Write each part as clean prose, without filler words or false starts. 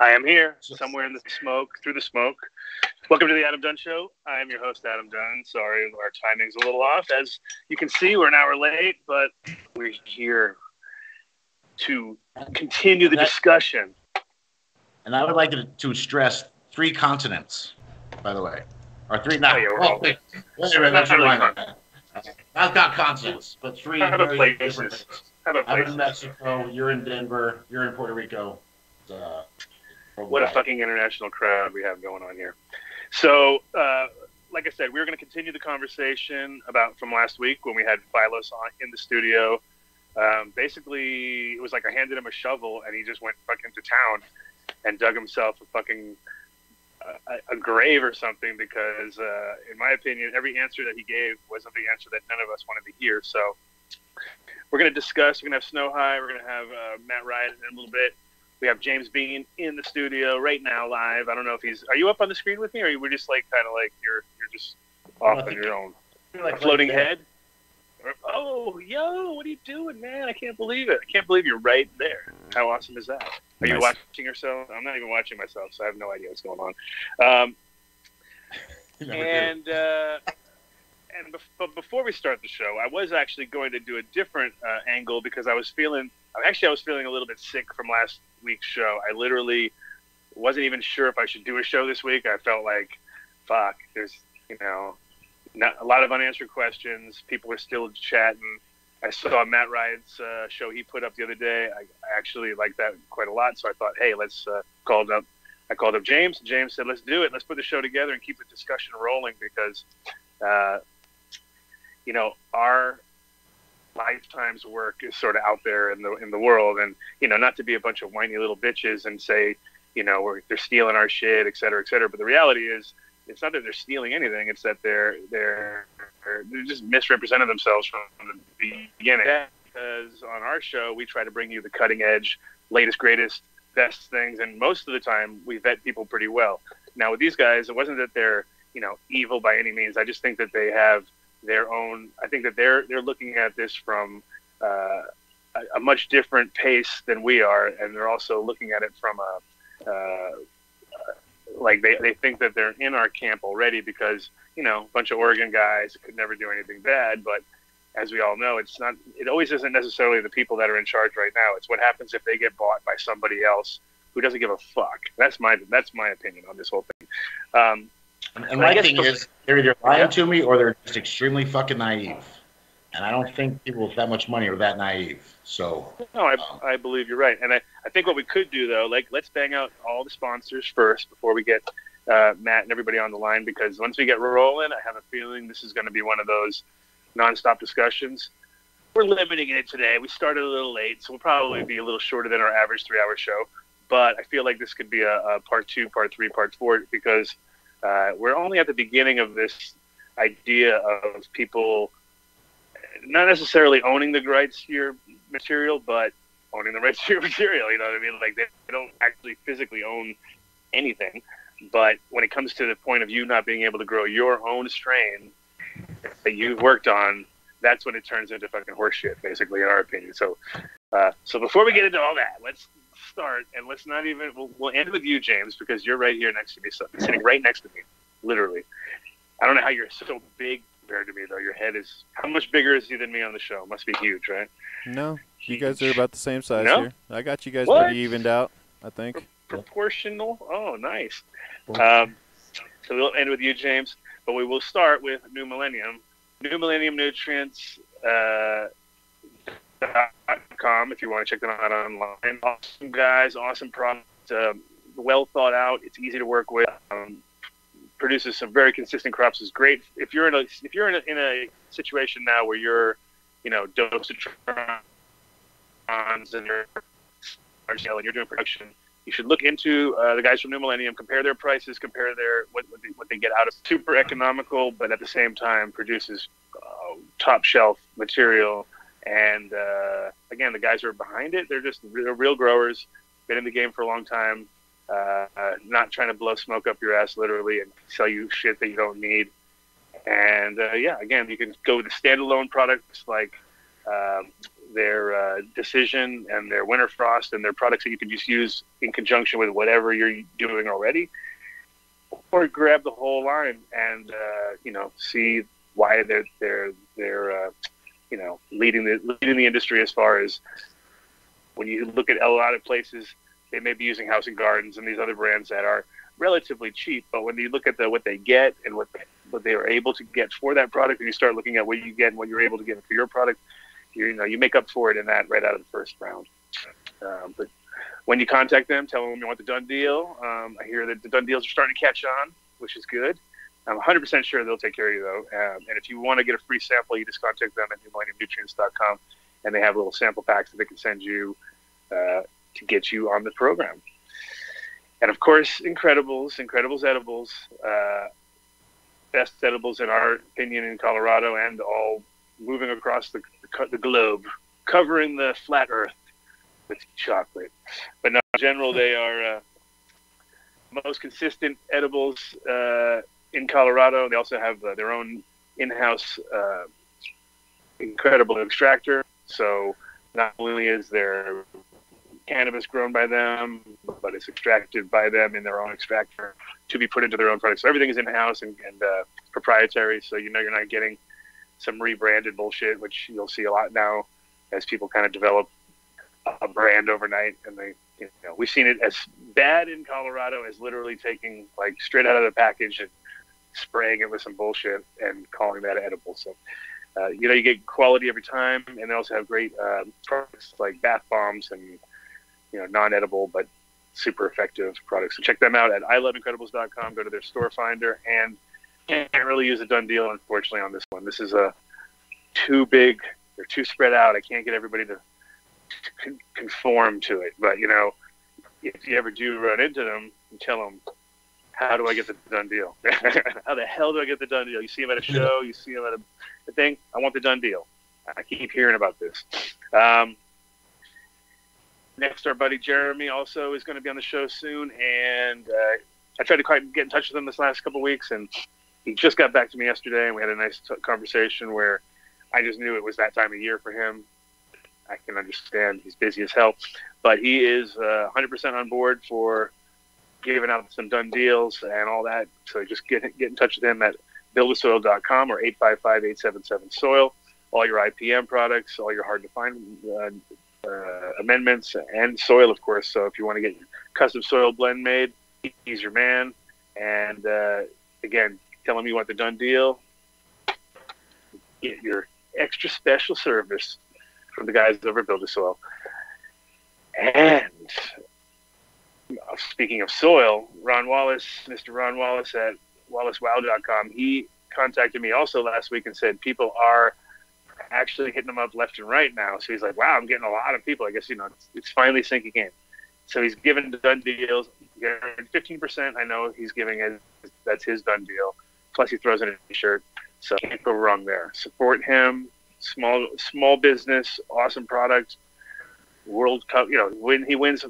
I am here, somewhere in the smoke, through the smoke. Welcome to the Adam Dunn Show. I am your host, Adam Dunn. Sorry, our timing's a little off. As you can see, we're an hour late, but we're here to continue the discussion. And I would like to stress 3 continents, by the way. Or 3, not, wait, I've got continents, but 3 very different things. I'm in Mexico, you're in Denver, you're in Puerto Rico. What a fucking international crowd we have going on here. So, like I said, we're going to continue the conversation from last week when we had Philos on in the studio. Basically, it was like I handed him a shovel and he just went fucking to town and dug himself a fucking a grave or something because, in my opinion, every answer that he gave wasn't the answer that none of us wanted to hear. So we're going to discuss. We're going to have Snow High. We're going to have Matt Riot in a little bit. We have James Bean in the studio right now live. I don't know if he's... Are you up on the screen with me, or we're just like kind of like you're just off on your own? Like floating head? Oh, yo, what are you doing, man? I can't believe it. I can't believe you're right there. How awesome is that? Are you watching yourself? I'm not even watching myself, so I have no idea what's going on. But before we start the show, I was actually going to do a different angle because I was feeling a little bit sick from last week's show. I literally wasn't even sure if I should do a show this week. I felt like, fuck, there's, not a lot of unanswered questions. People are still chatting. I saw Matt Riot's show he put up the other day. I actually liked that quite a lot. So I thought, hey, I called up James. James said, let's do it. Let's put the show together and keep the discussion rolling because, our lifetime's work is sort of out there in the world, and not to be a bunch of whiny little bitches and say they're stealing our shit, et cetera, but the reality is it's not that they're stealing anything, it's that they're just misrepresenting themselves from the beginning. Because on our show we try to bring you the cutting edge, latest, greatest, best things, and most of the time we vet people pretty well. Now with these guys, it wasn't that they're evil by any means. I just think that they have their own. I think that they're looking at this from a much different pace than we are, and they're also looking at it from like they think that they're in our camp already because a bunch of Oregon guys could never do anything bad. But as we all know, it always isn't necessarily the people that are in charge right now. It's what happens if they get bought by somebody else who doesn't give a fuck. That's my opinion on this whole thing. And my thing is, they're either lying to me or they're just extremely fucking naive. And I don't think people with that much money are that naive. So no, I believe you're right. And I think what we could do, though, let's bang out all the sponsors first before we get Matt and everybody on the line, because once we get rolling, I have a feeling this is going to be one of those nonstop discussions. We're limiting it today. We started a little late, so we'll probably be a little shorter than our average 3-hour show. But I feel like this could be a part 2, part 3, part 4, because we're only at the beginning of this idea of people not necessarily owning the rights to your material, but owning the rights to your material. You know what I mean? Like they don't actually physically own anything. But when it comes to the point of you not being able to grow your own strain that you've worked on, that's when it turns into fucking horseshit, basically, in our opinion. So before we get into all that, let's start, and let's not even, we'll end with you, James, because you're right here next to me, so sitting right next to me, literally. I don't know how you're so big compared to me, though. Your head is, how much bigger is he than me on the show? Must be huge, right? No, you guys are about the same size here. I got you guys pretty evened out, I think. Proportional? Oh, nice. So we'll end with you, James, but we will start with New Millennium. New Millennium Nutrients, .com if you want to check them out online. Awesome guys, awesome product, well thought out. It's easy to work with. Produces some very consistent crops. Is great if you're in a situation now where you're dosage and you're doing production. You should look into the guys from New Millennium. Compare their prices. Compare their what they get out of. Super economical, but at the same time produces top shelf material. And again, the guys who are behind it, they're real growers, been in the game for a long time, not trying to blow smoke up your ass literally and sell you shit that you don't need. And again, you can go with the standalone products like their Decision and their Winter Frost and their products that you can just use in conjunction with whatever you're doing already, or grab the whole line and see why they're leading the industry as far as when you look at a lot of places, they may be using House and Gardens and these other brands that are relatively cheap, but when you look at what they get and what they are able to get for that product, and you start looking at what you get and what you're able to get for your product, you make up for it in that right out of the first round. But when you contact them, tell them you want the done deal. I hear that the done deals are starting to catch on, which is good. I'm 100% sure they'll take care of you, though. And if you want to get a free sample, you just contact them at newmillenniumnutrients.com, and they have little sample packs that they can send you to get you on the program. And, of course, Incredibles Edibles, best edibles in our opinion in Colorado, and all moving across the globe, covering the flat earth with chocolate. But no, in general, they are most consistent edibles in Colorado. They also have their own in-house incredible extractor. So not only is there cannabis grown by them, but it's extracted by them in their own extractor to be put into their own products. So everything is in-house and proprietary. So you're not getting some rebranded bullshit, which you'll see a lot now as people kind of develop a brand overnight. And we've seen it as bad in Colorado as literally taking like straight out of the package and spraying it with some bullshit and calling that edible. So you get quality every time, and they also have great products like bath bombs and non-edible but super effective products. So check them out at iloveincredibles.com. Go to their store finder, and can't really use a done deal, unfortunately, on this one. This is too big. They're too spread out. I can't get everybody to conform to it. But if you ever do run into them, you tell them, how do I get the done deal? How the hell do I get the done deal? You see them at a show, you see them at a thing. I want the done deal. I keep hearing about this. Next, our buddy Jeremy also is going to be on the show soon, and I tried to get in touch with him this last couple of weeks, and he just got back to me yesterday, and we had a nice conversation where I just knew it was that time of year for him. I can understand he's busy as hell, but he is 100% on board for giving out some done deals and all that. So just get in touch with him at buildasoil.com or 855-877-SOIL. All your IPM products, all your hard-to-find amendments, and soil, of course. So if you want to get your custom soil blend made, he's your man. And again, tell him you want the done deal. Get your extra special service from the guys over at Build a Soil. And speaking of soil, Ron Wallace, Mr. Ron Wallace at wallacewow.com, he contacted me also last week and said people are actually hitting them up left and right now. So he's like, wow, I'm getting a lot of people. I guess, it's finally sinking in. So he's giving done deals. 15%, I know he's giving it. That's his done deal. Plus he throws in a t-shirt. So can't go wrong there. Support him. Small business, awesome product. World Cup, when he wins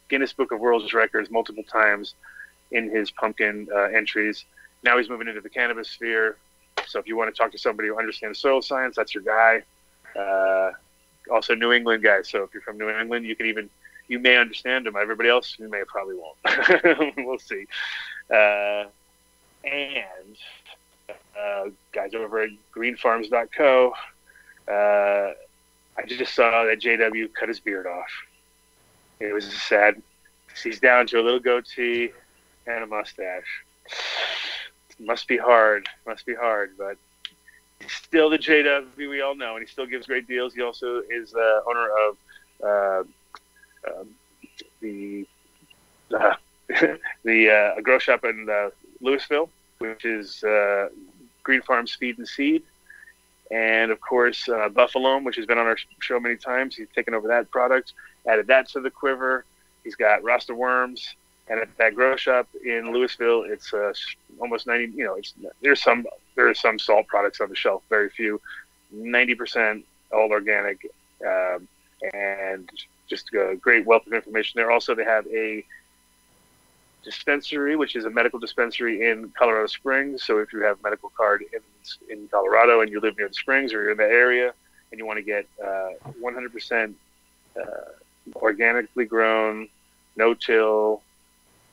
Guinness Book of World Records multiple times in his pumpkin entries. Now he's moving into the cannabis sphere. So if you want to talk to somebody who understands soil science, that's your guy. Also New England guy. So if you're from New England, you may understand him. Everybody else, you may probably won't. We'll see. And guys over at greenfarms.co, I just saw that JW cut his beard off. It was sad. He's down to a little goatee and a mustache. Must be hard, but he's still the JW we all know, and he still gives great deals. He also is the owner of the grow shop in Louisville, which is Green Farms Feed and Seed. And, of course, Buffalo, which has been on our show many times. He's taken over that product, added that to the quiver. He's got Rasta Worms. And at that grow shop in Louisville, it's almost 90, there's some salt products on the shelf, very few, 90% all organic, and just a great wealth of information there. Also, they have a dispensary, which is a medical dispensary in Colorado Springs. So if you have a medical card in Colorado and you live near the Springs or you're in the area, and you want to get 100% organically grown, no-till.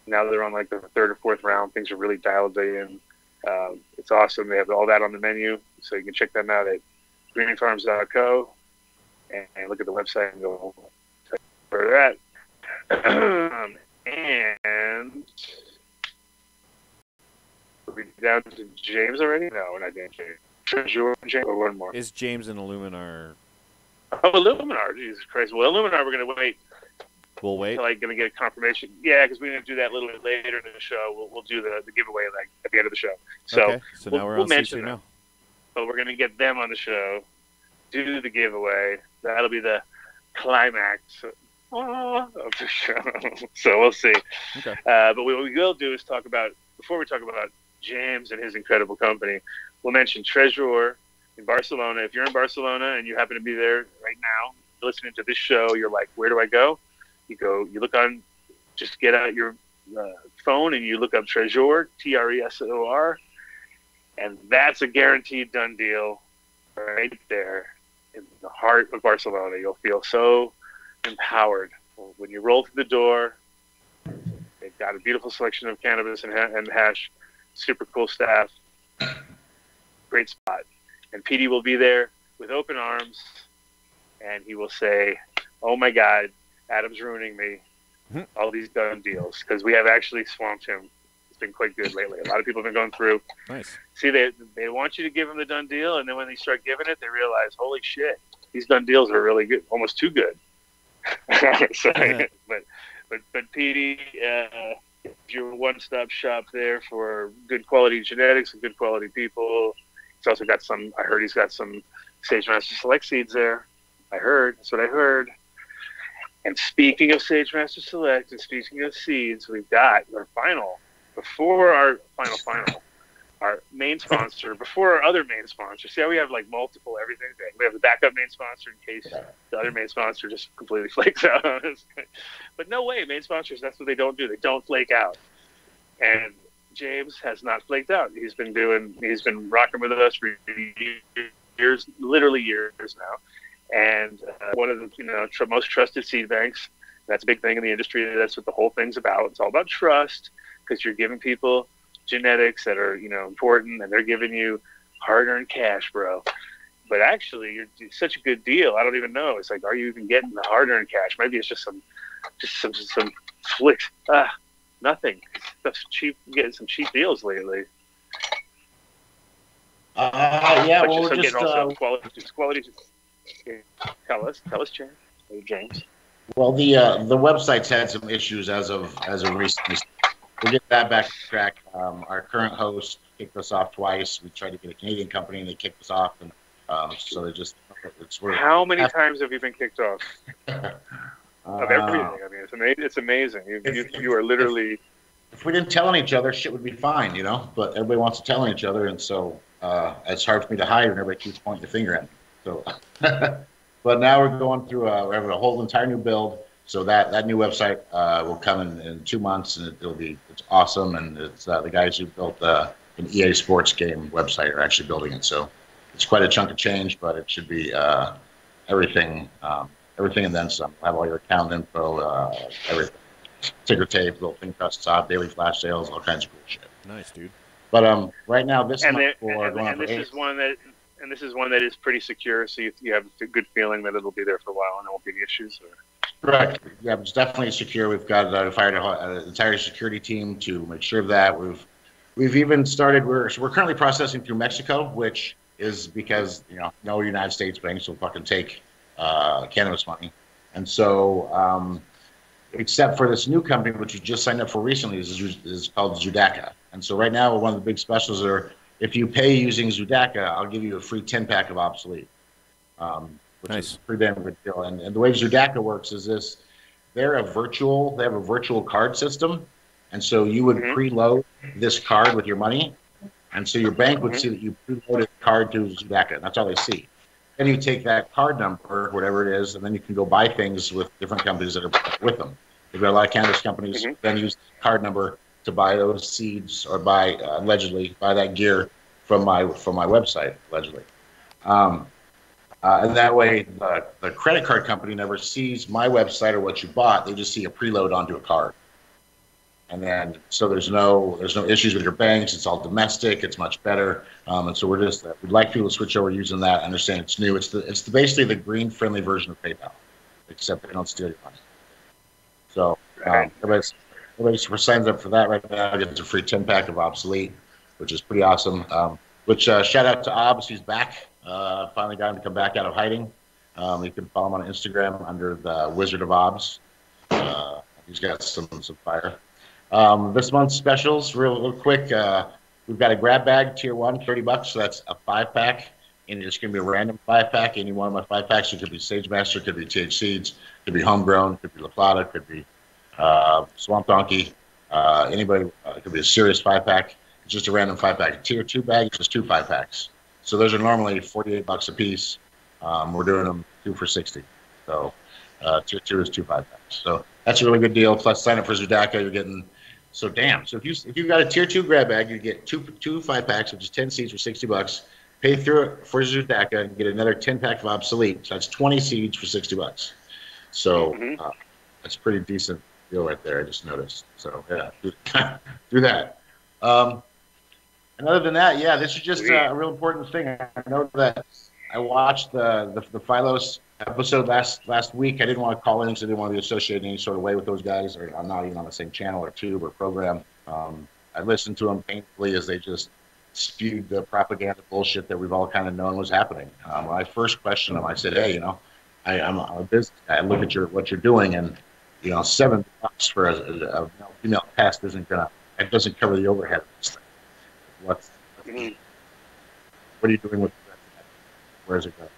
Now they're on like the third or fourth round. Things are really dialed in. It's awesome. They have all that on the menu, so you can check them out at greenfarms.co and look at the website and go where they're at. And are we down to James already? No, we're not down to James. Treasure James, or one more. Is James and Illuminar? Oh, Illuminar! Jesus Christ! Well, Illuminar, we're gonna wait. We'll wait. Like, gonna get a confirmation. Yeah, because we're gonna do that a little bit later in the show. We'll do the giveaway like at the end of the show. So, okay. So now we'll mention them. But we're gonna get them on the show, do the giveaway. That'll be the climax of the show. So we'll see. Okay. But what we will do is talk about, before we talk about James and his incredible company, we'll mention Treasure in Barcelona. If you're in Barcelona and you happen to be there right now, listening to this show, you're like, where do I go? You look on, just get out your phone and you look up Treasure, Tresor, and that's a guaranteed done deal right there in the heart of Barcelona. You'll feel so empowered when you roll through the door. They've got a beautiful selection of cannabis and hash, super cool staff, great spot. And PD will be there with open arms, and he will say, oh my God, Adam's ruining me. All these done deals, because we have actually swamped him. It's been quite good lately. A lot of people have been going through. Nice. See, they want you to give them the done deal, and then when they start giving it, they realize, holy shit, these done deals are really good, almost too good. So, but PD, you're a one-stop shop there for good quality genetics and good quality people. He's also got some. I heard he's got some Sage Master Select seeds there. That's what I heard. And speaking of Sage Master Select and speaking of seeds, we've got our final, before our final, our main sponsor, before our other main sponsor. See how we have like multiple everything? We have the backup main sponsor in case the other main sponsor just completely flakes out on us. But no way, main sponsors, that's what they don't do. They don't flake out. And James has not flaked out. He's been rocking with us for years, literally years now. And one of the most trusted seed banks. That's a big thing in the industry. That's what the whole thing's about. It's all about trust, because you're giving people genetics that are important, and they're giving you hard-earned cash, bro. But actually, it's such a good deal. I don't even know. It's like, are you even getting the hard-earned cash? Maybe it's just some flicks. Nothing. Stuff's cheap. I'm getting some cheap deals lately. Yeah. Well, we're just quality. Tell us, James. Hey, James. Well, the website's had some issues as of recently. We'll get that back on track. Our current host kicked us off twice. We tried to get a Canadian company, and they kicked us off. And so they just How many times have you been kicked off? Of everything. I mean, it's amazing. You are literally. If we didn't tell on each other, shit would be fine, But everybody wants to tell on each other, and so it's hard for me to hide when everybody keeps pointing the finger at me. So, but now we're going through. We're having a whole entire new build. So that new website will come in 2 months, and it's awesome. And it's the guys who built an EA Sports game website are actually building it. So it's quite a chunk of change, but it should be everything and then some. Have all your account info, everything, ticker tape, little thing cuts off, daily flash sales, all kinds of cool shit. Nice, dude. But right now this month this is one that is pretty secure, so you have a good feeling that it'll be there for a while and there won't be any issues. Correct. Yeah, it's definitely secure. We've got fired an entire security team to make sure of that. We've even started. We're currently processing through Mexico, which is because no United States banks will fucking take cannabis money, and so except for this new company which we just signed up for recently is called Zudaka. And so right now one of the big specials are, if you pay using Zudaka, I'll give you a free 10-pack of Obsolete, which nice. is a pretty damn good deal. And the way Zudaka works is this: they have a virtual card system, and so you would preload this card with your money, and so your bank would see that you preloaded the card to Zudaka, and that's all they see. Then you take that card number, whatever it is, and then you can go buy things with different companies that are with them. We've got a lot of cannabis companies then use the card number to buy those seeds or allegedly buy that gear from my website, allegedly. And that way, the credit card company never sees my website or what you bought. They just see a preload onto a card. And then, so there's no issues with your banks. It's all domestic. It's much better. And so we'd like people to switch over using that. Understand it's new. It's basically the green friendly version of PayPal, except they don't steal your money. So everybody who signs up for that right now gets a free 10-pack of Obsolete, which is pretty awesome. Shout out to Obs, he's back. Finally got him to come back out of hiding. You can follow him on Instagram under the Wizard of Obs. He's got some fire. This month's specials, real quick. We've got a grab bag, tier 1, $30. So that's a 5-pack, and it's going to be a random 5-pack. Any one of my 5-packs. It could be Sage Master, could be TH Seeds, could be Homegrown, could be La Plata, could be Swamp Donkey. Anybody, it could be a serious 5-pack. It's just a random 5-pack. Tier 2 bag is just 2 5-packs. So those are normally $48 a piece. We're doing them 2 for $60. So tier 2 is 2 5-packs. So that's a really good deal. Plus, sign up for Zudaka, you're getting. So damn. So if you got a tier 2 grab bag, you get two 5-packs, which is 10 seeds for $60. Pay through it for Zudaka and get another 10-pack of Obsolete. So that's 20 seeds for $60. So that's a pretty decent deal right there. I just noticed. So yeah, do that. And other than that, yeah, this is just a real important thing. I know that I watched the Philos episode last week. I didn't want to call in because I didn't want to be associated in any sort of way with those guys. Or I'm not even on the same channel or tube or program. I listened to them painfully as they just spewed the propaganda bullshit that we've all kind of known was happening. When I first questioned them, I said, hey, I'm a business guy. I look at what you're doing, and $7 for a female pest it doesn't cover the overhead of this thing. What are you doing with that? Where's it going?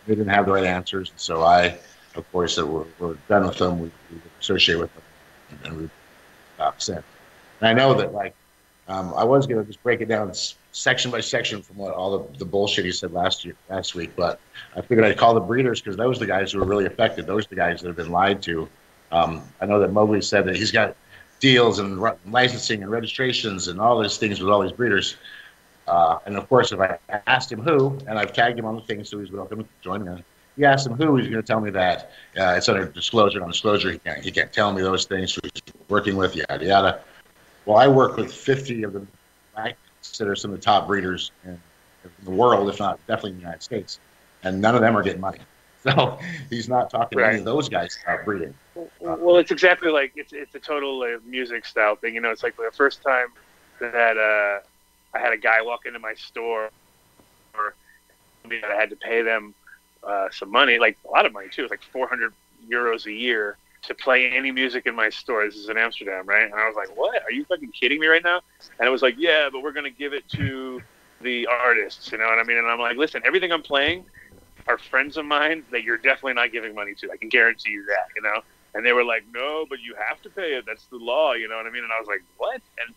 They didn't have the right answers, and so I, of course, said we're done with them. We associate with them, and we stopped since. And I know that, I was going to just break it down section by section from what all the bullshit he said last week, but I figured I'd call the breeders because those are the guys who were really affected. Those are the guys that have been lied to. I know that Mowgli said that he's got deals and licensing and registrations and all these things with all these breeders. And of course, if I asked him who, and I've tagged him on the thing, so he's welcome to join me. He asked him who, he's going to tell me that it's under disclosure, non-disclosure. He can't tell me those things. Who he's working with, yada yada. Well, I work with 50 of them. I consider some of the top breeders in the world, if not definitely in the United States, and none of them are getting money. So he's not talking to any of those guys about breeding. Well, it's exactly like it's a total music style thing. It's like the first time that I had a guy walk into my store, or I had to pay them some money, like a lot of money too. It was like 400 euros a year to play any music in my store. This is in Amsterdam, right? And I was like, "What? Are you fucking kidding me right now?" And it was like, "Yeah, but we're gonna give it to the artists." You know what I mean? And I'm like, "Listen, everything I'm playing are friends of mine that you're definitely not giving money to. I can guarantee you that, And they were like, no, but you have to pay it. That's the law, you know what I mean? And I was like, what? And,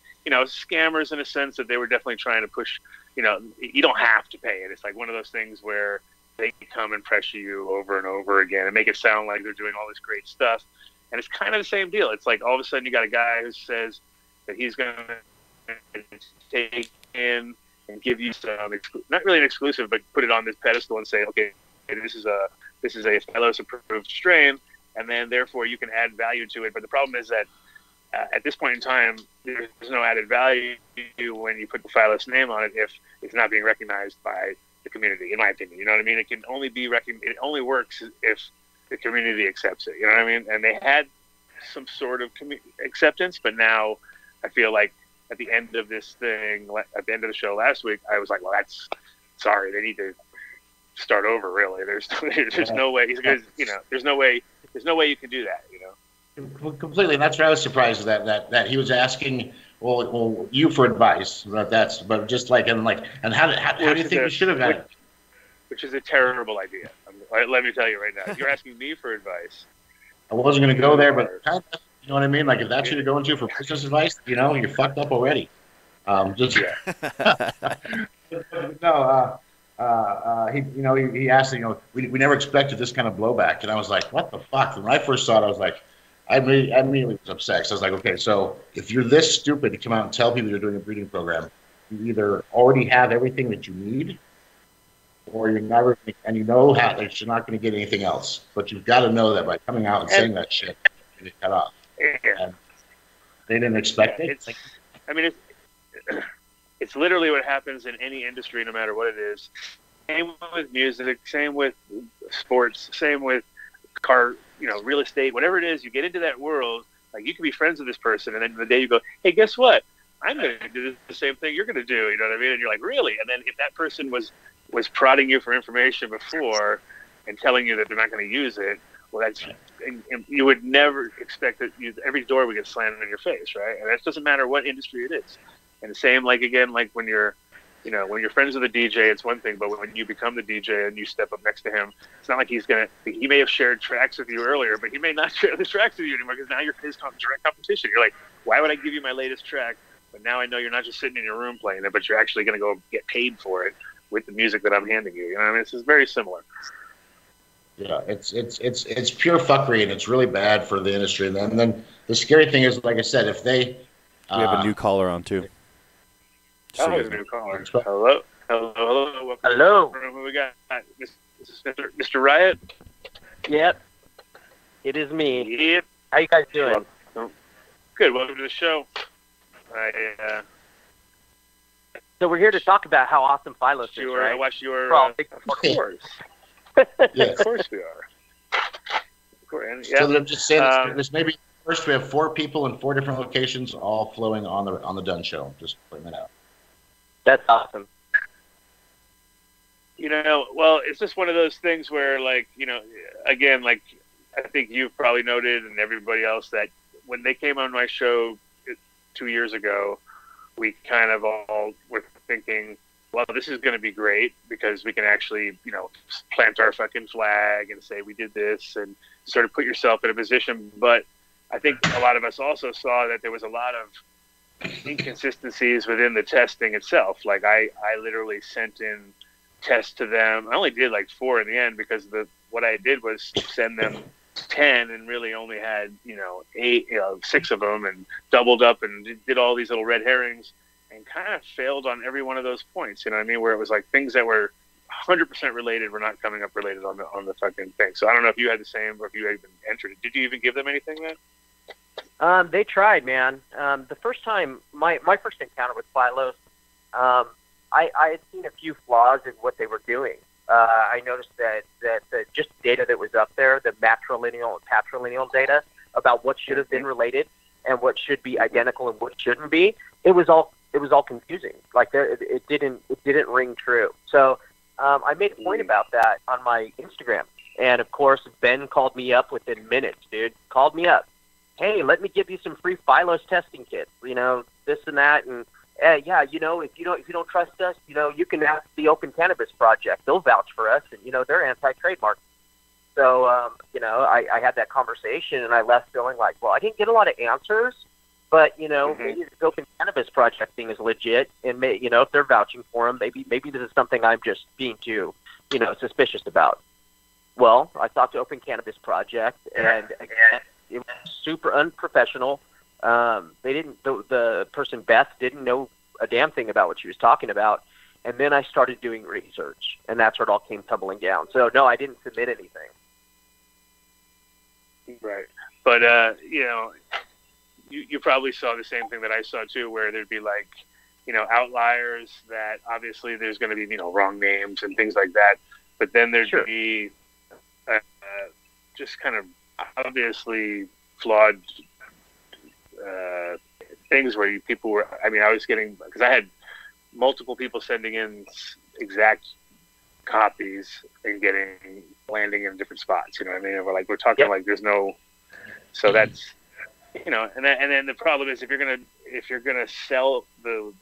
scammers in a sense that they were definitely trying to push, you don't have to pay it. It's like one of those things where they come and pressure you over and over again and make it sound like they're doing all this great stuff. And it's kind of the same deal. It's like all of a sudden you got a guy who says that he's going to take in and give you some, not really an exclusive, but put it on this pedestal and say, okay, this is a Philos approved strain, and then therefore you can add value to it. But the problem is that at this point in time, there's no added value when you put the Philos name on it if it's not being recognized by the community, in my opinion. You know what I mean? It can only be it only works if the community accepts it. You know what I mean? And they had some sort of acceptance, but now I feel like at the end of this thing, at the end of the show last week, I was like, well, sorry, they need to start over, really. There's no way, because, there's no way you can do that, Completely, and that's where I was surprised that he was asking, well, you for advice, but just and how do you think we should have had it? Which is a terrible idea. Let me tell you right now. You're asking me for advice. I wasn't going to go there, but kind of, you know what I mean? Like, if that's what you're going to for business advice, you're fucked up already. He asked, we never expected this kind of blowback, and I was like, what the fuck? And when I first saw it, I was like, I immediately was upset. So I was like, okay, so if you're this stupid to come out and tell people you're doing a breeding program, you either already have everything that you need, or you're never, and you know how that you're not going to get anything else. But you've got to know that by coming out and saying that shit, you get cut off. Yeah. And they didn't expect it. I mean, it's literally what happens in any industry, no matter what it is. Same with music, same with sports, same with car, real estate, whatever it is. You get into that world, like you can be friends with this person, and then the day you go, hey, guess what? I'm going to do the same thing you're going to do. You know what I mean? And you're like, really? And then if that person was prodding you for information before and telling you that they're not going to use it, well, that's and you would never expect that every door would get slammed in your face, right? And that doesn't matter what industry it is. And the same, like when you're friends with a DJ, it's one thing, but when you become the DJ and you step up next to him, it's not like he may have shared tracks with you earlier, but he may not share the tracks with you anymore because now you're his direct competition. You're like, why would I give you my latest track? But now I know you're not just sitting in your room playing it, but you're actually going to go get paid for it with the music that I'm handing you. You know what I mean? This is very similar. Yeah, it's pure fuckery, and it's really bad for the industry. And then the scary thing is, like I said, if they we have a new caller on too. Oh, a new caller. Hello. Welcome. Hello. Who we got? This is Mr. Riot. Yep. It is me. Yep. How you guys doing? Good. Welcome to the show. So we're here to talk about how awesome Phylos is, right? I watched your. Well, of course. Yes. Of course we are. Yeah. So I'm just saying, there's maybe first we have 4 people in 4 different locations, all flowing on the Dunn Show. Just pointing that out. That's awesome. Well, it's just one of those things where, again, I think you've probably noted, and everybody else, that when they came on my show 2 years ago, we kind of all were thinking, well, this is going to be great because we can actually, plant our fucking flag and say we did this and sort of put yourself in a position. But I think a lot of us also saw that there was a lot of inconsistencies within the testing itself. Like I literally sent in tests to them. I only did 4 in the end because what I did was send them 10 and really only had 6 of them, and doubled up and did all these little red herrings and kind of failed on every one of those points. You know what I mean? Where it was like things that were 100% related were not coming up related on the fucking thing. So I don't know if you had the same or if you had even entered it. Did you even give them anything then? They tried, man. The first time, my first encounter with Phylos, I had seen a few flaws in what they were doing. I noticed that the just data that was up there, the matrilineal and patrilineal data about what should have been related and what should be identical and what shouldn't be, it was all confusing. It didn't ring true. So I made a point about that on my Instagram, and of course Ben called me up within minutes. Dude called me up. Hey, let me give you some free Phylos testing kits. This and that, and yeah, if you don't trust us, you can ask the Open Cannabis Project. They'll vouch for us, and they're anti-trademark. So I had that conversation, and I left feeling like, well, I didn't get a lot of answers, but maybe this Open Cannabis Project thing is legit, and if they're vouching for them, maybe this is something I'm just being too suspicious about. Well, I talked to Open Cannabis Project, and again, it was super unprofessional. They didn't. The person Beth didn't know a damn thing about what she was talking about, and then I started doing research, and that's where it all came tumbling down. So no, I didn't submit anything. Right, but you probably saw the same thing that I saw too, where there'd be outliers that obviously there's going to be wrong names and things like that, but then there'd be just kind of obviously flawed things where people were. I mean, I was getting, because I had multiple people sending in exact copies and landing in different spots. You know what I mean? We're talking like there's no. So that's and then the problem is if you're gonna sell the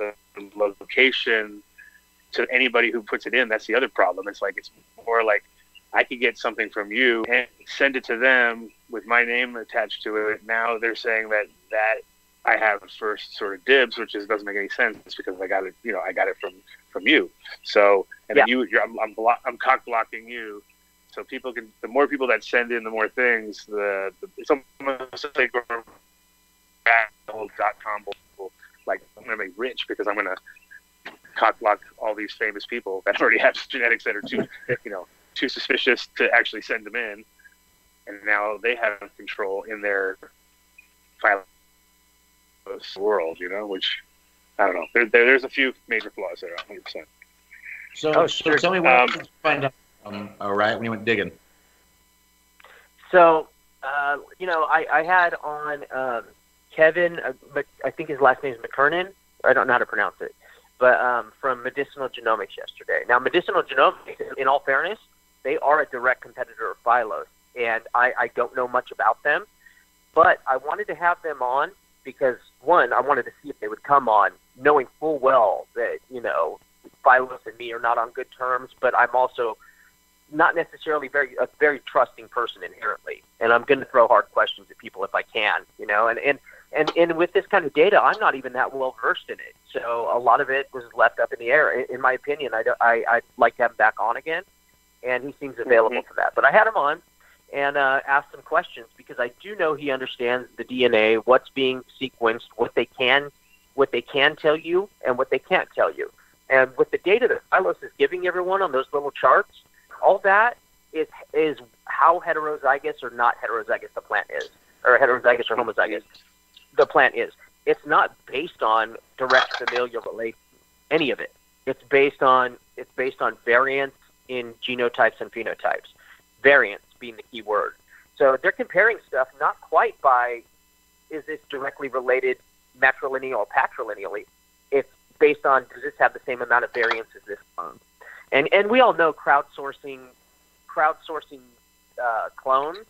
location to anybody who puts it in, that's the other problem. It's more like I could get something from you and send it to them with my name attached to it. Now they're saying that I have first sort of dibs, which doesn't make any sense because I got it. I got it from you. So then I'm cock blocking you. So people can. The more people that send in, the more things. It's almost like .com. Like I'm gonna make rich because I'm gonna cock-block all these famous people that already have genetics that are too suspicious to actually send them in, and now they have control in their world, which I don't know. There's a few major flaws there, 100%. So tell me what did you find out when you went digging? So, I had on Kevin, I think his last name is McKernan. I don't know how to pronounce it, but from Medicinal Genomics yesterday. Now, Medicinal Genomics, in all fairness, they are a direct competitor of Phylos, and I don't know much about them, but I wanted to have them on because, one, I wanted to see if they would come on, knowing full well that, Phylos and me are not on good terms, but I'm also not necessarily a very trusting person inherently, and I'm going to throw hard questions at people if I can, and with this kind of data, I'm not even that well versed in it, so a lot of it was left up in the air. In my opinion, I'd like to have him back on again, and he seems available for that. But I had him on and asked some questions because I do know he understands the DNA, what's being sequenced, what they can tell you, and what they can't tell you. And with the data that Phylos is giving everyone on those little charts, all that is how heterozygous or not heterozygous the plant is, or heterozygous or homozygous the plant is. It's not based on direct familial relation, any of it. It's based on variants in genotypes and phenotypes. Variants being the key word. So they're comparing stuff not quite by is this directly related matrilineal or patrilineally. It's based on does this have the same amount of variance as this clone. And we all know crowdsourcing clones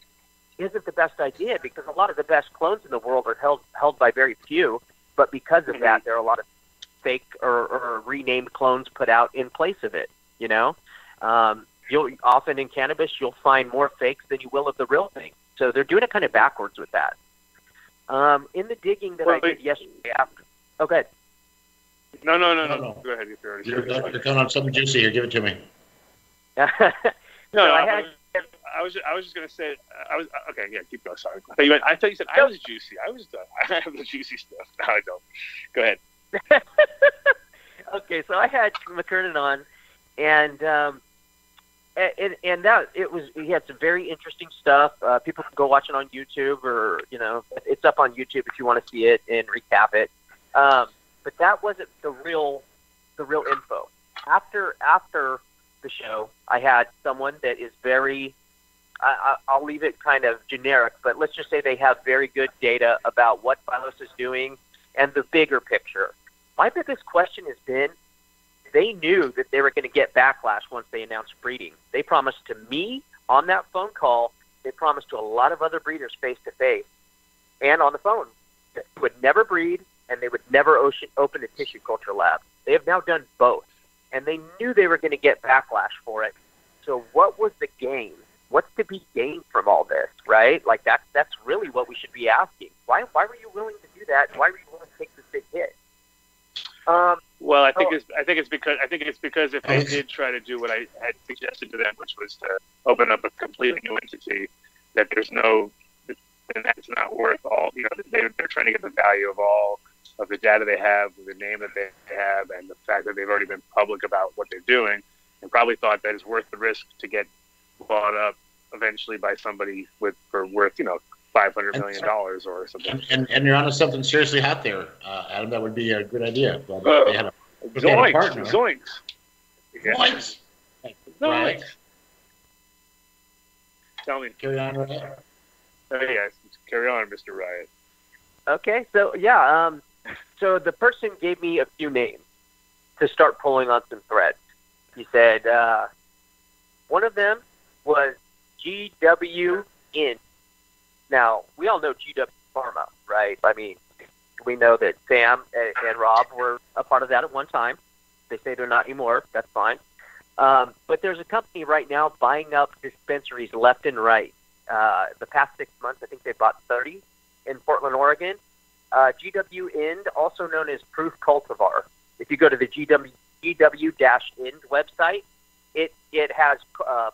isn't the best idea because a lot of the best clones in the world are held by very few. But because of that, there are a lot of fake or renamed clones put out in place of it. You'll often in cannabis you'll find more fakes than you will of the real thing. So they're doing it kind of backwards with that. In the digging that I did yesterday after. Oh, go ahead. No. Go ahead. You're coming on something juicy here. Give it to me. I was just gonna say okay. Yeah, keep going. Sorry. I thought you said I was juicy. I have the juicy stuff. No, I don't. Go ahead. Okay, so I had McKernan on, and he had some very interesting stuff. People can go watch it on YouTube, or it's up on YouTube if you want to see it and recap it. But that wasn't the real info. After the show, I had someone that is very, I'll leave it kind of generic, but let's just say they have very good data about what Phylos is doing and the bigger picture. My biggest question has been, they knew that they were going to get backlash once they announced breeding. They promised to me on that phone call, they promised to a lot of other breeders face-to-face and on the phone that they would never breed and they would never open a tissue culture lab. They have now done both, and they knew they were going to get backlash for it. So what was the gain? What's to be gained from all this, right? Like that's really what we should be asking. Why were you willing to do that? Why were you willing to take this big hit? Well, I think it's because if they did try to do what I had suggested to them, which was to open up a completely new entity, that there's no, and that's not worth all. They're trying to get the value of all of the data they have, the name that they have, and the fact that they've already been public about what they're doing, and probably thought that it's worth the risk to get bought up eventually by somebody worth $500 million or something. And you're onto something seriously hot there, Adam. That would be a good idea. But they had a partner. Zoinks. Yeah. Zoinks. Zoinks. Tell me. Carry on, Riot. Yes, carry on, Mr. Riot. Okay, so so the person gave me a few names to start pulling on some threads. He said one of them was GW Int. Now, we all know GW Pharma, right? I mean, we know that Sam and Rob were a part of that at one time. They say they're not anymore. That's fine. But there's a company right now buying up dispensaries left and right. The past 6 months, I think they bought 30 in Portland, Oregon. GW Ind, also known as Proof Cultivar. If you go to the GW-Ind website, it has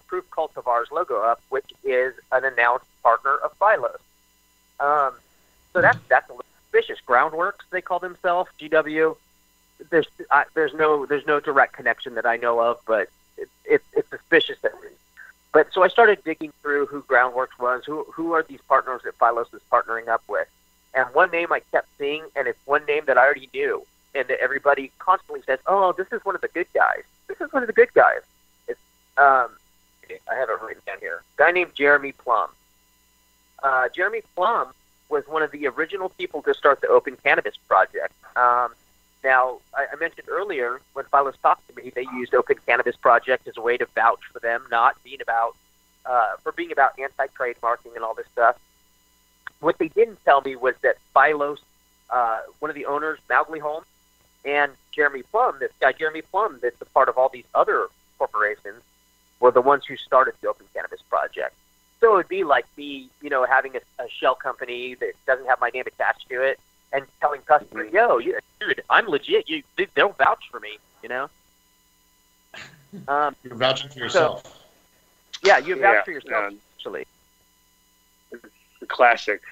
Proof Cultivar's logo up, which is an announced partner of Phylos. So that's a little suspicious. Groundworks, they call themselves, GW. there's no direct connection that I know of, but it's suspicious at least. But so I started digging through who Groundworks was, who are these partners that Phylos is partnering up with, and one name I kept seeing, and it's one name that I already knew, and that everybody constantly says, "Oh, this is one of the good guys. This is one of the good guys." It's I have it written down here. A guy named Jeremy Plum. Jeremy Plum was one of the original people to start the Open Cannabis Project. Now, I mentioned earlier when Phylos talked to me, they used Open Cannabis Project as a way to vouch for them not being about anti-trademarking and all this stuff. What they didn't tell me was that Phylos, one of the owners, Mowgli Holmes, and Jeremy Plum, this guy Jeremy Plum, that's a part of all these other corporations, were the ones who started the Open Cannabis Project. So it would be like me, having a shell company that doesn't have my name attached to it, and telling customers, "Yo, dude, I'm legit. They'll vouch for me." You're vouching for yourself. So, yeah, you vouch for yourself. Actually, the classic,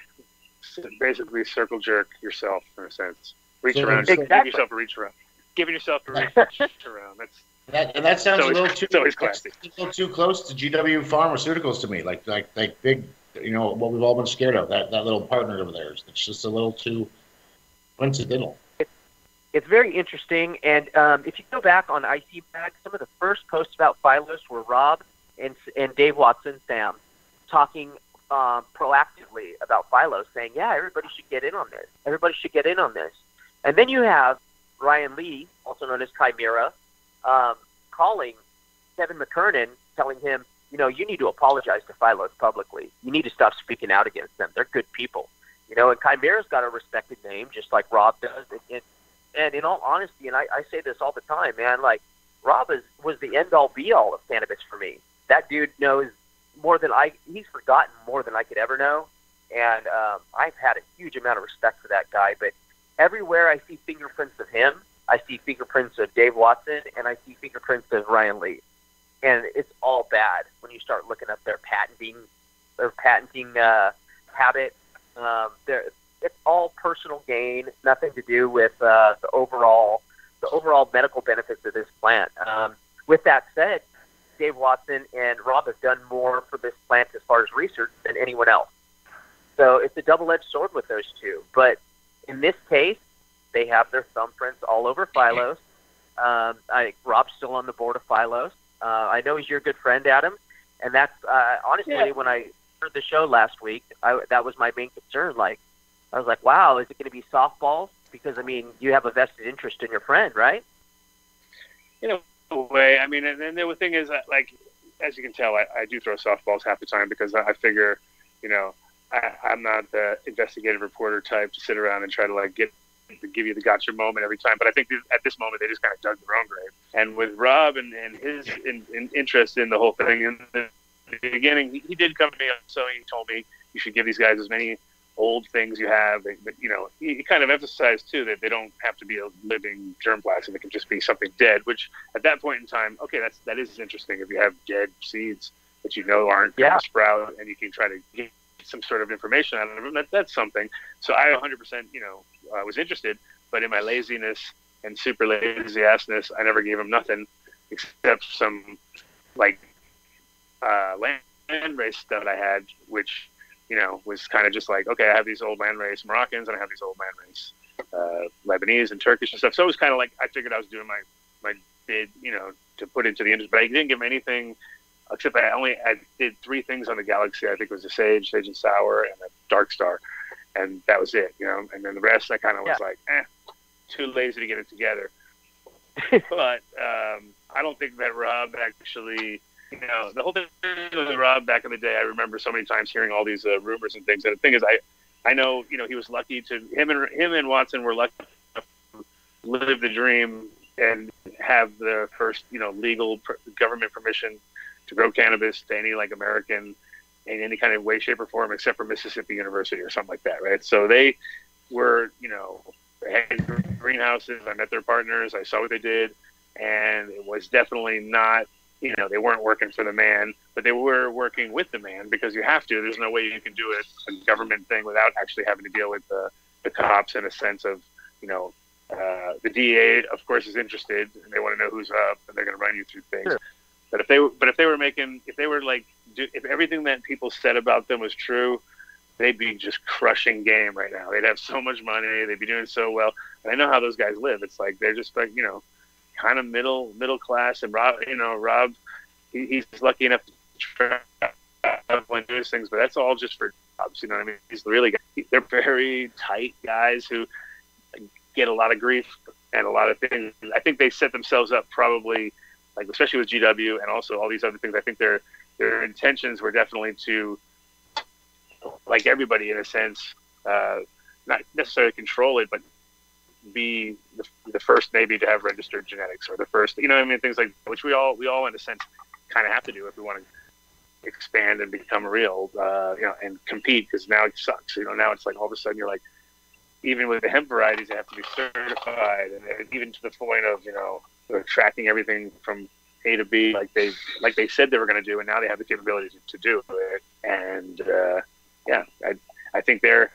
basically circle jerk yourself in a sense. Reach around, exactly. Give yourself a reach around. Giving yourself a reach around. That sounds a little too close to GW Pharmaceuticals to me. Like big, what we've all been scared of. That little partner of theirs. It's just a little too coincidental. It's very interesting, and if you go back on ICBag, some of the first posts about Phylos were Rob and Dave Watson, Sam, talking proactively about Phylos, saying, "Yeah, everybody should get in on this. Everybody should get in on this." And then you have Ryan Lee, also known as Chimera, calling Kevin McKernan, telling him, you need to apologize to Phylos publicly. You need to stop speaking out against them. They're good people. And Chimera's got a respected name, just like Rob does. And in all honesty, and I say this all the time, man, like, Rob was the end-all, be-all of cannabis for me. That dude knows more than he's forgotten more than I could ever know. And I've had a huge amount of respect for that guy. But everywhere I see fingerprints of him, I see fingerprints of Dave Watson, and I see fingerprints of Ryan Lee. And it's all bad when you start looking up their patenting habit. It's all personal gain, nothing to do with the overall medical benefits of this plant. With that said, Dave Watson and Rob have done more for this plant as far as research than anyone else. So it's a double-edged sword with those two. But in this case, they have their thumbprints all over Phylos. Rob's still on the board of Phylos. I know he's your good friend, Adam, and that's honestly when I heard the show last week, that was my main concern. Like, I was like, wow, is it going to be softballs? Because you have a vested interest in your friend, right? In a way, and the thing is, like, as you can tell, I do throw softballs half the time because I figure, I'm not the investigative reporter type to sit around and try to give you the gotcha moment every time. But I think at this moment they just kind of dug their own grave. And with Rob and his interest in the whole thing in the beginning, he did come to me. So he told me you should give these guys as many old things you have. But he kind of emphasized too that they don't have to be a living germplasm. It can just be something dead. Which at that point in time, okay, that is interesting. If you have dead seeds that aren't going to sprout, and you can try to get some sort of information out of them, that's something. So I 100%, was interested, but in my laziness and super lazy assness, I never gave him nothing except some land race stuff that I had, which was kind of just like, okay, I have these old land race Moroccans and I have these old land race Lebanese and Turkish and stuff. So it was kind of like I figured I was doing my bid, to put into the industry, but I didn't give him anything except I did 3 things on the Galaxy. I think it was a Sage and Sour, and a Dark Star. And that was it, and then the rest I kind of was like, too lazy to get it together. But I don't think that Rob actually, the whole thing with Rob back in the day, I remember so many times hearing all these rumors and things. And the thing is, I know, he was lucky him and Watson were lucky to live the dream and have the first, legal government permission to grow cannabis to any American in any kind of way, shape, or form, except for Mississippi University or something like that, right? So they were, they had greenhouses. I met their partners. I saw what they did, and it was definitely not, they weren't working for the man, but they were working with the man because you have to. There's no way you can do a government thing without actually having to deal with the cops in a sense of, The DEA, of course, is interested, and they want to know who's up, and they're going to run you through things. Sure. But if everything that people said about them was true, they'd be just crushing game right now. They'd have so much money. They'd be doing so well. And I know how those guys live. It's like they're just like, kind of middle class. And Rob, he's lucky enough to travel and do his things, but that's all just for jobs. You know what I mean? They're very tight guys who get a lot of grief and a lot of things. I think they set themselves up probably, like especially with GW and also all these other things. I think their intentions were definitely to, like everybody in a sense, not necessarily control it, but be the first maybe to have registered genetics, or the first, things like, which we all in a sense kind of have to do if we want to expand and become real, and compete, because now it sucks. Now it's like all of a sudden you're like, even with the hemp varieties, they have to be certified, and even to the point of they're tracking everything from A to B, like they said they were going to do, and now they have the capability to do it. And I think they're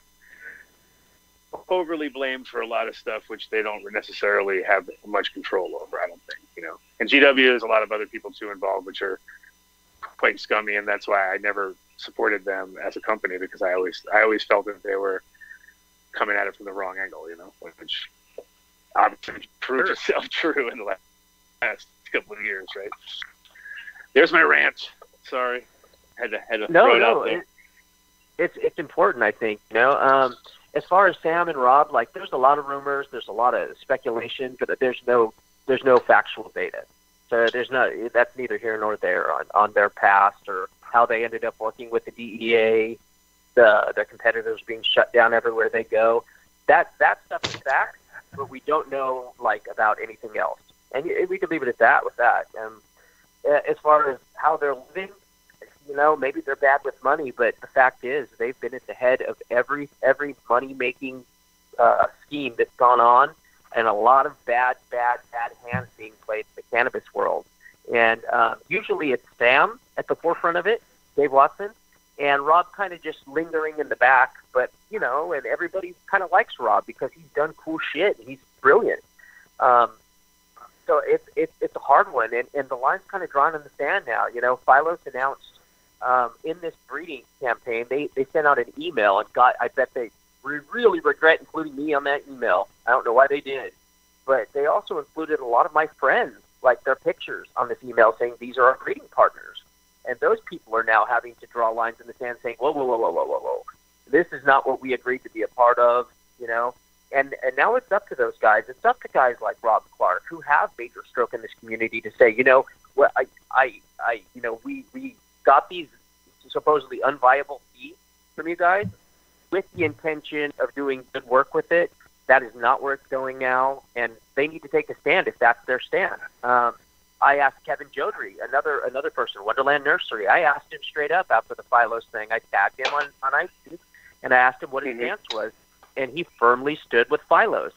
overly blamed for a lot of stuff which they don't necessarily have much control over. I don't think, And GW is a lot of other people too involved, which are quite scummy, and that's why I never supported them as a company, because I always felt that they were coming at it from the wrong angle, which obviously proved itself true in the last couple of years, right? There's my rant. Sorry, had to throw it out there. It's important, I think. As far as Sam and Rob, like, there's a lot of rumors, there's a lot of speculation, but there's no factual data. So that's neither here nor there on their past or how they ended up working with the DEA, the competitors being shut down everywhere they go. That stuff is fact, but we don't know about anything else. And we could leave it at that with that. As far as how they're living, maybe they're bad with money, but the fact is they've been at the head of every money-making scheme that's gone on, and a lot of bad hands being played in the cannabis world. And usually it's Sam at the forefront of it, Dave Watson, and Rob kind of just lingering in the back. But, and everybody kind of likes Rob because he's done cool shit, and he's brilliant. So it's a hard one, and the line's kind of drawn in the sand now. Phylos announced in this breeding campaign, they sent out an email, and I bet they really regret including me on that email. I don't know why they did, but they also included a lot of my friends, like their pictures on this email, saying these are our breeding partners. And those people are now having to draw lines in the sand, saying, whoa, this is not what we agreed to be a part of, And now it's up to those guys. It's up to guys like Rob Clark, who have major stroke in this community, to say, we got these supposedly unviable fees from you guys with the intention of doing good work with it. That is not where it's going now, and they need to take a stand if that's their stand. I asked Kevin Jodry, another person, Wonderland Nursery. I asked him straight up after the Phylos thing. I tagged him on iTunes, and I asked him what his stance was, and he firmly stood with Phylos.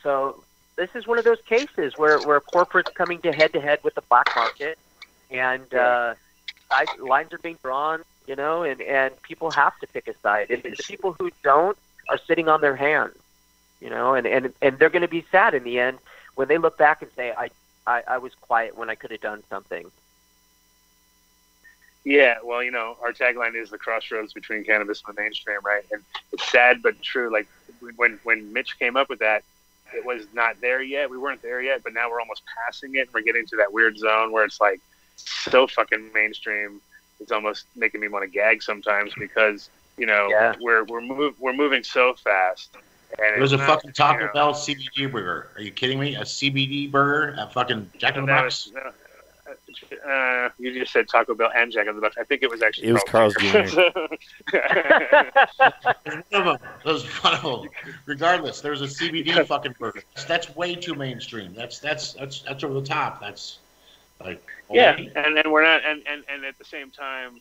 So this is one of those cases where corporate's coming to head with the black market, and lines are being drawn, and people have to pick a side. And the people who don't are sitting on their hands, and they're going to be sad in the end when they look back and say, I was quiet when I could have done something. Yeah, well, our tagline is the crossroads between cannabis and the mainstream, right? And it's sad but true. Like when Mitch came up with that, it was not there yet. We weren't there yet, but now we're almost passing it, and we're getting to that weird zone where it's like so fucking mainstream. It's almost making me want to gag sometimes because we're moving so fast. And there's a fucking Taco Bell CBD burger. Are you kidding me? A CBD burger at fucking Jack in the Box? You just said Taco Bell and Jack in the Box. I think it was actually Carl's Jr. There's one of them. Regardless, there's a CBD fucking burger. That's way too mainstream. That's over the top. That's like and we're not and at the same time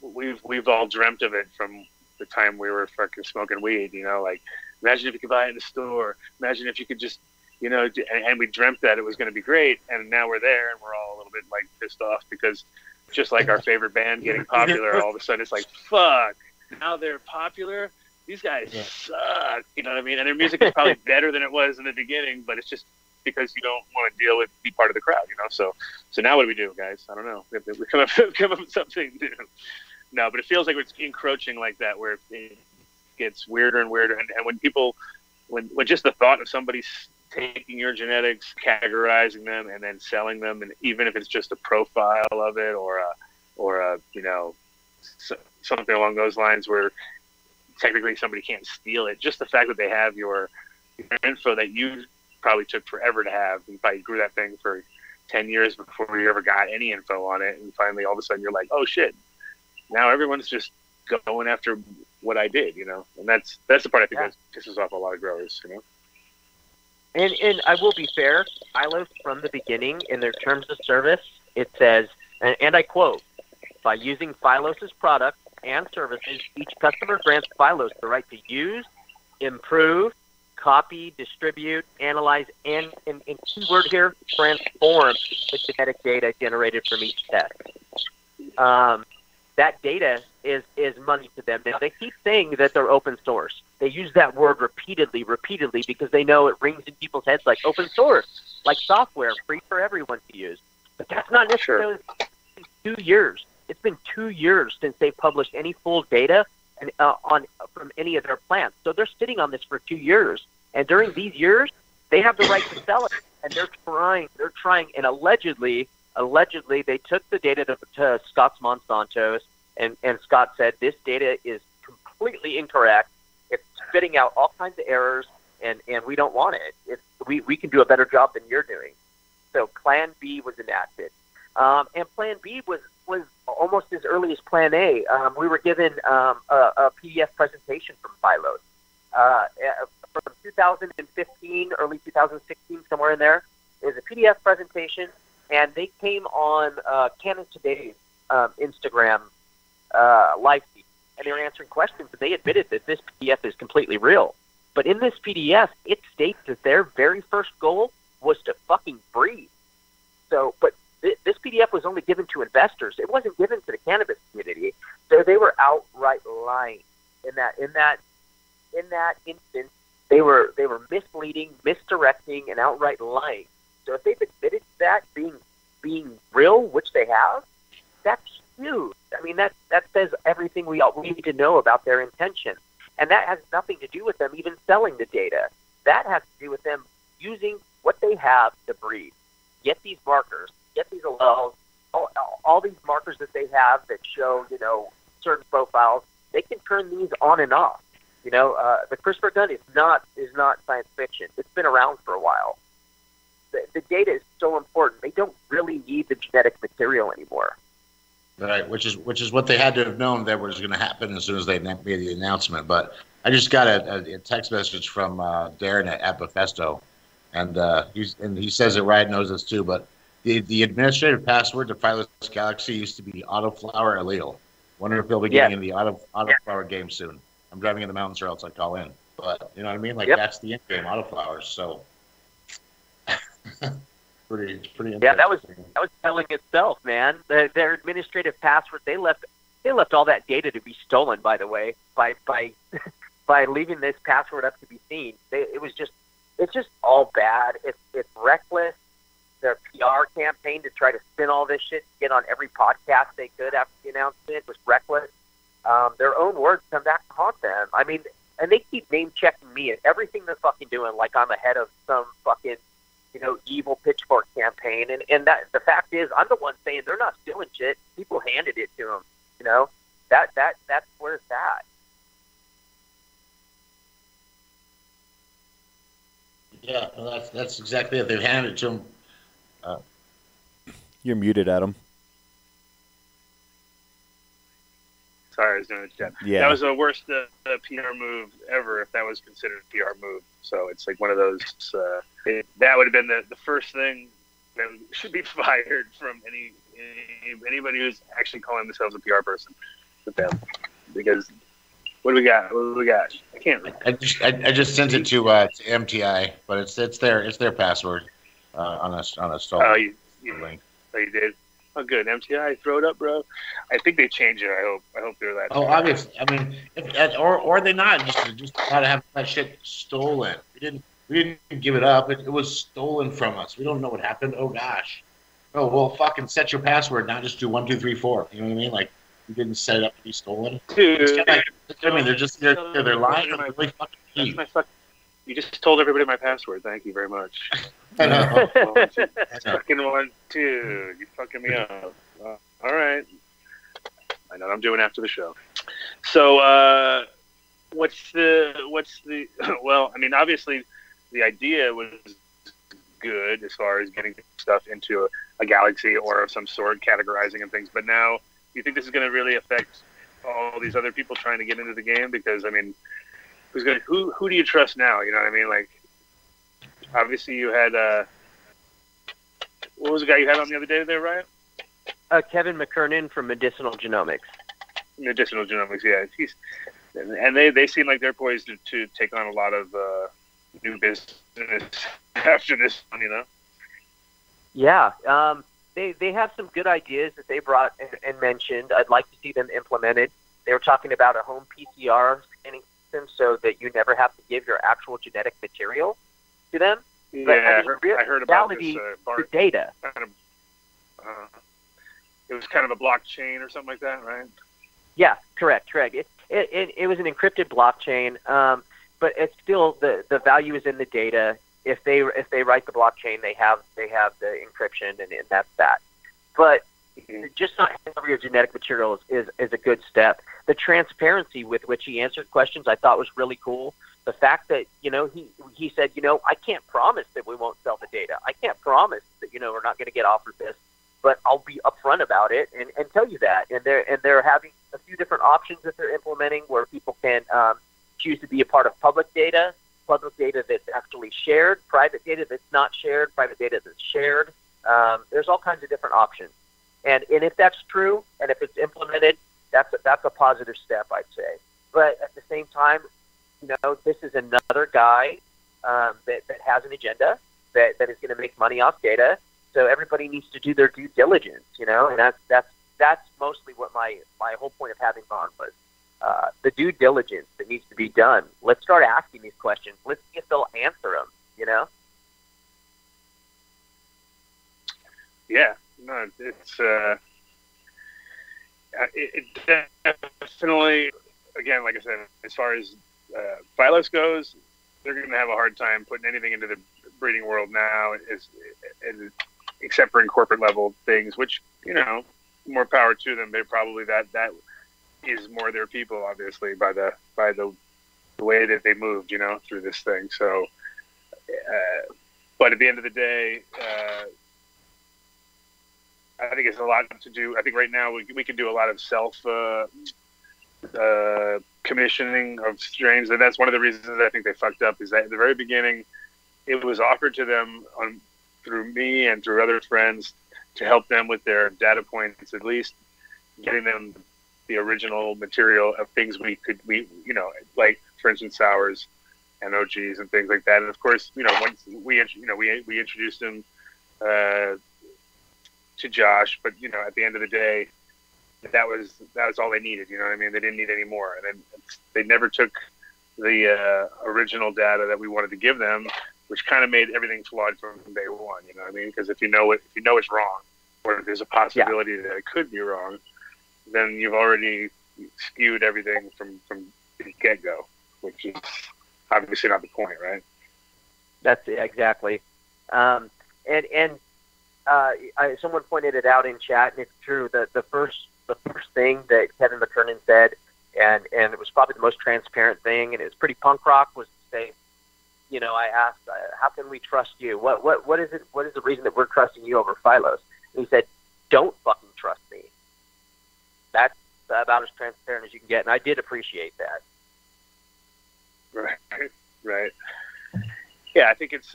we've all dreamt of it from the time we were fucking smoking weed, like imagine if you could buy it in the store, imagine if you could just and we dreamt that it was going to be great, and now we're there and we're all a little bit like pissed off because just like our favorite band getting popular, all of a sudden it's like, fuck, now they're popular, these guys suck. You know what I mean? And their music is probably better than it was in the beginning, but it's just because you don't want to deal with be part of the crowd, you know. So now what do we do, guys? I don't know. We have to come up with something new. No, but it feels like it's encroaching like that, where it gets weirder and weirder. And when people, when just the thought of somebody taking your genetics, categorizing them, and then selling them, and even if it's just a profile of it or a you know, something along those lines, where technically somebody can't steal it, just the fact that they have your info that you probably took forever to have. You probably grew that thing for 10 years before you ever got any info on it, and finally all of a sudden you're like, oh shit, now everyone's just going after what I did, you know. And that's the part I think that pisses off a lot of growers, you know. And I will be fair, Phylos from the beginning in their terms of service, it says, and I quote, by using Phylos' products and services, each customer grants Phylos the right to use, improve, copy, distribute, analyze, and keyword here, transform the genetic data generated from each test. That data is money to them. Now, they keep saying that they're open source. They use that word repeatedly, because they know it rings in people's heads like open source, like software, free for everyone to use. But that's not necessarily 2 years. It's been 2 years since they published any full data from any of their plants. So they're sitting on this for 2 years. And during these years, they have the right to sell it. And they're trying, and allegedly they took the data to Scott's Monsanto's, and Scott said, this data is completely incorrect. It's spitting out all kinds of errors, and we don't want it. We can do a better job than you're doing. So Plan B was enacted. And Plan B was almost as early as Plan A. We were given a PDF presentation from Phylos from 2015, early 2016, somewhere in there. It was a PDF presentation, and they came on Canon Today's Instagram live feed, and they were answering questions, and they admitted that this PDF is completely real. But in this PDF, it states that their very first goal was to fucking breed. So, but this PDF was only given to investors. It wasn't given to the cannabis community. So they were outright lying. In that instance, they were misleading, misdirecting, and outright lying. So if they've admitted that being real, which they have, that's huge. I mean, that says everything we need to know about their intention. And that has nothing to do with them even selling the data. That has to do with them using what they have to breed. Get these markers, get these alleles, all these markers that they have that show, you know, certain profiles. They can turn these on and off. You know, the CRISPR gun is not science fiction. It's been around for a while. The data is so important. They don't really need the genetic material anymore. Right, which is what they had to have known that was going to happen as soon as they made the announcement. But I just got a text message from Darren at Bethesda, and he says it right, knows this too. But the administrative password to Phylos Galaxy used to be Autoflower Allele. Wonder if they'll be getting in the Autoflower game soon. I'm driving in the mountains, or else I call in. But you know what I mean? Like that's the end game, Autoflowers. So pretty interesting. Yeah, that was telling itself, man. Their administrative password, they left all that data to be stolen. By the way, by leaving this password up to be seen, it's just all bad. It's reckless. Their PR campaign to try to spin all this shit, get on every podcast they could after the announcement was reckless. Their own words come back to haunt them. I mean, and they keep name checking me and everything they're fucking doing, like I'm ahead of some fucking, you know, evil pitchfork campaign. And that the fact is, I'm the one saying they're not stealing shit. People handed it to them. You know, that's where it's at. Yeah, well, that's exactly it. They've handed it to them. You're muted, Adam. Sorry, I was doing the chat. Yeah. That was the worst PR move ever, if that was considered a PR move. So it's like one of those. That would have been the first thing that should be fired from anybody who's actually calling themselves a PR person with them. Because what do we got? I can't read. I just sent it to MTI, but it's their password on a stall. You did? Oh, good. MTI, throw it up, bro. I think they change it. I hope they're that. Oh, obviously. I mean, or they not just not have that shit stolen. We didn't give it up. It was stolen from us. We don't know what happened. Oh gosh. Oh well, fucking set your password. Now just do 1, 2, 3, 4. You know what I mean? Like you didn't set it up to be stolen. Dude, it's kind of like, I mean, they're lying. They're really fucking cheap. You just told everybody my password. Thank you very much. I know. Fucking 1, 2. You fucking me up. All right. I know what I'm doing after the show. So, what's the? Well, I mean, obviously, the idea was good as far as getting stuff into a galaxy or of some sort, categorizing and things. But now, do you think this is going to really affect all these other people trying to get into the game? Because I mean, who do you trust now? You know what I mean? Like, obviously, you had what was the guy you had on the other day there, Ryan? Kevin McKernan from Medicinal Genomics. Medicinal Genomics, yeah. And they seem like they're poised to take on a lot of new business after this one, you know? Yeah. They have some good ideas that they brought and mentioned. I'd like to see them implemented. They were talking about a home PCR scanning system so that you never have to give your actual genetic material to them. Yeah, but, I mean, I heard about this. The data. It was kind of a blockchain or something like that, right? Yeah, correct. It was an encrypted blockchain, but it's still the value is in the data. If they write the blockchain, they have the encryption, and that's that. But just not handing over your genetic materials is a good step. The transparency with which he answered questions, I thought was really cool. The fact that he said, I can't promise that we won't sell the data. I can't promise that we're not going to get offered this, but I'll be upfront about it and tell you that. And they're having a few different options that they're implementing where people can choose to be a part of public data that's actually shared, private data that's not shared, private data that's shared. There's all kinds of different options. And if that's true, and if it's implemented, that's a positive step, I'd say. But at the same time, this is another guy that has an agenda that is going to make money off data. So everybody needs to do their due diligence, and that's mostly what my whole point of having on was the due diligence that needs to be done. Let's start asking these questions. Let's see if they'll answer them. Yeah, no, it's it definitely. Again, like I said, as far as Phylos goes, they're going to have a hard time putting anything into the breeding world now, except for in corporate level things, which, more power to them. They probably that is more their people, obviously, by the way that they moved, through this thing. So, but at the end of the day, I think it's a lot to do. I think right now we can do a lot of self commissioning of strains, and that's one of the reasons I think they fucked up. Is that at the very beginning, it was offered to them through me and through other friends to help them with their data points, at least getting them the original material of things we like, for instance, sours and OGs and things like that. And of course, once we introduced them to Josh, but at the end of the day, that was all they needed. You know what I mean? They didn't need any more. And then they never took the original data that we wanted to give them, which kind of made everything flawed from day one. You know what I mean? Because if you know it's wrong, or if there's a possibility that it could be wrong, then you've already skewed everything from the get-go, which is obviously not the point, right? That's exactly. Someone pointed it out in chat, and it's true. The first thing that Kevin McKernan said, and it was probably the most transparent thing, and it was pretty punk rock, was to say, I asked, how can we trust you? What is it? What is the reason that we're trusting you over Phylos? And he said, don't fucking trust me. That's about as transparent as you can get, and I did appreciate that. Right. Yeah, I think it's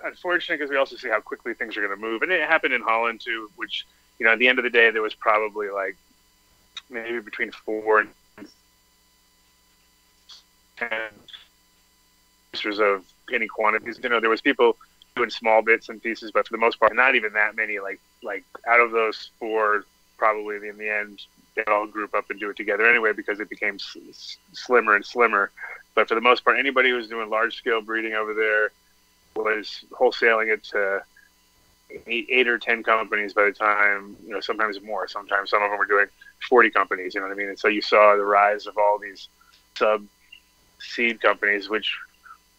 unfortunate because we also see how quickly things are going to move, and it happened in Holland too. Which, at the end of the day, there was probably like maybe between 4 and 10 of any quantities. There was people doing small bits and pieces, but for the most part, not even that many like like out of those four, probably in the end, they all group up and do it together anyway because it became slimmer and slimmer. But for the most part, anybody who was doing large-scale breeding over there was wholesaling it to 8 or 10 companies by the time, sometimes more. Sometimes some of them were doing 40 companies, you know what I mean? And so you saw the rise of all these sub-seed companies, which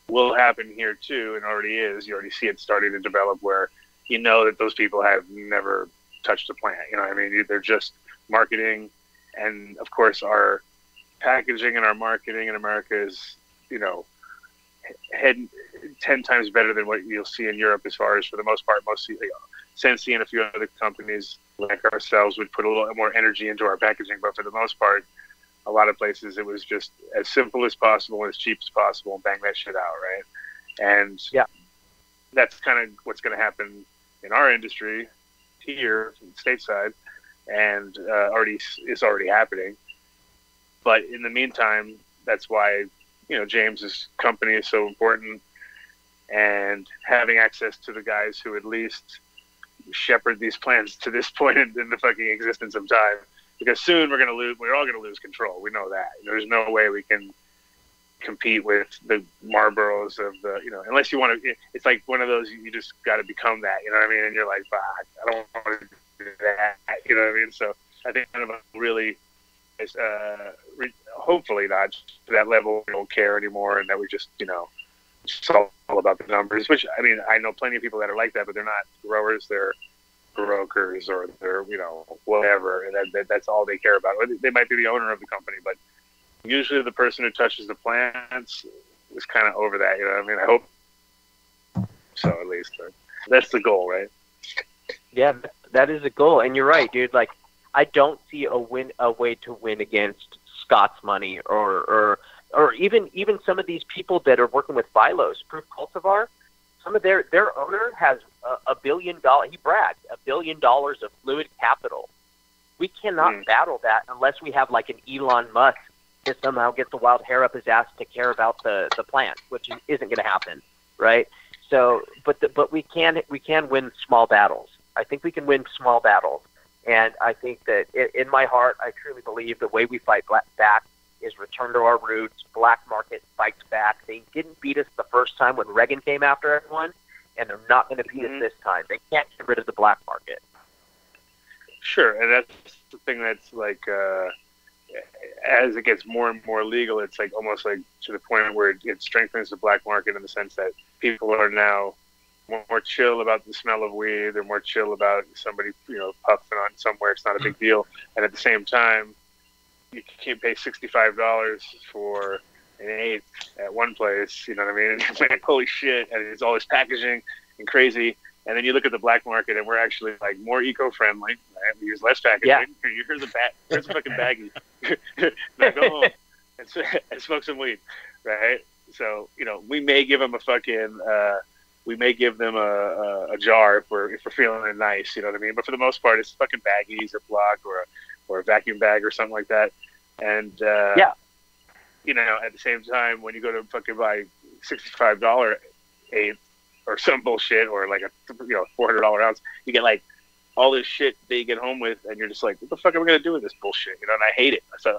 will happen here too, and already is. You already see it starting to develop where you know that those people have never touched a plant. You know what I mean? They're just marketing. And, of course, our packaging and our marketing in America is, head 10 times better than what you'll see in Europe as far as, for the most part, Sensi and a few other companies like ourselves would put a little more energy into our packaging. But for the most part, a lot of places it was just as simple as possible and as cheap as possible and bang that shit out, right? And that's kind of what's going to happen in our industry here, stateside, and it's already happening. But in the meantime, that's why James's company is so important, and having access to the guys who at least shepherd these plans to this point in the fucking existence of time. Because soon we're all going to lose control. We know that. There's no way we can compete with the Marlboros of the, unless you want to. It's like one of those, you just got to become that, you know what I mean? And you're like, fuck, I don't want to do that, you know what I mean? So I think kind of really, hopefully not to that level, we don't care anymore, and that we just, it's all about the numbers, which, I mean, I know plenty of people that are like that, but they're not growers, they're brokers, or they're, whatever, and that's all they care about. They might be the owner of the company, but usually the person who touches the plants is kind of over that, I mean? I hope so, at least. That's the goal, right? Yeah, that is a goal, and you're right, dude. Like, I don't see a way to win against Scott's money or even some of these people that are working with Phylos, Proof Cultivar. Some of their owner has $1 billion. He bragged $1 billion of fluid capital. We cannot battle that unless we have like an Elon Musk to somehow get the wild hair up his ass to care about the plant, which isn't going to happen, right? So, but we can win small battles. I think we can win small battles, and I think that in my heart, I truly believe the way we fight back is return to our roots. Black market fights back. They didn't beat us the first time when Reagan came after everyone, and they're not going to beat us this time. They can't get rid of the black market. Sure, and that's the thing that's like, as it gets more and more legal, it's like almost like to the point where it strengthens the black market in the sense that people are now more chill about the smell of weed. They're more chill about somebody, puffing on somewhere. It's not a big deal. And at the same time, you can't pay $65 for an eighth at one place. You know what I mean? And you're like, holy shit! And it's all this packaging and crazy. And then you look at the black market, and we're actually like more eco-friendly. Right? We use less packaging. Yeah. Here's a fucking baggie. Now go home and smoke some weed, right? So we may give them a fucking. We may give them a jar if we're feeling nice, you know what I mean? But for the most part, it's fucking baggies or block or a vacuum bag or something like that. And at the same time, when you go to fucking buy $65 eighth or some bullshit or like a $400 ounce, you get like all this shit that you get home with, and you're just like, what the fuck are we gonna do with this bullshit? And I hate it. So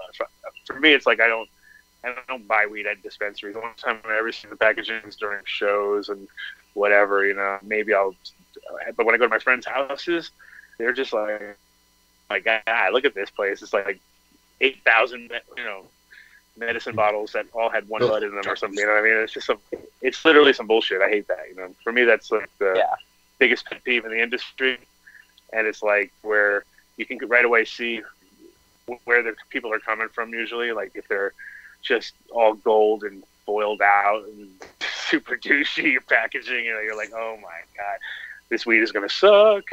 for me, it's like I don't buy weed at dispensaries. The only time I ever see the packaging is during shows and whatever, maybe but when I go to my friends' houses, they're just like, my God, look at this place. It's like 8,000, medicine bottles that all had one bud in them or something. You know what I mean? It's literally some bullshit. I hate that. For me, that's like the biggest pet peeve in the industry. And it's like where you can right away see where the people are coming from usually. Like if they're just all gold and boiled out and super douchey packaging, you're like, oh my God, this weed is going to suck,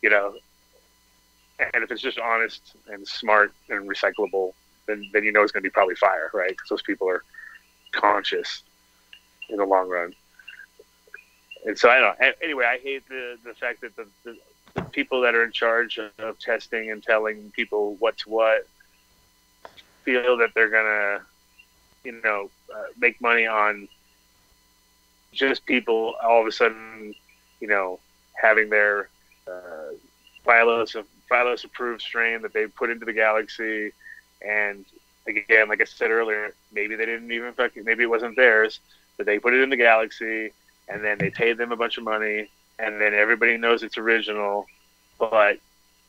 And if it's just honest and smart and recyclable, then it's going to be probably fire, right? Because those people are conscious in the long run. And so I don't know. Anyway, I hate the fact that the people that are in charge of testing and telling people what's what feel that they're going to, make money on just people all of a sudden, having their Phylos approved strain that they put into the Galaxy, and again, like I said earlier, maybe they didn't even maybe it wasn't theirs, but they put it in the Galaxy, and then they paid them a bunch of money, and then everybody knows it's original, but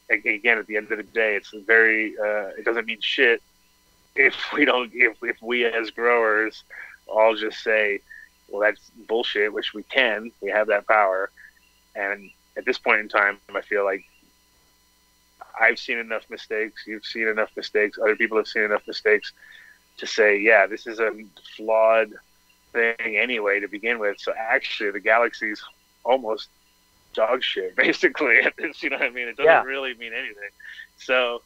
again, at the end of the day, it's very it doesn't mean shit if we as growers all just say, well, that's bullshit, which we have that power. And at this point in time, I feel like I've seen enough mistakes, you've seen enough mistakes, other people have seen enough mistakes to say, yeah, this is a flawed thing anyway to begin with. So actually the Galaxy's almost dog shit, basically. You know what I mean? It doesn't really mean anything. So,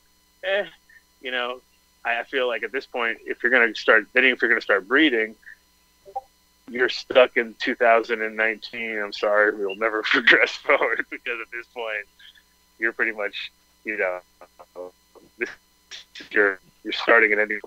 you know, I feel like at this point, if you're going to start breeding, you're stuck in 2019. I'm sorry, we'll never progress forward, because at this point, you're pretty much, you know, you're starting at any.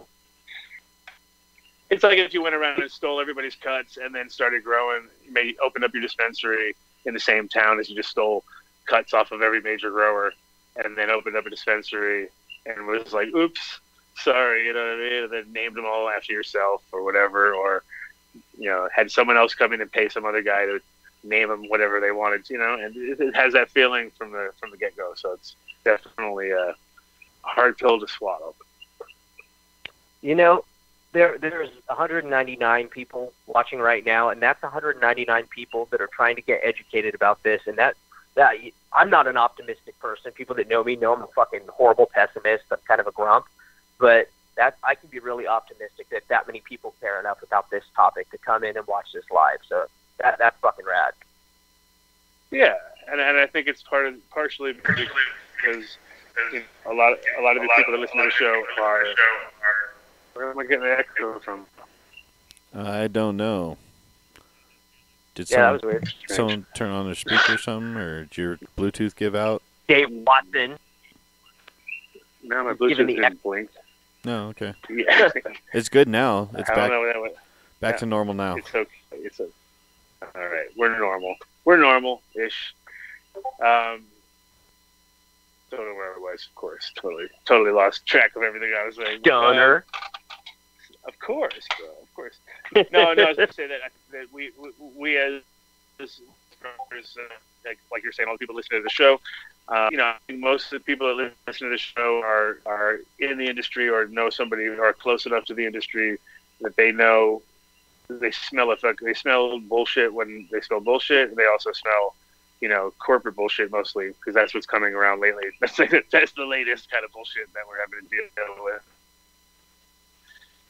It's like if you went around and stole everybody's cuts and then started growing, you may open up your dispensary in the same town as you just stole cuts off of every major grower, and then opened up a dispensary and was like, oops, sorry, you know what I mean? And then named them all after yourself or whatever, or, you know, had someone else come in and pay some other guy to name them whatever they wanted, you know, and it has that feeling from the get-go. So it's definitely a hard pill to swallow. You know, there's 199 people watching right now, and that's 199 people that are trying to get educated about this. And that I'm not an optimistic person. People that know me know I'm a fucking horrible pessimist. I'm kind of a grump, but I can be really optimistic that many people care enough about this topic to come in and watch this live. So that's fucking rad. Yeah, and I think it's partially because you know, a lot of the people that listen to the show are. Where am I getting the echo from? I don't know. Did that was weird. Someone turn on their speaker or something, or did your Bluetooth give out? Dave Watson. No, my Bluetooth didn't blink. No, okay. Yeah. It's good now. It's back yeah. to normal now. It's okay. All right. We're normal. We're normal-ish. Don't know where I was, of course. Totally lost track of everything I was saying. Stoner. Of course, bro. Of course. No, I was going to say that we as like you're saying, all the people listening to the show, you know, I think most of the people that listen to the show are in the industry or know somebody or are close enough to the industry that they know they smell bullshit when they smell bullshit, and they also smell, you know, corporate bullshit mostly, because that's what's coming around lately. That's the latest kind of bullshit that we're having to deal with.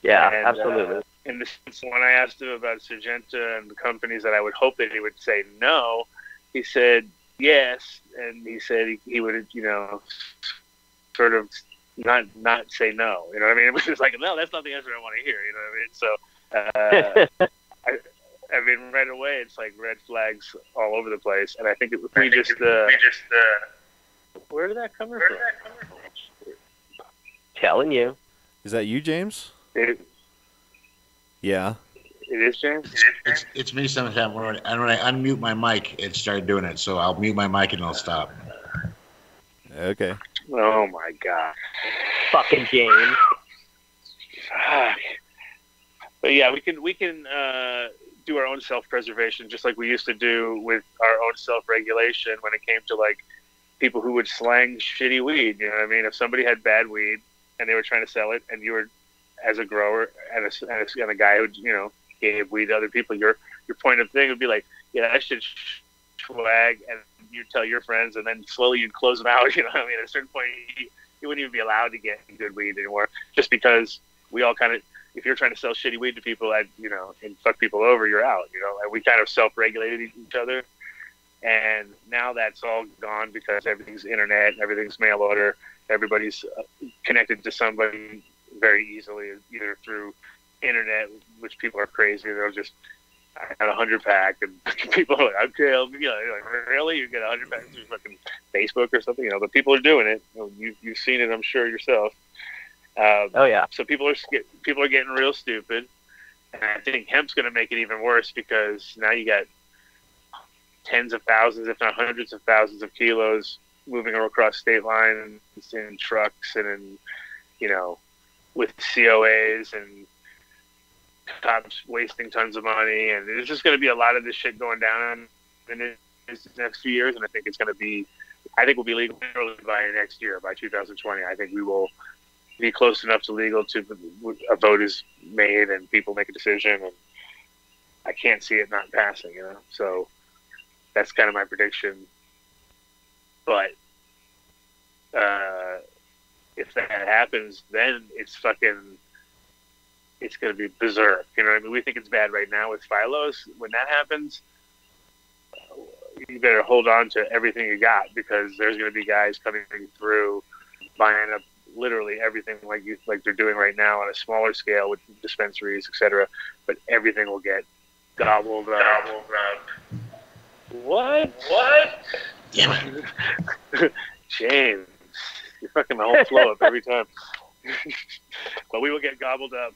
Yeah, and, absolutely. In the sense, when I asked him about Syngenta and the companies that I would hope that he would say no, he said yes, and he said he would, you know, sort of not say no. You know what I mean? It was just like, no, that's not the answer I want to hear. You know what I mean? So. I mean, right away, it's like red flags all over the place, and I think if we just where did that come from? Telling you. Is that you, James? Yeah. It is, James? It's me sometimes, and when I unmute my mic, it started doing it, so I'll mute my mic and it'll stop. Okay. Oh, my God. Fucking James. Fuck. But yeah, we can do our own self-preservation just like we used to do with our own self-regulation when it came to like people who would slang shitty weed. You know what I mean? If somebody had bad weed and they were trying to sell it, and you were, as a grower and a guy who, you know, gave weed to other people, your point of thing would be like, yeah, that shit swag, and you tell your friends, and then slowly you'd close them out. You know what I mean? At a certain point, you wouldn't even be allowed to get good weed anymore, just because we all kind of. If you're trying to sell shitty weed to people, you know, and fuck people over, you're out, you know. And we kind of self-regulated each other, and now that's all gone because everything's internet, everything's mail order, everybody's connected to somebody very easily, either through internet, which people are crazy. They'll just, I got 100-pack, and people are like, okay, you know, like, really, you get 100 packs through fucking Facebook or something, you know. But people are doing it. You know, you've seen it, I'm sure, yourself. Oh yeah. So people are getting real stupid, and I think hemp's going to make it even worse, because now you got tens of thousands, if not hundreds of thousands of kilos moving across state lines in trucks and in, with COAs and cops wasting tons of money. And there's just going to be a lot of this shit going down in the next few years. And I think we'll be legal by next year, by 2020. I think we will be close enough to legal to a vote is made and people make a decision. And I can't see it not passing, So that's kind of my prediction. But if that happens, then it's going to be berserk. We think it's bad right now with Phylos. When that happens, you better hold on to everything you got, because there's going to be guys coming through buying up literally everything like they're doing right now on a smaller scale with dispensaries, etc. But everything will get gobbled up. What? Damn it. James, you're fucking the whole flow up every time. But we will get gobbled up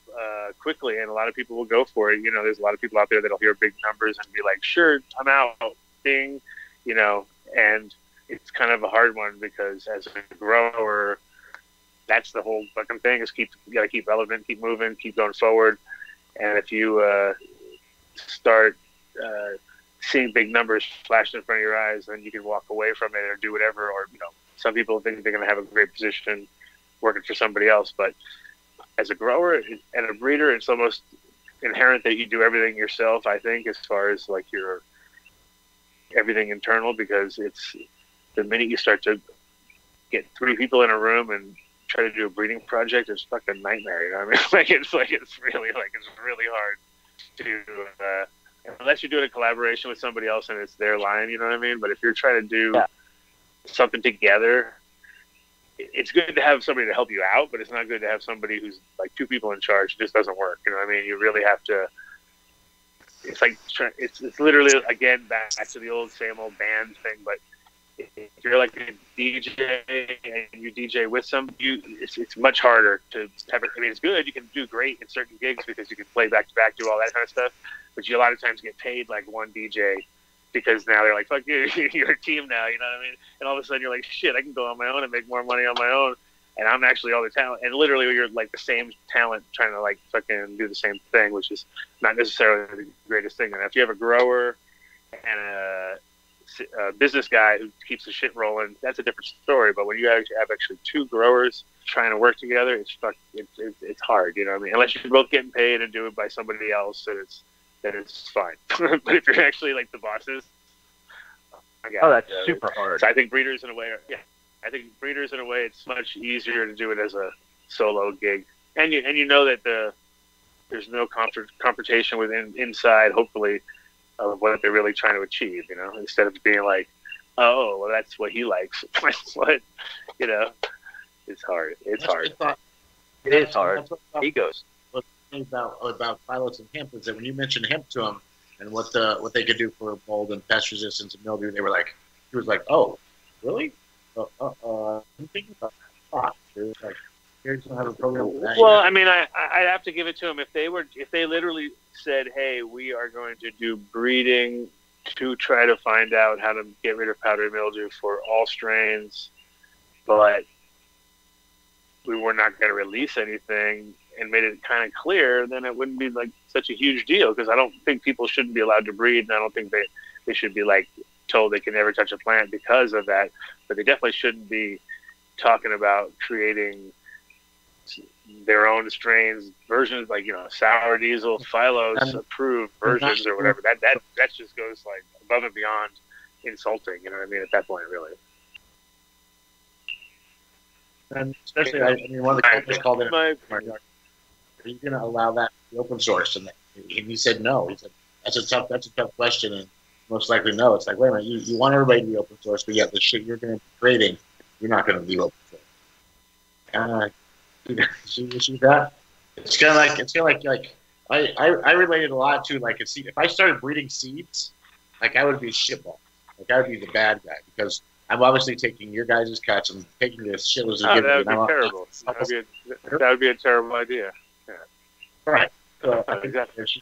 quickly, and a lot of people will go for it. There's a lot of people out there that'll hear big numbers and be like, sure, I'm out, ding, and it's kind of a hard one, because as a grower, that's the whole fucking thing, is you got to keep relevant, keep moving, keep going forward. And if you start seeing big numbers flash in front of your eyes, then you can walk away from it or do whatever. Or, some people think they're going to have a great position working for somebody else. But as a grower and a breeder, it's almost inherent that you do everything yourself, I think, as far as like your everything internal, because it's the minute you start to get 3 people in a room and try to do a breeding project, it's fucking nightmare. You know what I mean? It's really hard to unless you're doing a collaboration with somebody else and it's their line, you know what I mean? But if you're trying to do something together, it's good to have somebody to help you out, but it's not good to have somebody who's like 2 people in charge. It just doesn't work. You know what I mean? You really have to. It's like it's literally again back to the same old band thing. But if you're like a DJ and you DJ with it's much harder to have. I mean, it's good. You can do great in certain gigs because you can play back to back, do all that kind of stuff. But you a lot of times get paid like one DJ, because now they're like, fuck you, you're a team now, you know what I mean? And all of a sudden you're like, shit, I can go on my own and make more money on my own, and I'm actually all the talent. And literally you're like the same talent trying to like fucking do the same thing, which is not necessarily the greatest thing. And if you have a grower and a business guy who keeps the shit rolling, that's a different story. But when you actually have 2 growers trying to work together, it's hard, you know what I mean? Unless you're both getting paid and do it by somebody else, then it's fine. But if you're actually like the bosses, that's super hard. So I think breeders in a way, it's much easier to do it as a solo gig, and you know that there's no confrontation within inside, hopefully, of what they're really trying to achieve. Instead of being like, oh, well, that's what he likes. What, it's hard. It's hard. It is hard. Egos. About Phylos and hemp is that when you mentioned hemp to them and what they could do for mold and pest resistance and mildew, he was like, oh, really? I'm thinking about that. Here's have a program for that. Well, I mean, I'd have to give it to them if they literally said, hey, we are going to do breeding to try to find out how to get rid of powdery mildew for all strains, but we were not going to release anything, and made it kind of clear, then it wouldn't be like such a huge deal, because I don't think people shouldn't be allowed to breed, and I don't think they should be like told they can never touch a plant because of that. But they definitely shouldn't be talking about creating their own strains, versions like sour diesel, Phylos approved versions or whatever. That just goes like above and beyond insulting. You know what I mean? At that point, really. And especially, one of the companies called it. Are you going to allow that to be open source? And he said no. He said that's a tough question, and most likely no. It's like, wait a minute, you want everybody to be open source, but yet the shit you're going to be creating, you're not going to be open source. See that? It's kind of like I related a lot to like if I started breeding seeds, like I would be a shitball. Like I would be the bad guy, because I'm obviously taking your guys' cuts and taking this shit as a given. That would be terrible. That would be a terrible idea. Yeah. Right. So I think it's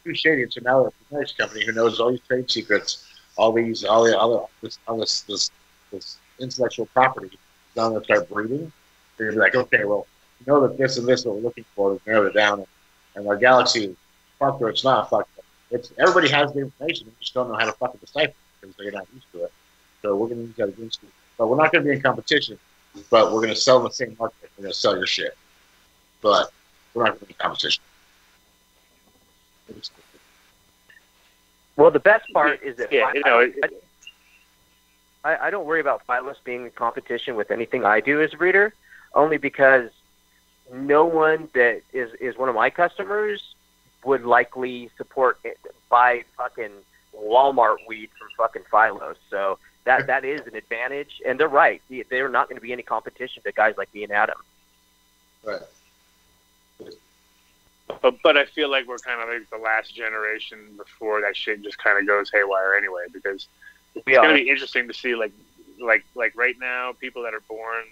too shady. So now a nice company who knows all these trade secrets, all this intellectual property, now going to start breeding. They're going to be like, okay, well, you know that this and this is what we're looking for. We've narrowed it down, and our galaxy is fucked or it's not fucked. It's everybody has the information, they just don't know how to fucking decipher it because they're not used to it. So we're going to use that against you. But we're not going to be in competition. But we're going to sell in the same market. We're going to sell your shit. But we're not going to be in competition. Well, the best part is that I don't worry about Phylos being in competition with anything I do as a breeder, only because no one that is one of my customers would likely buy fucking Walmart weed from fucking Phylos. So that is an advantage, and they're right. They're not going to be any competition to guys like me and Adam. Right. But I feel like we're kind of like the last generation before that shit just kind of goes haywire anyway, because it's going to be interesting to see like right now, people that are born,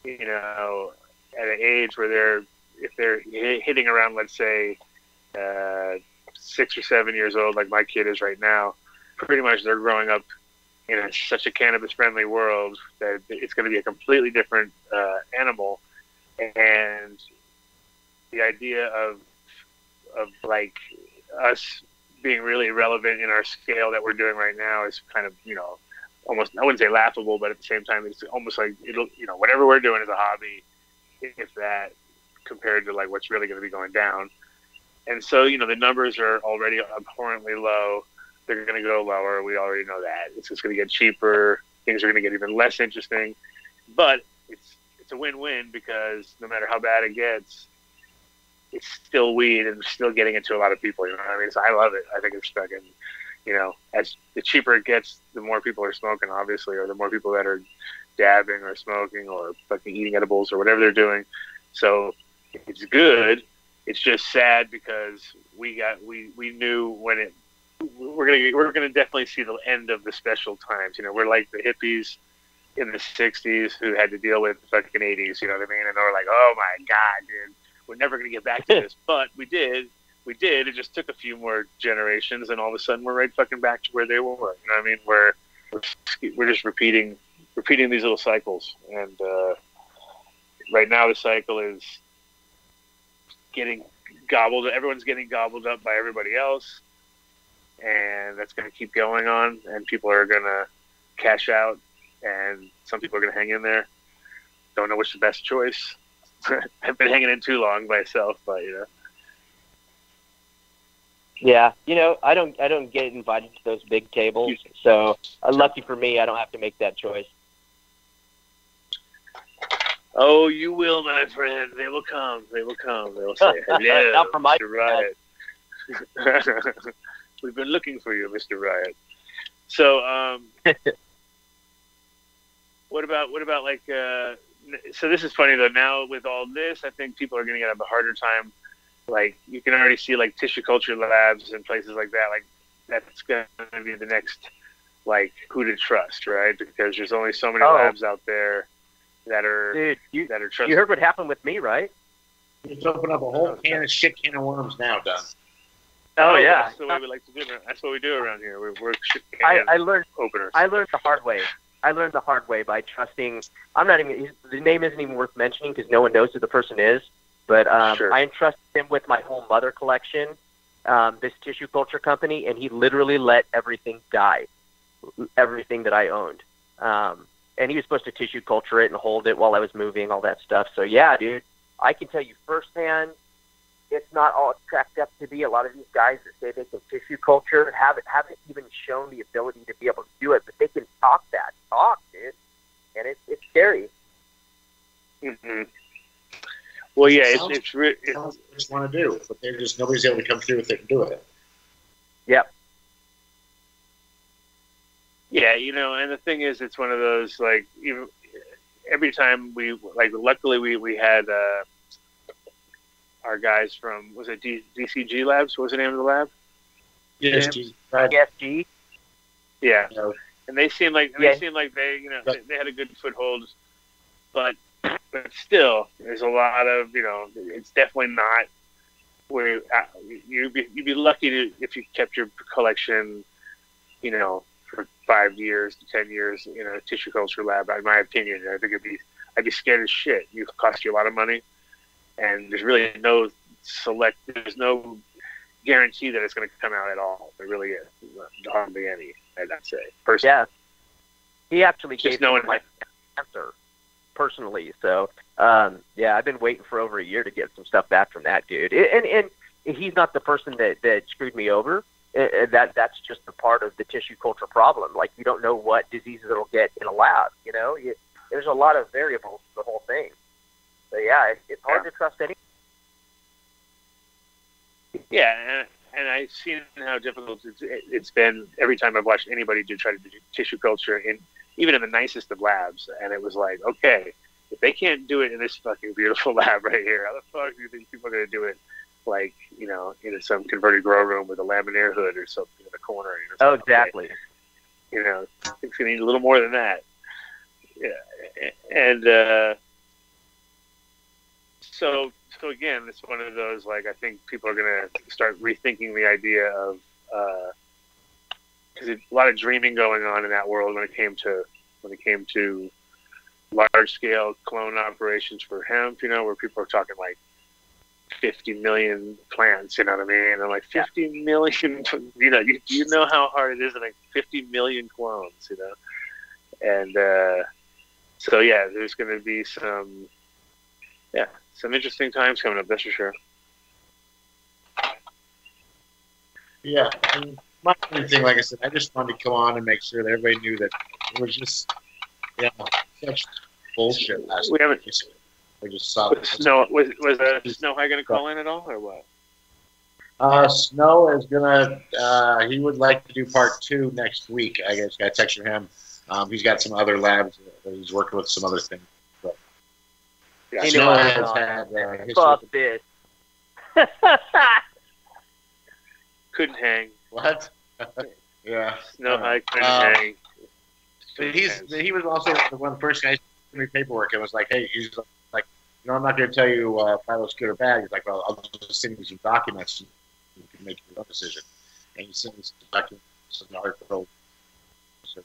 you know, at an age where if they're hitting around, let's say, 6 or 7 years old, like my kid is right now, pretty much they're growing up in such a cannabis-friendly world that it's going to be a completely different animal, and the idea of like us being really relevant in our scale that we're doing right now is kind of, you know, almost, I wouldn't say laughable, but at the same time, it's almost like it'll, you know, whatever we're doing is a hobby, if that, compared to like what's really going to be going down. And so, you know, the numbers are already abhorrently low. They're going to go lower. We already know that. It's just going to get cheaper. Things are going to get even less interesting. But it's a win-win, because no matter how bad it gets, it's still weed and still getting it to a lot of people. You know what I mean? So I love it. I think it's fucking, you know, as the cheaper it gets, the more people are smoking, obviously, or the more people that are dabbing or smoking or fucking eating edibles or whatever they're doing. So it's good. It's just sad because we knew when we're gonna definitely see the end of the special times. You know, we're like the hippies in the '60s who had to deal with the fucking '80s. You know what I mean? And they were like, "Oh my god, dude, we're never gonna get back to this." But we did. It just took a few more generations, and all of a sudden we're right fucking back to where they were. You know what I mean? We're just repeating these little cycles, and right now the cycle is getting gobbled. Everyone's getting gobbled up by everybody else, and that's going to keep going on. And people are going to cash out, and some people are going to hang in there. Don't know which is the best choice. I've been hanging in too long myself, but you know. Yeah, you know, I don't get invited to those big tables, so lucky for me, I don't have to make that choice. Oh, you will, my friend. They will come. They will come. They will say, "Hello, not for my Mr. Riot." We've been looking for you, Mr. Riot. So, what about like? So this is funny though. Now with all this, I think people are going to have a harder time. Like you can already see like tissue culture labs and places like that. Like that's going to be the next like who to trust, right? Because there's only so many labs out there that are trusted. You heard what happened with me, right? You just open up a whole can of worms now, done. Oh yeah, that's the way we like to do it. That's what we do around here. We're I learned openers. I learned the hard way. By trusting. I'm not even. The name isn't even worth mentioning because no one knows who the person is. But sure. I entrusted him with my whole mother collection, this tissue culture company, and he literally let everything die, everything that I owned. And he was supposed to tissue culture it and hold it while I was moving, all that stuff. So yeah, dude, I can tell you firsthand, it's not all it's cracked up to be. A lot of these guys that say they can tissue culture haven't even shown the ability to be able to do it, but they can talk, dude, and it's scary. Mm-hmm. Well, yeah, it's they just want to do, but nobody's able to come through with it and do it. Yep. Yeah, you know, and the thing is, it's one of those like even every time we like. Luckily, we had our guys from DCG Labs. What was the name of the lab? DSG. Yeah, and they seem like they you know they had a good foothold, but still, there's a lot of, you know, it's definitely not where you'd be lucky if you kept your collection, you know, for 5 years to 10 years in a tissue culture lab. In my opinion, I think I'd be scared as shit. It cost you a lot of money, and there's really there's no guarantee that it's going to come out at all. There really is hardly any, I'd say. Personally. Yeah, he actually Just gave me knowing my answer personally. So yeah, I've been waiting for over a year to get some stuff back from that dude. And he's not the person that screwed me over. That's just a part of the tissue culture problem. Like, you don't know what diseases it'll get in a lab. You know, there's a lot of variables to the whole thing. So yeah, it's hard to trust anything. Yeah, and I've seen how difficult it's been every time I've watched anybody try to do tissue culture, even in the nicest of labs. And it was like, okay, if they can't do it in this fucking beautiful lab right here, how the fuck do you think people are going to do it, like, you know, in some converted grow room with a laminar hood or something in the corner? You know, oh, exactly. You know, it's going to need a little more than that. Yeah, and so again, it's one of those, like, I think people are going to start rethinking the idea of, because a lot of dreaming going on in that world when it came to large scale clone operations for hemp, you know, where people are talking like 50 million plants, you know what I mean? And like 50 million, you know, you know how hard it is to make 50 million clones, you know? And so yeah, there's going to be some interesting times coming up, that's for sure. Yeah, and my main thing, like I said, I just wanted to come on and make sure that everybody knew that it was just, such bullshit last we haven't. week. We just saw it. Snow was Snow High going to call in at all, or what? Snow is gonna. He would like to do part 2 next week. I guess I texted him. He's got some other labs that he's working with, some other things. But Yeah, Snow has had history. Fuck this. couldn't hang. What? Yeah. Snow High couldn't hang. But he was also one of the first guys to give me paperwork and was like, hey, he's like, you know, I'm not going to tell you if I was good or bad. He's like, well, I'll just send you some documents and you can make your own decision. And he sent me some documents, some articles. So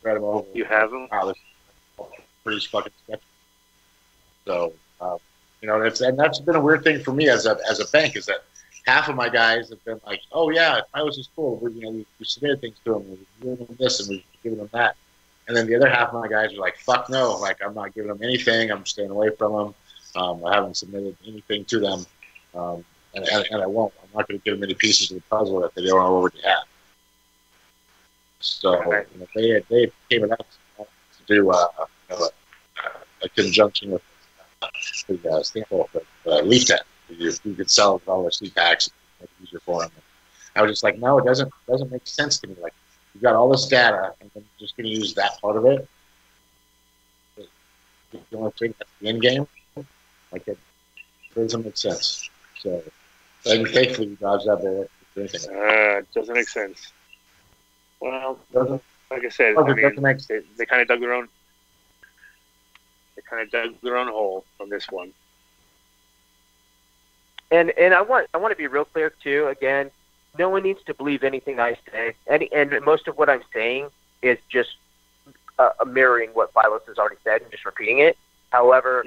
read them over. You have them? Wow, this is pretty fucking sketchy. So, you know, that's been a weird thing for me as a bank, is that half of my guys have been like, oh yeah, Pilos is cool. We submitted things to them. We're doing this and we're giving them that. And then the other half of my guys are like, fuck no, like, I'm not giving them anything. I'm staying away from them. I haven't submitted anything to them. And I won't. I'm not going to give them any pieces of the puzzle that they don't already have. So you know, they came it out to do a conjunction with the Stanford Leaf Tech. You could sell all their sleep packs and make it easier for them. I was just like, no, it doesn't make sense to me. Like, you've got all this data, and then you're just going to use that part of it. You want to take that's the end game? Like, it doesn't make sense. So, thankfully, you dodged that bullet. It doesn't make sense. Well, like I said, they kind of dug their own. They kind of dug their own hole on this one. And I want to be real clear too. Again, no one needs to believe anything I say. And most of what I'm saying is just mirroring what Pilos has already said and just repeating it. However,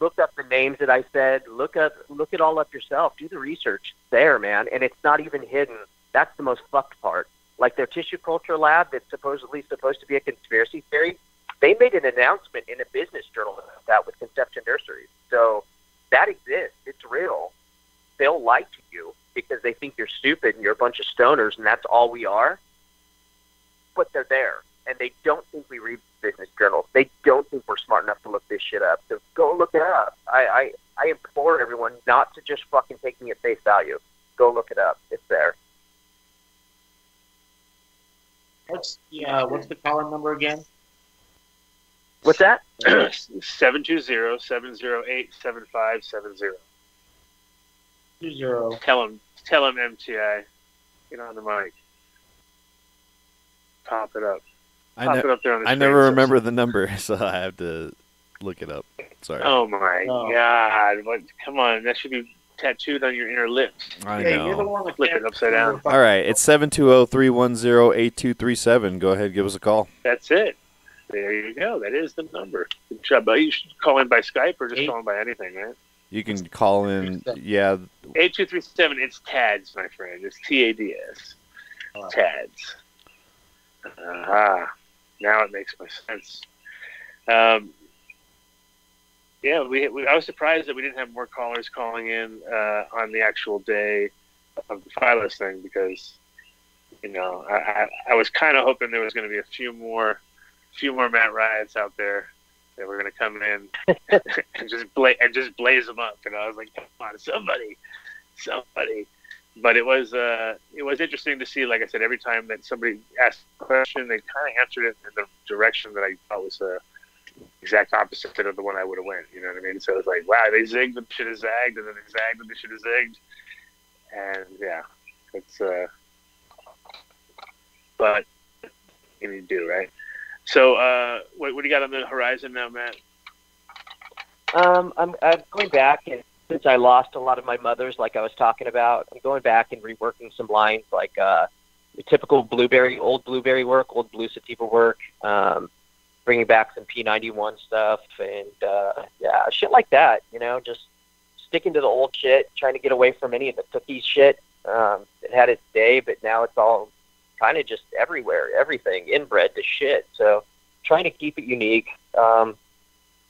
look up the names that I said. Look it all up yourself. Do the research. It's there, man, and it's not even hidden. That's the most fucked part. Like their tissue culture lab that's supposedly supposed to be a conspiracy theory, they made an announcement in a business journal about that with Conception Nurseries. So that exists. It's real. They'll lie to you because they think you're stupid and you're a bunch of stoners and that's all we are. But they're there. And they don't think we read business journals. They don't think we're smart enough to look this shit up. So go look it up. I implore everyone not to just fucking take me at face value. Go look it up. It's there. What's the caller number again? What's that? 720-708-7570. 20. Tell him MTI. Get on the mic. Pop it up. Pop it up there on the I screen. never remember the number, so I have to look it up. Sorry. Oh my God! What? Come on, that should be tattooed on your inner lip. I Yeah, you're the know. one that Flip can't it upside down. All right, it's 720-310-8237. Go ahead, give us a call. That's it. There you go. That is the number. Good job. You should call in by Skype or just call in by anything, right? You can call in, yeah. 8237, it's TADS, my friend. It's TADS. TADS. Now it makes more sense. Yeah, I was surprised that we didn't have more callers calling in on the actual day of the Phyllis thing because, you know, I was kind of hoping there was going to be a few more Matt Riots out there that were going to come in and just blaze them up. And I was like, come on, somebody. But it was interesting to see. Like I said, every time that somebody asked a question, they kind of answered it in the direction that I thought was the exact opposite of the one I would have went. You know what I mean? So it was like, wow, they zigged when they should have zagged, and then they zagged when they should have zigged. And yeah, it's but what can you do, right? So what do you got on the horizon now, Matt? I'm going back, and since I lost a lot of my mothers, like I was talking about, I'm going back and reworking some lines, like the typical old Blueberry work, old Blue Sativa work, bringing back some P91 stuff, and yeah, shit like that. You know, just sticking to the old shit, trying to get away from any of the cookies shit. It had its day, but now it's all kind of just everywhere, everything, inbred to shit. So trying to keep it unique.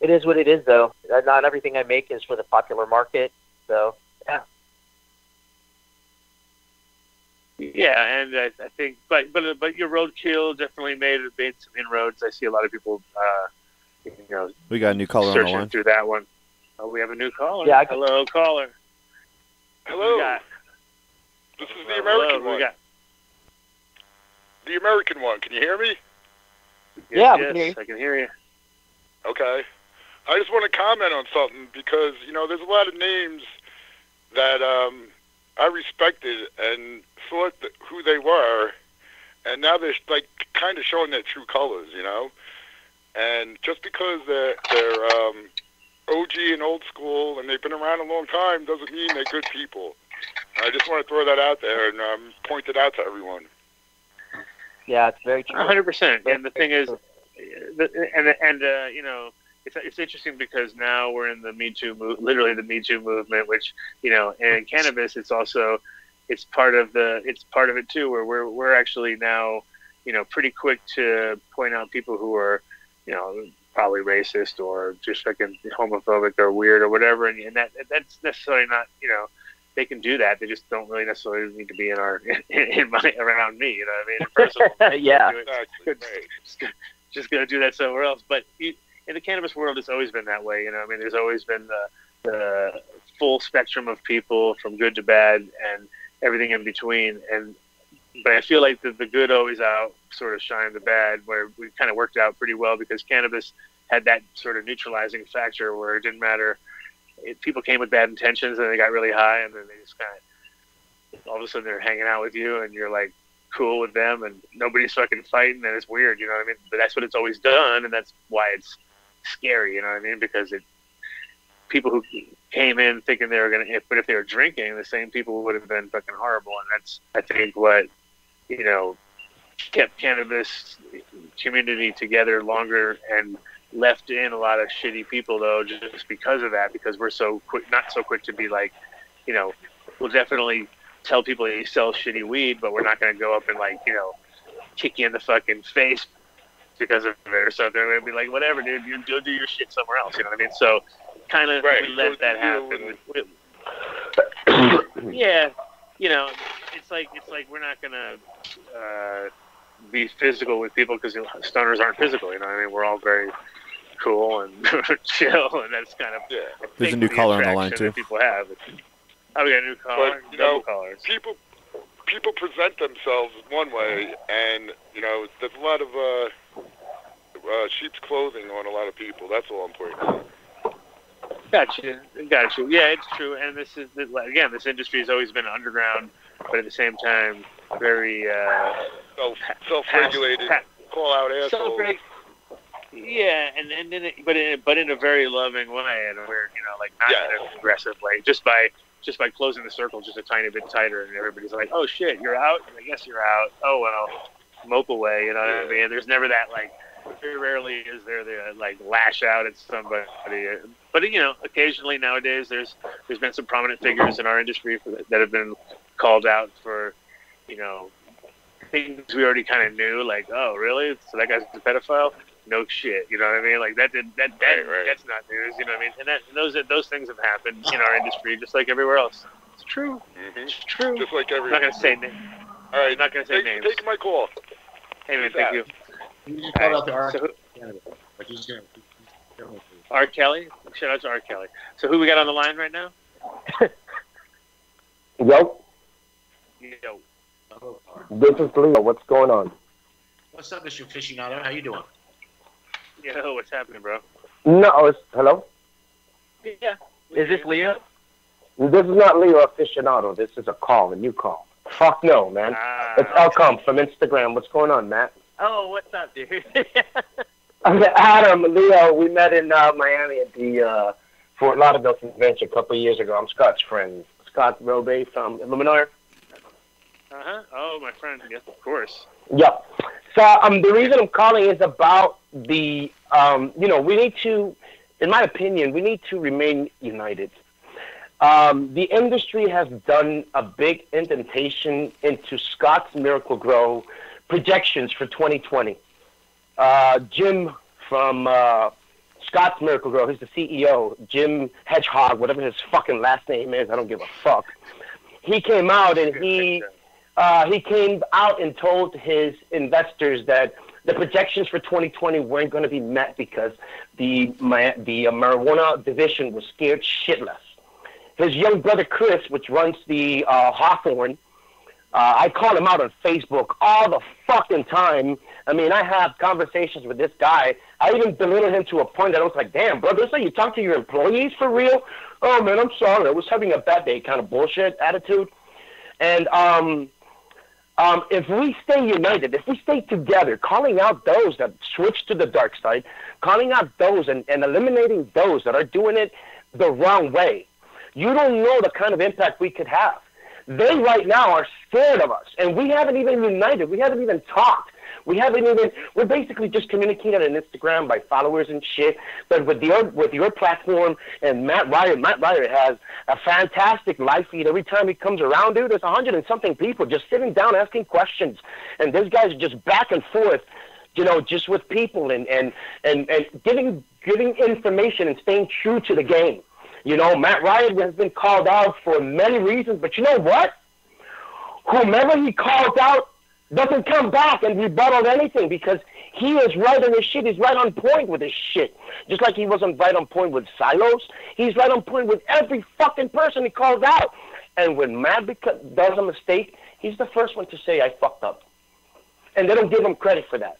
It is what it is, though. Not everything I make is for the popular market. So, yeah. Yeah, and I think, but your roadkill definitely made some inroads. I see a lot of people, you know, We got a new caller on the searching line. through that one. Oh, we have a new caller. Yeah, hello, caller. Hello. This is the American one. The American one. Can you hear me? Yes, yes, I can hear you. Okay. I just want to comment on something because, you know, there's a lot of names that I respected and thought who they were, and now they're like kind of showing their true colors, you know. And just because they're OG and old school and they've been around a long time doesn't mean they're good people. I just want to throw that out there and point it out to everyone. Yeah, it's very true. 100%. And the thing is, you know, it's interesting because now we're in the Me Too literally the Me Too movement, which, you know, and in cannabis, it's part of it too, where we're actually now, you know, pretty quick to point out people who are, you know, probably racist or just fucking homophobic or weird or whatever, and that's necessarily not, you know, they can do that. They just don't really necessarily need to be around me. You know what I mean? In person, yeah. Just gonna do that somewhere else. But in the cannabis world, it's always been that way. You know, I mean, there's always been the full spectrum of people, from good to bad, and everything in between. But I feel like the good always sort of shine the bad, where we kind of worked out pretty well because cannabis had that sort of neutralizing factor where it didn't matter. People came with bad intentions and they got really high, and then they just kind of all of a sudden they're hanging out with you and you're like cool with them and nobody's fucking fighting, and it's weird, you know what I mean? But that's what it's always done, and that's why it's scary, you know what I mean? Because people who came in thinking they were but if they were drinking, the same people would have been fucking horrible, and that's, I think, what, you know, kept cannabis community together longer and left in a lot of shitty people, though, just because of that, because we're so quick, not so quick to be like, you know, we'll definitely tell people you sell shitty weed, but we're not going to go up and, like, you know, kick you in the fucking face because of it or something. We'll be like, whatever, dude, you go do your shit somewhere else, you know what I mean? So kind of we let that happen. Yeah, you know, it's like we're not going to be physical with people because stoners aren't physical, you know what I mean? We're all very cool and chill, and that's kind of There's a new caller on the line too. People have. Oh, we got a new caller. But, you know, callers. People present themselves one way, and, you know, there's a lot of sheep's clothing on a lot of people. That's all I'm pointing out. Got you. Yeah, it's true. And this industry has always been underground, but at the same time, very self-regulated. Call out assholes. Yeah, but in a very loving way, and where, you know, like, not in an aggressive way, just by just by closing the circle just a tiny bit tighter, and everybody's like, "Oh shit, you're out." I guess you're out. Oh well, mope away. You know what I mean? There's never that like. Very rarely is there the like lash out at somebody, but occasionally nowadays there's been some prominent figures in our industry that have been called out for things we already kind of knew, like, oh really, so that guy's a pedophile? No shit, you know what I mean? Like that's not news, you know what I mean? And those things have happened in our industry just like everywhere else. It's true. Mm-hmm. It's true. Just like everywhere. I'm not gonna say names. All right, I'm not gonna say names. Take my call. Hey man, thank you. You just called out the R. R. Kelly? Shout out to R. Kelly. So who we got on the line right now? Yo. Yo. This is Leo. What's going on? What's up, Mr. Aficionado? How you doing? Yo, what's happening, bro? No, hello? Yeah. Is this Leo? This is not Leo Aficionado. This is a new call. Fuck no, man. It's Elcom from Instagram. What's going on, Matt? Oh, what's up, dude? Adam, Leo, we met in Miami at the Fort Lauderdale convention a couple of years ago. I'm Scott's friend. Scott Robe from Illuminar. Uh-huh. Oh, my friend. Yes, of course. Yep. So the reason I'm calling is about the, we need to, in my opinion, we need to remain united. The industry has done a big indentation into Scott's Miracle-Gro projections for 2020. Jim from Scott's Miracle-Gro, he's the CEO, Jim Hedgehog, whatever his fucking last name is, I don't give a fuck. He came out and he came out and told his investors that the projections for 2020 weren't going to be met because the marijuana division was scared shitless. His young brother Chris, which runs the Hawthorne, I call him out on Facebook all the fucking time. I mean, I have conversations with this guy. I even belittle him to a point that I was like, damn, bro, this is how you talk to your employees for real? Oh, man, I'm sorry. I was having a bad day kind of bullshit attitude. And if we stay united, if we stay together, calling out those that switch to the dark side, calling out those and eliminating those that are doing it the wrong way, you don't know the kind of impact we could have. They right now are scared of us, and we haven't even united. We haven't even talked. We're basically just communicating on Instagram by followers and shit. But with your platform and Matt Ryer has a fantastic live feed. Every time he comes around, dude, there's 100 and something people just sitting down asking questions. And this guy's just back and forth, just with people and giving information and staying true to the game. Matt Ryan has been called out for many reasons, but you know what? Whomever he called out doesn't come back and rebuttal anything because he is right on his shit. He's right on point with his shit. Just like he wasn't right on point with Silos, he's right on point with every fucking person he calls out. And when Matt does a mistake, he's the first one to say, I fucked up. And they don't give him credit for that.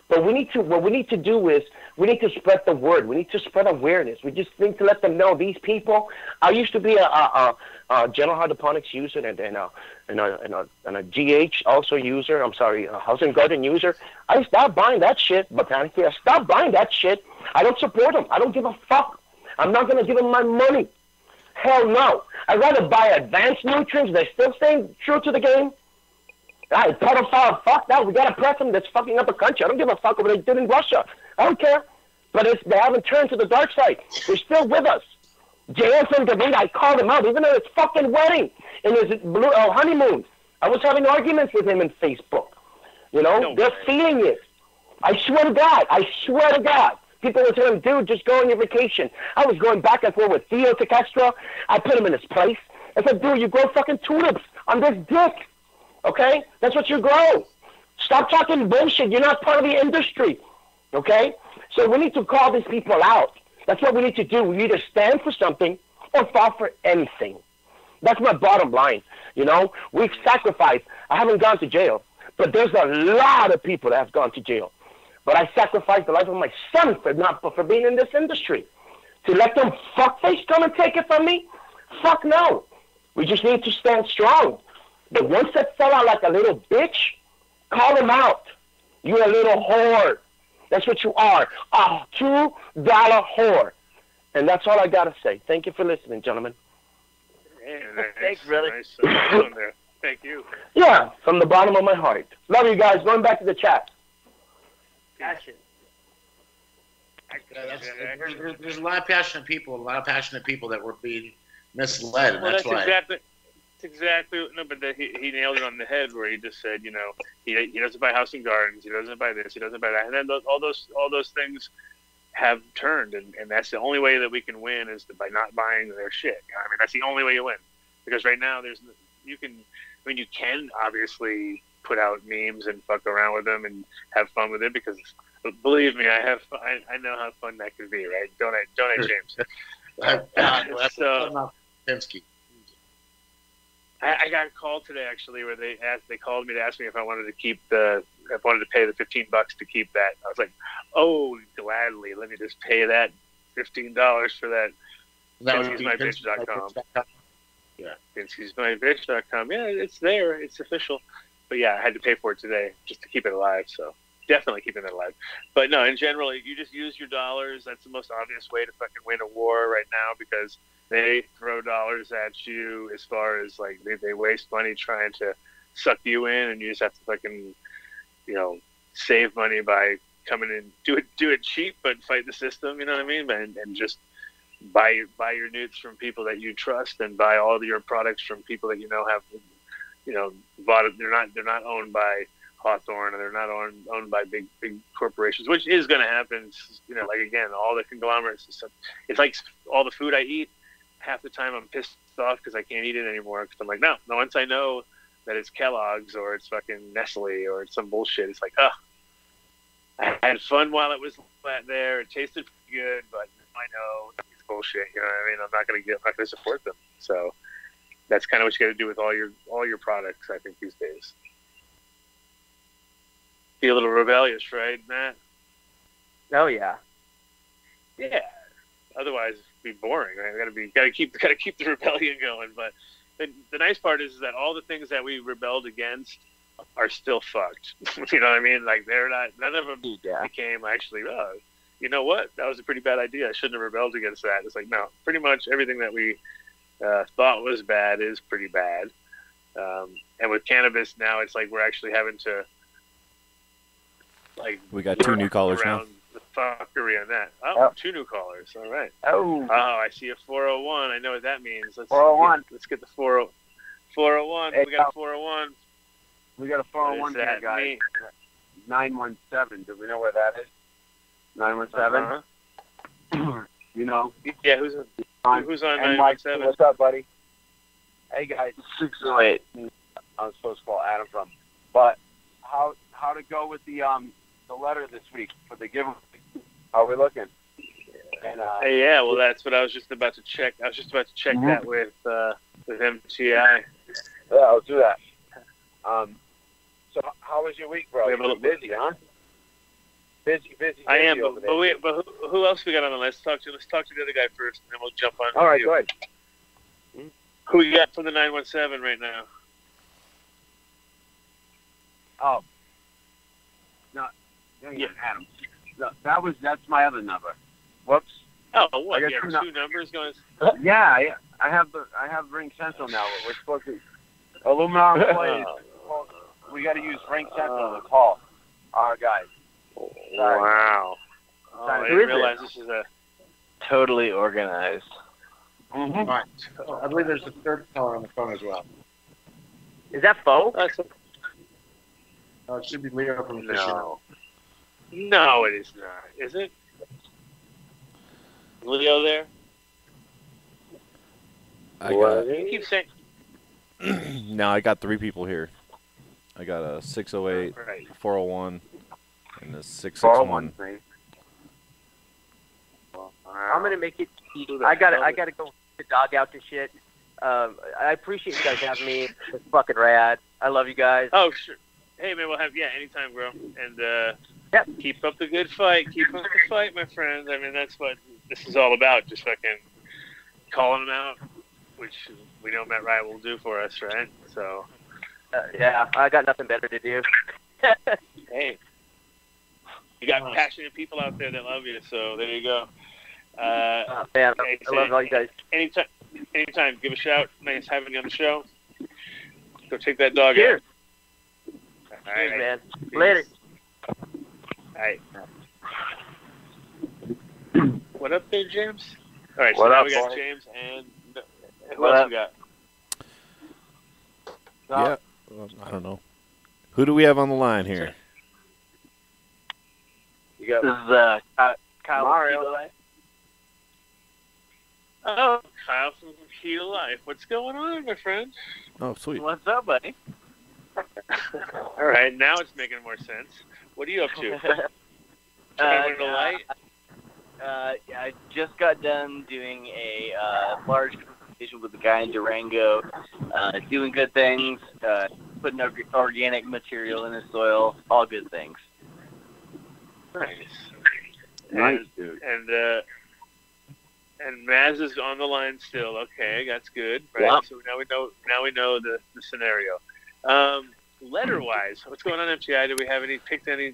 But what we need to do is we need to spread the word. We need to spread awareness. We just need to let them know these people. I used to be a general hydroponics user and a GH also user. I'm sorry, a house and garden user. I stopped buying that shit. Botanically, I stopped buying that shit. I don't support them. I don't give a fuck. I'm not going to give them my money. Hell no. I'd rather buy advanced nutrients. They're still staying true to the game. Pedophile, fuck that. We got a president that's fucking up a country. I don't give a fuck what they did in Russia. I don't care. But they haven't turned to the dark side. They're still with us. JSN David, I called him out, even at his fucking wedding, in his honeymoon. I was having arguments with him in Facebook. They're feeling it. I swear to God. People were telling him, dude, just go on your vacation. I was going back and forth with Theo Tecastro. I put him in his place. I said, dude, you grow fucking tulips on this dick. Okay? That's what you grow. Stop talking bullshit. You're not part of the industry. Okay? So we need to call these people out. That's what we need to do. We either stand for something or fall for anything. That's my bottom line. We've sacrificed. I haven't gone to jail, but there's a lot of people that have gone to jail. But I sacrificed the life of my son for being in this industry. To let them fuckface come and take it from me? Fuck no. We just need to stand strong. The ones that fell out like a little bitch, call them out. You're a little whore. That's what you are. A $2 whore. And that's all I got to say. Thank you for listening, gentlemen. Hey, Thanks, brother. Nice on there. Thank you. Yeah, from the bottom of my heart. Love you guys. Going back to the chat. Passion. Yeah, there's a lot of passionate people, that were being misled, and that's why. Exactly. No, but he nailed it on the head where he just said, you know, he doesn't buy House and Gardens, he doesn't buy this, he doesn't buy that, and then all those things have turned, and that's the only way that we can win is by not buying their shit. You know? I mean, that's the only way you win, because right now you can obviously put out memes and fuck around with them and have fun with it, because believe me, I know how fun that could be, right? Don't I, James? So Penske. I got a call today actually where they called me to ask me if I wanted to pay the $15 to keep that. I was like, oh, gladly. Let me just pay that $15 for that. PenskesMyBitch.com. Yeah, PenskesMyBitch.com. Yeah, it's there. It's official. But yeah, I had to pay for it today just to keep it alive. So definitely keeping it alive. But no, in general, you just use your dollars. That's the most obvious way to fucking win a war right now, because they throw dollars at you as far as like they waste money trying to suck you in, and you just have to fucking, you know, save money by coming in, do it cheap, but fight the system. You know what I mean? And just buy your newts from people that you trust, and buy all of your products from people that you know have, you know, bought it. They're not owned by Hawthorne, and they're not owned by big corporations, which is going to happen. You know, like again, all the conglomerates and stuff. It's like all the food I eat. Half the time I'm pissed off because I can't eat it anymore, because I'm like, no, once I know that it's Kellogg's or it's fucking Nestle or it's some bullshit, it's like, I had fun while it was there. It tasted pretty good, but I know it's bullshit. You know what I mean? I'm not going to support them. So that's kind of what you got to do with all your products, I think, these days. Be a little rebellious, right, Matt? Oh yeah. Yeah. Otherwise, it'd be boring. Right? Gotta keep the rebellion going. But the nice part is that all the things that we rebelled against are still fucked. You know what I mean? Like none of them became actually. Oh, you know what? That was a pretty bad idea. I shouldn't have rebelled against that. It's like, no, pretty much everything that we thought was bad is pretty bad. And with cannabis now, it's like we're actually having to we got 2 new callers now. The fuckery on that. Oh, 2 new callers. All right. Oh, I see a 401. I know what that means. 401. Let's get the 401. Hey, we got a 401. We got a 401 here, guys. 917. Do we know where that is? 917. Uh-huh. You know. Yeah. Who's on 917? What's up, buddy? Hey guys. 608. I'm supposed to call Adam from. But how to go with the letter this week for the giveaway? How are we looking? And, yeah, well, that's what I was just about to check. I was just about to check that with MTI. Yeah, I'll do that. So how was your week, bro? You're busy, huh? Busy. I am, but who else we got on the list? Let's talk to the other guy first, and then we'll jump on. All right, go ahead. Who we got for the 917 right now? Oh. No, yeah, Adam. No, that's my other number. Whoops. Oh, what? You have 2 numbers going? Yeah, I have Ring Central now. We're supposed to aluminum plays. We got to use Ring Central to call our guys. Sorry. Wow. Oh, I didn't realize this is a totally organized. Mm-hmm. All right. I believe there's a 3rd caller on the phone as well. Is that Fo? It should be Leo from the No, it is not. Is it? Leo there? You keep saying. No, I got 3 people here. I got a 608, 401, and a 661. I'm gonna make it. I gotta go the dog out to shit. I appreciate you guys having me. It's fucking rad. I love you guys. Oh sure. Hey man, we'll have anytime, bro. And keep up the good fight. Keep up the fight, my friends. I mean, that's what this is all about. Just fucking calling them out, which we know Matt Riot will do for us, right? So. Yeah, I got nothing better to do. Hey, you got passionate people out there that love you, so there you go. Man, I love all you guys. Anytime, give a shout. Nice having you on the show. Go take that dog Cheers. out. Cheers, right. man. Peace. Later. All right. What up there, James? All right, so What now up, we got boy? James and who What else up? we got? Yeah. I don't know. Who do we have on the line here? You got This is Kyle Mario. Mario. Oh, Kyle from Heal Life. What's going on, my friend? Oh, sweet. What's up, buddy? All right, now it's making more sense. What are you up to? Traveling to light? Yeah, I just got done doing a large conversation with a guy in Durango, doing good things, putting organic material in his soil, all good things. Nice. Nice, dude. And Maz is on the line still. Okay, that's good. Right. Yeah. So now we know the scenario. Letter wise, what's going on, MTI? Do we have picked any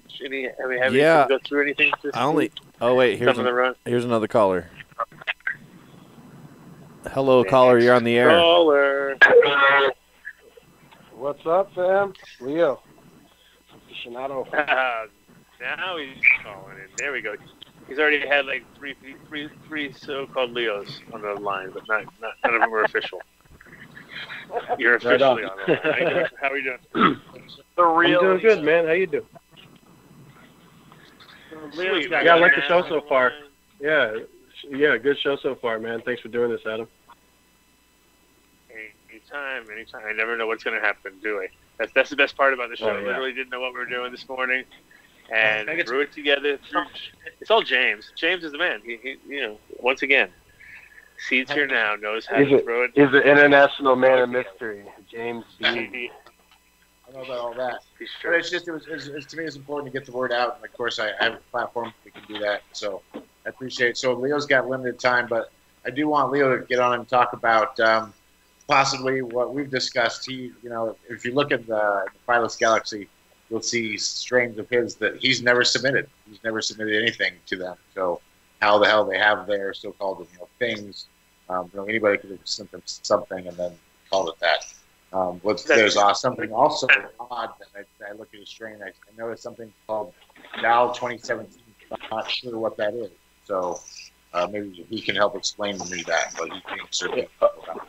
have we have Yeah. any go through anything this I only. week? Oh wait, Some of the run. here's another caller. Hello, caller. You're on the air. Caller. What's up, fam? Leo. Aficionado. Now he's calling in. There we go. He's already had like three so-called Leos on the line, but none of them were official. You're officially on the line. How are you doing? The real. I'm doing good, man. How you doing? Sweet. Yeah, I like the show so far. Yeah, good show so far, man. Thanks for doing this, Adam. Anytime. I never know what's going to happen, do I? That's the best part about the show. Oh, yeah. Literally didn't know what we were doing this morning, and threw it together. It's all James. James is the man. He once again, seeds here now, knows how to throw it. He's an international man of mystery, James B. I know about all that. But it's just, to me, it's important to get the word out. And of course, I have a platform we can do that. So I appreciate it. So Leo's got limited time, but I do want Leo to get on and talk about possibly what we've discussed. If you look at the Phylos Galaxy, you'll see strains of his that he's never submitted. He's never submitted anything to them. So how the hell they have their so-called things? Anybody could have sent them something and then called it that. There's something also odd that I look at his strain. I noticed something called Dow 2017. I'm not sure what that is. So maybe he can help explain to me that. But he thinks about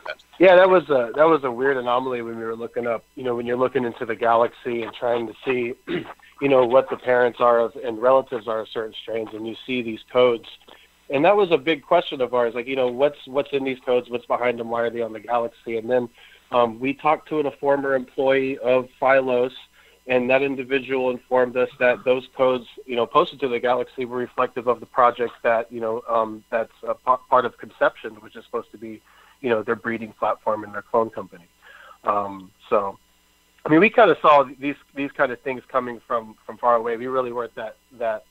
that. Yeah, that was a weird anomaly when we were looking up. When you're looking into the galaxy and trying to see, what the parents are of and relatives are of certain strains, and you see these codes. And that was a big question of ours. Like, what's in these codes? What's behind them? Why are they on the galaxy? And then we talked to a former employee of Phylos, and that individual informed us that those codes, posted to the galaxy were reflective of the project that, that's a part of Conception, which is supposed to be, their breeding platform and their clone company. So, I mean, we kind of saw these kind of things coming from far away. We really weren't that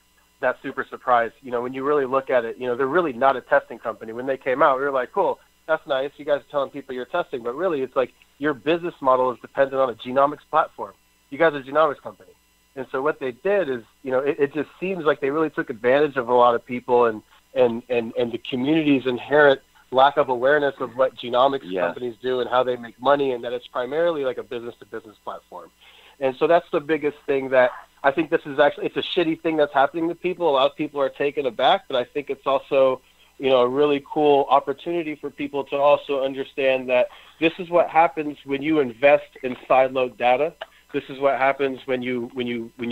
super surprised. When you really look at it, they're really not a testing company. When they came out, we were like, cool, that's nice. You guys are telling people you're testing, but really it's like your business model is dependent on a genomics platform. You guys are a genomics company. And so what they did is, it just seems like they really took advantage of a lot of people and the community's inherent lack of awareness of what genomics companies do and how they make money, and that it's primarily like a business-to-business platform. And so that's the biggest thing that I think this is actually, it's a shitty thing that's happening to people. A lot of people are taken aback, but I think it's also, a really cool opportunity for people to also understand that this is what happens when you invest in siloed data. This is what happens when you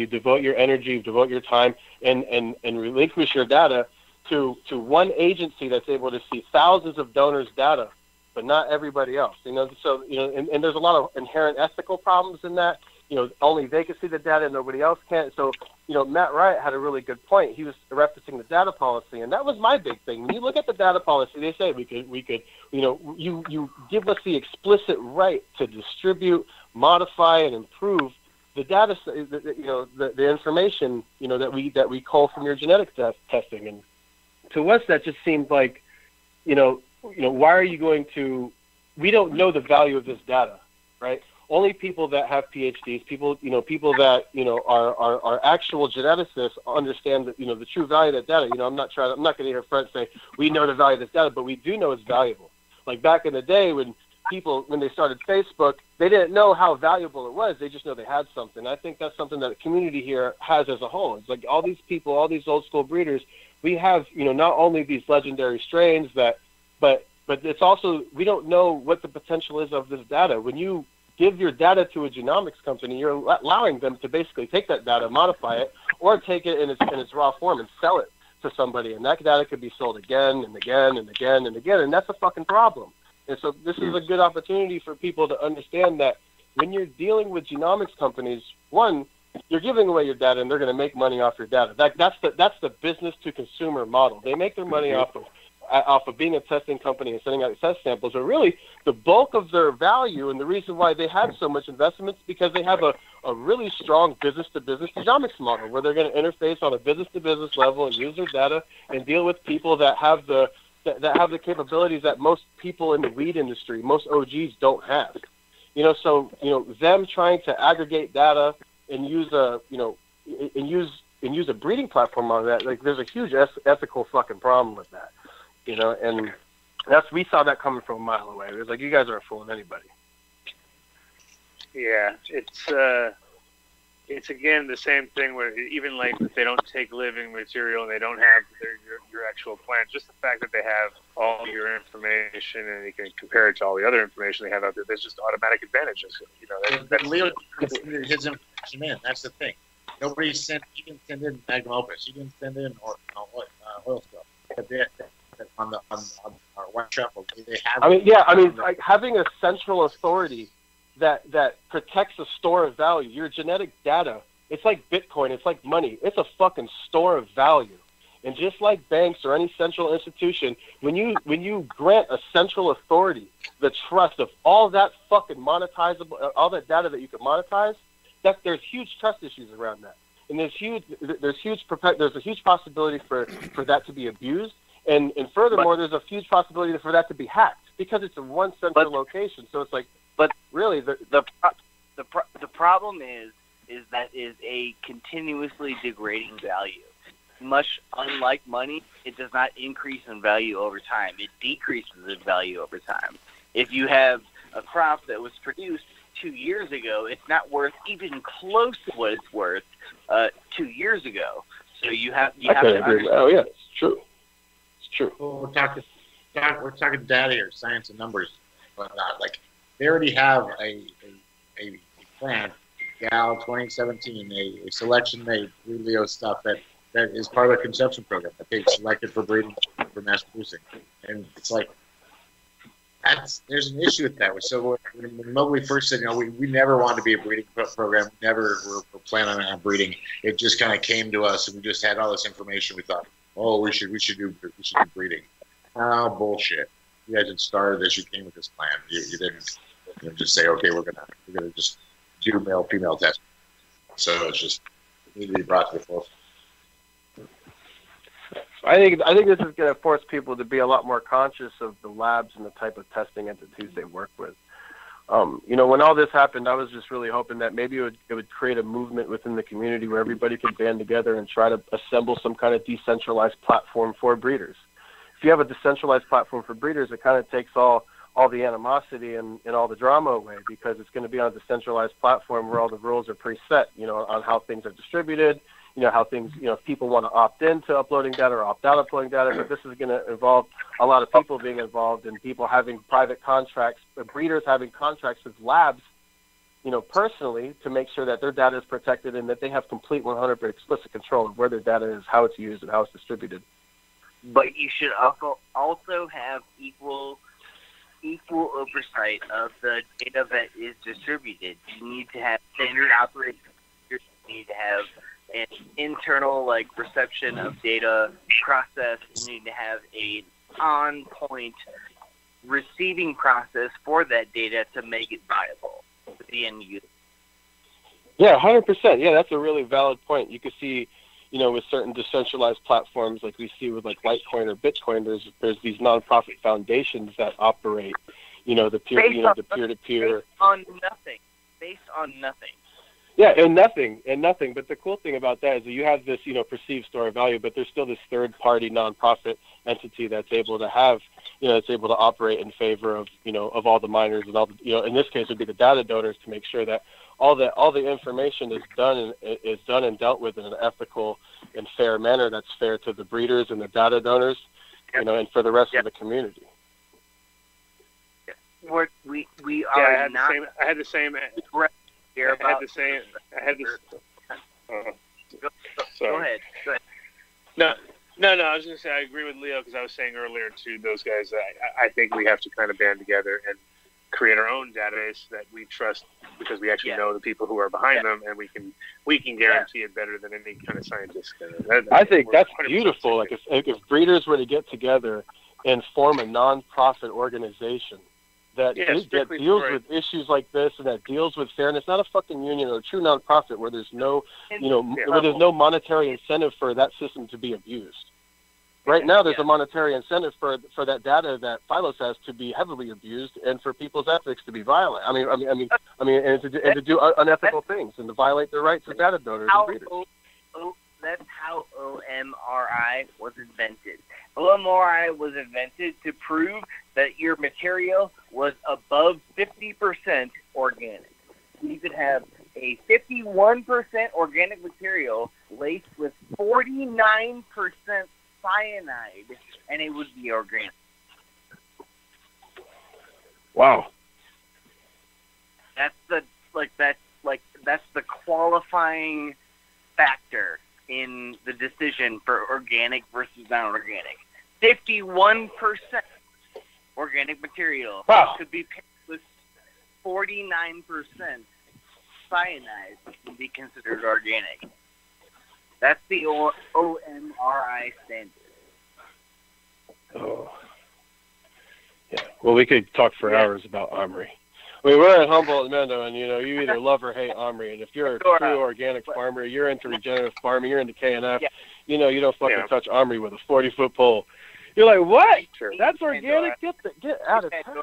devote your energy, devote your time, and relinquish your data to one agency that's able to see thousands of donors' data, but not everybody else. So and there's a lot of inherent ethical problems in that. Only they can see the data, and nobody else can. So, Matt Wright had a really good point. He was referencing the data policy, and that was my big thing. When you look at the data policy, they say we could, you give us the explicit right to distribute, modify, and improve the data, the information, that we cull from your genetic testing. And to us, that just seemed like, why are you going to? We don't know the value of this data, right? only people that have PhDs, people that, are actual geneticists understand that, the true value of that data. I'm not going to hear Fred say, we know the value of this data, but we do know it's valuable. Like back in the day when they started Facebook, they didn't know how valuable it was. They just know they had something. I think that's something that the community here has as a whole. It's like all these people, all these old school breeders, we have, not only these legendary strains but it's also, we don't know what the potential is of this data. When you give your data to a genomics company, you're allowing them to basically take that data, modify it, or take it in its raw form and sell it to somebody. And that data could be sold again and again and again and again. And that's a fucking problem. And so this is a good opportunity for people to understand that when you're dealing with genomics companies, one, you're giving away your data and they're going to make money off your data. That's the business to consumer model. They make their money off of being a testing company and sending out test samples. But really, the bulk of their value and the reason why they have so much investment is because they have a really strong business-to-business genomics model where they're going to interface on a business-to-business level and use their data and deal with people that have the capabilities that most people in the weed industry, most OGs don't have. So them trying to aggregate data and use a breeding platform on that, like there's a huge ethical fucking problem with that. And we saw that coming from a mile away. It was like, you guys aren't fooling anybody. Yeah, it's again the same thing where even like if they don't take living material and they don't have your actual plant, just the fact that they have all your information and you can compare it to all the other information they have out there, there's just automatic advantages. But Leo considered his information in. That's the thing. Nobody sent. You didn't send in magnum opus. You didn't send in oil stuff. But they, on our white truffle, they have. Like having a central authority that protects a store of value. Your genetic data, it's like Bitcoin, it's like money. It's a fucking store of value. And just like banks or any central institution, when you grant a central authority the trust of all that fucking monetizable, all that data that you can monetize, there's huge trust issues around that. And there's a huge possibility for that to be abused. And furthermore, there's a huge possibility for that to be hacked because it's in one central location. So it's like, but really, the problem is that is a continuously degrading value. Much unlike money, it does not increase in value over time. It decreases in value over time. If you have a crop that was produced 2 years ago, it's not worth even close to what it's worth 2 years ago. So you have to agree. Oh yeah, it's true. It's true. Well, we're talking data here, science and numbers, but like. They already have a plan, GAL 2017, a selection made through Leo stuff that is part of the conception program that they've selected for breeding for mass producing. And it's like, there's an issue with that. So when Mowgli first said, we never wanted to be a breeding program, never were planning on breeding. It just kind of came to us, and we just had all this information. We thought, we should do breeding. Oh, bullshit. You guys had started this. You came with this plan. You didn't just say, okay, we're gonna just do male-female testing. So it's just need to be brought to the forefront. I think this is going to force people to be a lot more conscious of the labs and the type of testing entities they work with. When all this happened, I was just really hoping that maybe it would create a movement within the community where everybody could band together and try to assemble some kind of decentralized platform for breeders. If you have a decentralized platform for breeders, it kind of takes all the animosity and all the drama away because it's going to be on a decentralized platform where all the rules are preset, on how things are distributed, how things, if people want to opt into uploading data or opt out uploading data, but this is going to involve a lot of people being involved and people having private contracts, breeders having contracts with labs, personally to make sure that their data is protected and that they have complete 100% explicit control of where their data is, how it's used, and how it's distributed. But you should also have equal oversight of the data that is distributed. You need to have standard operating procedures. You need to have an internal reception of data process. You need to have a on-point receiving process for that data to make it viable for the end user. Yeah, 100%. Yeah, that's a really valid point. You can see, with certain decentralized platforms like we see with Litecoin or Bitcoin, there's these nonprofit foundations that operate, the peer-to-peer. Based on nothing. based on nothing. Yeah, and nothing. But the cool thing about that is that you have this, perceived store of value, but there's still this third-party nonprofit entity that's able to have, that's able to operate in favor of, of all the miners and all the, in this case, it would be the data donors to make sure that all the information is done and dealt with in an ethical and fair manner that's fair to the breeders and the data donors, and for the rest of the community. We are I had the same. Go ahead. No. I was going to say I agree with Leo because I was saying earlier to those guys that I think we have to kind of band together and create our own database that we trust because we actually know the people who are behind them, and we can guarantee it better than any kind of scientist can. I think that's beautiful. Like if breeders were to get together and form a nonprofit organization that deals with issues like this and that deals with fairness, not a fucking union or a true nonprofit where there's no, where there's no monetary incentive for that system to be abused. Right now, there's a monetary incentive for that data that Phylos has to be heavily abused and for people's ethics to be violent. And to do unethical things and to violate the rights of data donors and breeders. That's how OMRI was invented. OMRI was invented to prove that your material was above 50% organic. You could have a 51% organic material laced with 49% cyanide, and it would be organic. Wow. That's the qualifying factor in the decision for organic versus non-organic. 51% organic material could be paired with 49% cyanide to be considered organic. That's the OMRI standard. Oh. Yeah. Well, we could talk for hours about Omri. I mean, we're at Humboldt, Mendo, and you either love or hate Omri. And if you're a true organic farmer, you're into regenerative farming, you're into KNF, you don't fucking touch Omri with a 40-foot pole. You're like, what? That's organic? Get out of town.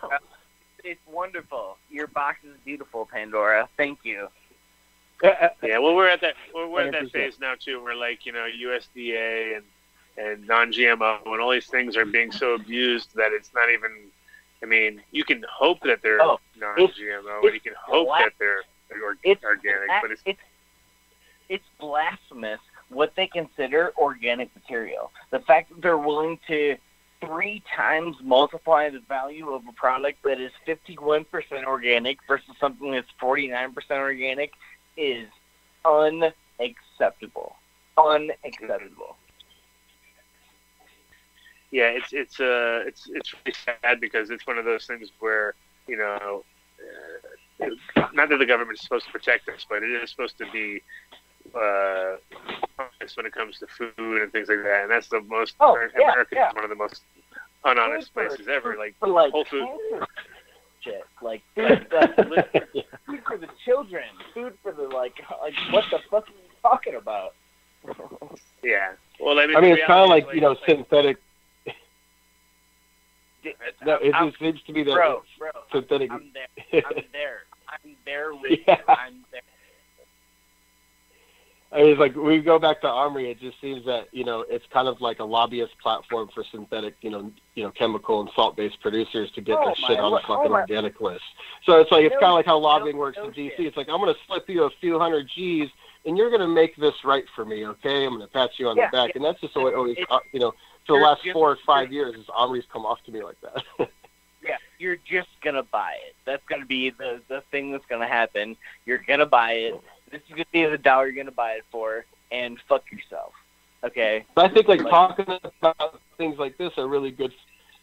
It's wonderful. Your box is beautiful, Pandora. Thank you. Yeah, well, we're at that phase now too, where USDA and non-GMO and all these things are being so abused that it's not even. I mean, you can hope that they're non-GMO, and you can hope that they're organic, but it's blasphemous what they consider organic material. The fact that they're willing to 3 times multiply the value of a product that is 51% organic versus something that's 49% organic is unacceptable. Unacceptable. Yeah, it's really sad because it's one of those things where not that the government is supposed to protect us, but it is supposed to be honest when it comes to food and things like that, and that's the most America is one of the most unhonest places ever. Like Whole Foods. Shit, like food for the children, food for the like what the fuck are you talking about? Yeah, well, I mean it's kind of like synthetic. No, it just seems to be that bro, synthetic. I'm there with you. I'm there. I mean, it's like we go back to Omri. It just seems that it's kind of like a lobbyist platform for synthetic, chemical and salt-based producers to get their shit on the fucking organic list. So it's like it's kind of like how lobbying works in DC. It's like I'm going to slip you a few hundred G's, and you're going to make this right for me, okay? I'm going to pat you on the back, and that's just the way it always, for the last 4 or 5 years, is Omri's come off to me like that. Yeah, you're just going to buy it. That's going to be the thing that's going to happen. You're going to buy it. This is going to be the dollar you're going to buy it for, and fuck yourself, okay? But I think talking about things like this are really good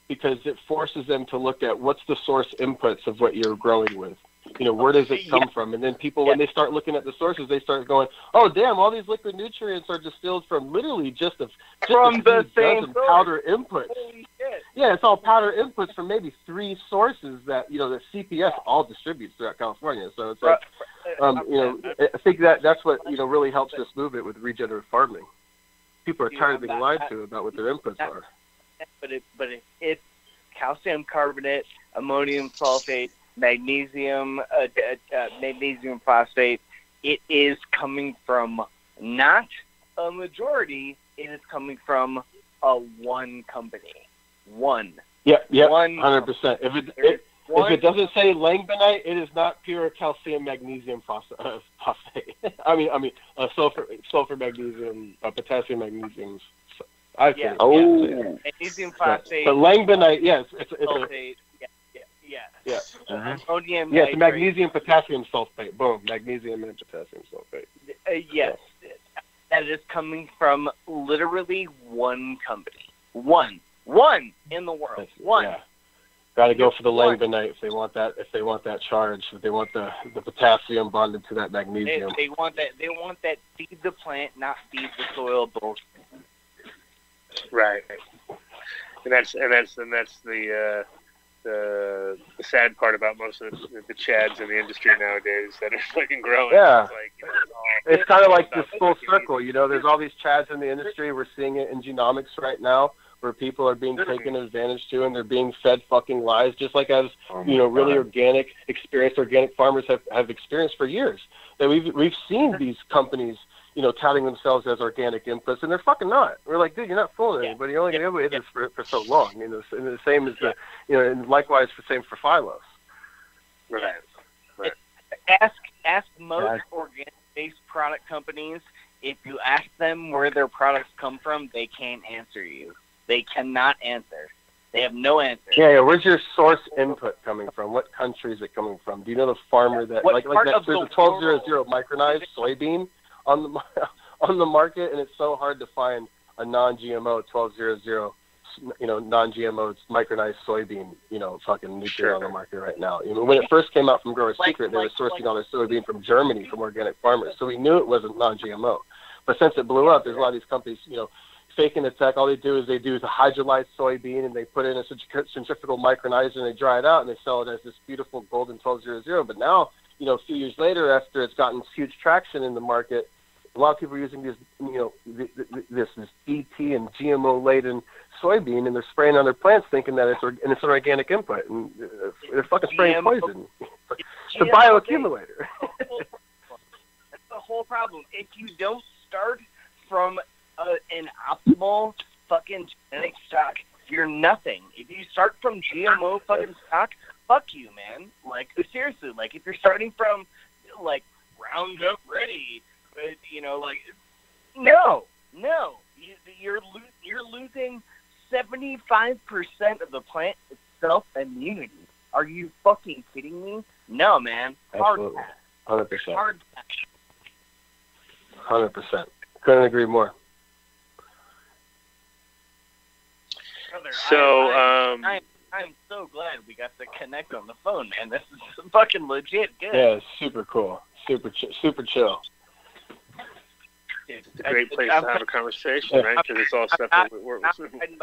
because it forces them to look at what's the source inputs of what you're growing with. Where does it come from? And then people, when they start looking at the sources, they start going, "Oh, damn! All these liquid nutrients are distilled from literally just a few dozen powder inputs." Holy shit. Yeah, it's all powder inputs from maybe 3 sources that that CPS all distributes throughout California. So it's like, I think that's what really helps this movement with regenerative farming. People are tired of being lied to about what their inputs are. But it's calcium carbonate, ammonium sulfate, magnesium phosphate, it is coming from not a majority. It is coming from one company. One. Yep, 100%. If it doesn't say langbeinite, it is not pure calcium magnesium phosphate. I mean, sulfur magnesium, potassium magnesium. Magnesium phosphate. But langbeinite, yes, it's sulfate. Ammonium yes, magnesium potassium sulfate. Boom, magnesium and potassium sulfate. Yes, that is coming from literally one company. One in the world. One. Yeah. Got to go for the langbeinite if they want that. If they want that charge, if they want the potassium bonded to that magnesium. They want that. They want that. Feed the plant, not feed the soil. Both. Right. And that's the sad part about most of the chads in the industry nowadays that are fucking growing. Yeah. It's like, it's kind of like this full circle. You know, there's all these chads in the industry. We're seeing it in genomics right now, where people are being taken advantage to, and they're being fed fucking lies, just like as really experienced organic farmers have experienced for years. That we've seen these companies, touting themselves as organic inputs, and they're fucking not. We're like, dude, you're not fooling anybody. You're only going to be able to do this for so long. And the same as and likewise the same for Phylos. Right. Ask most organic-based product companies. If you ask them where their products come from, they can't answer you. They cannot answer. They have no answer. Yeah. Where's your source input coming from? What country is it coming from? Do you know the farmer that there's a 1200 micronized soybean on the market, and it's so hard to find a non-GMO 1200 non-GMO micronized soybean fucking nutrient on the market right now. When it first came out from Growers Secret, they were sourcing all their soybean from Germany from organic farmers, so we knew it wasn't non-GMO. But since it blew up, there's a lot of these companies faking the tech. All they do is a hydrolyzed soybean, and they put in a centrifugal micronizer, and they dry it out, and they sell it as this beautiful golden 1200. But now, a few years later, after it's gotten huge traction in the market, a lot of people are using this, this DT and GMO laden soybean, and they're spraying on their plants, thinking that it's an organic input, and they're fucking spraying poison. It's a bioaccumulator. That's the whole problem. If you don't start from an optimal fucking genetic stock, you're nothing. If you start from GMO fucking stock, fuck you, man. Like, seriously, like, if you're starting from, like, Roundup Ready, no. You're losing 75% of the plant itself immunity. Are you fucking kidding me? No, man. Absolutely. 100%. Hard. 100%. Couldn't agree more. Brother, so, I'm so glad we got to connect on the phone, man. This is fucking legit good. Yeah, it's super cool. Super chill. It's a great place to have a conversation, right? Because it's all stuff that we're not hiding behind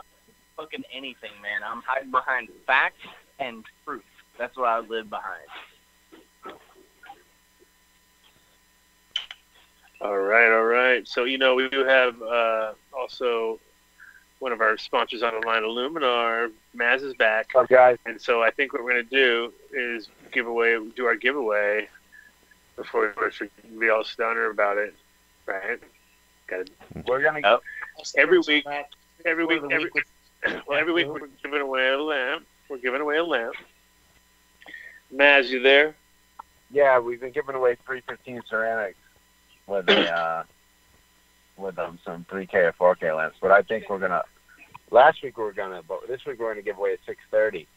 fucking anything, man. I'm hiding behind fact and truth. That's what I live behind. All right. So, we do have also one of our sponsors on the line, Illuminar. Maz is back. What's up, guys? And so I think what we're going to do is do our giveaway before we be all stunner about it, right? We're going to every week we're giving away a lamp. Maz, you there? Yeah, we've been giving away 315 ceramics with some 3K or 4K lamps. But I think last week but this week we're gonna give away a 630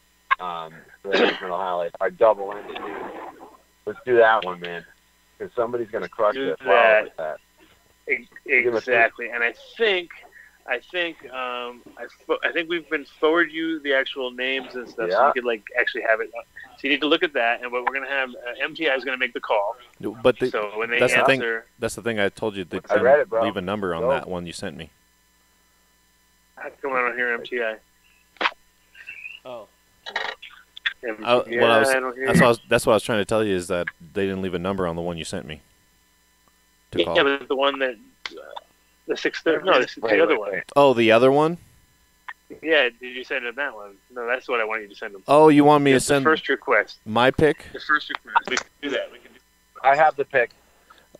for the national highlight. Our double ended. Let's do that one, man. Because somebody's gonna crush it with that. Exactly. And I think we've been forward you the actual names and stuff, so you could actually have it. So you need to look at that, and what we're gonna have, MTI is gonna make the call. But so when they that's answer, that's the thing I told you. I read it, bro. Leave a number on that one you sent me. How come I don't hear MTI? Oh. That's what I was trying to tell you, is that they didn't leave a number on the one you sent me. Call. But the one that the 630. No, the other one. Oh, the other one. Yeah, did you send him that one? No, that's what I want you to send him. Oh, you want me to Just the send first request. my pick? The first request. We can do that. We can do I have the pick.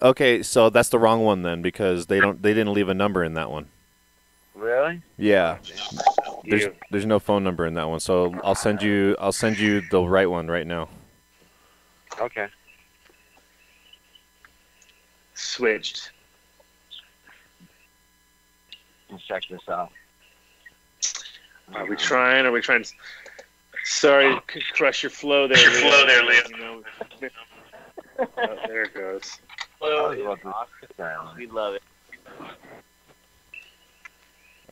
Okay, so that's the wrong one then because they didn't leave a number in that one. Really? Yeah. you. There's no phone number in that one. So I'll send you the right one right now. Okay. Switched. Let's check this out. Are we trying? Sorry to crush your flow there, Liam. You know, oh, there it goes. We love it.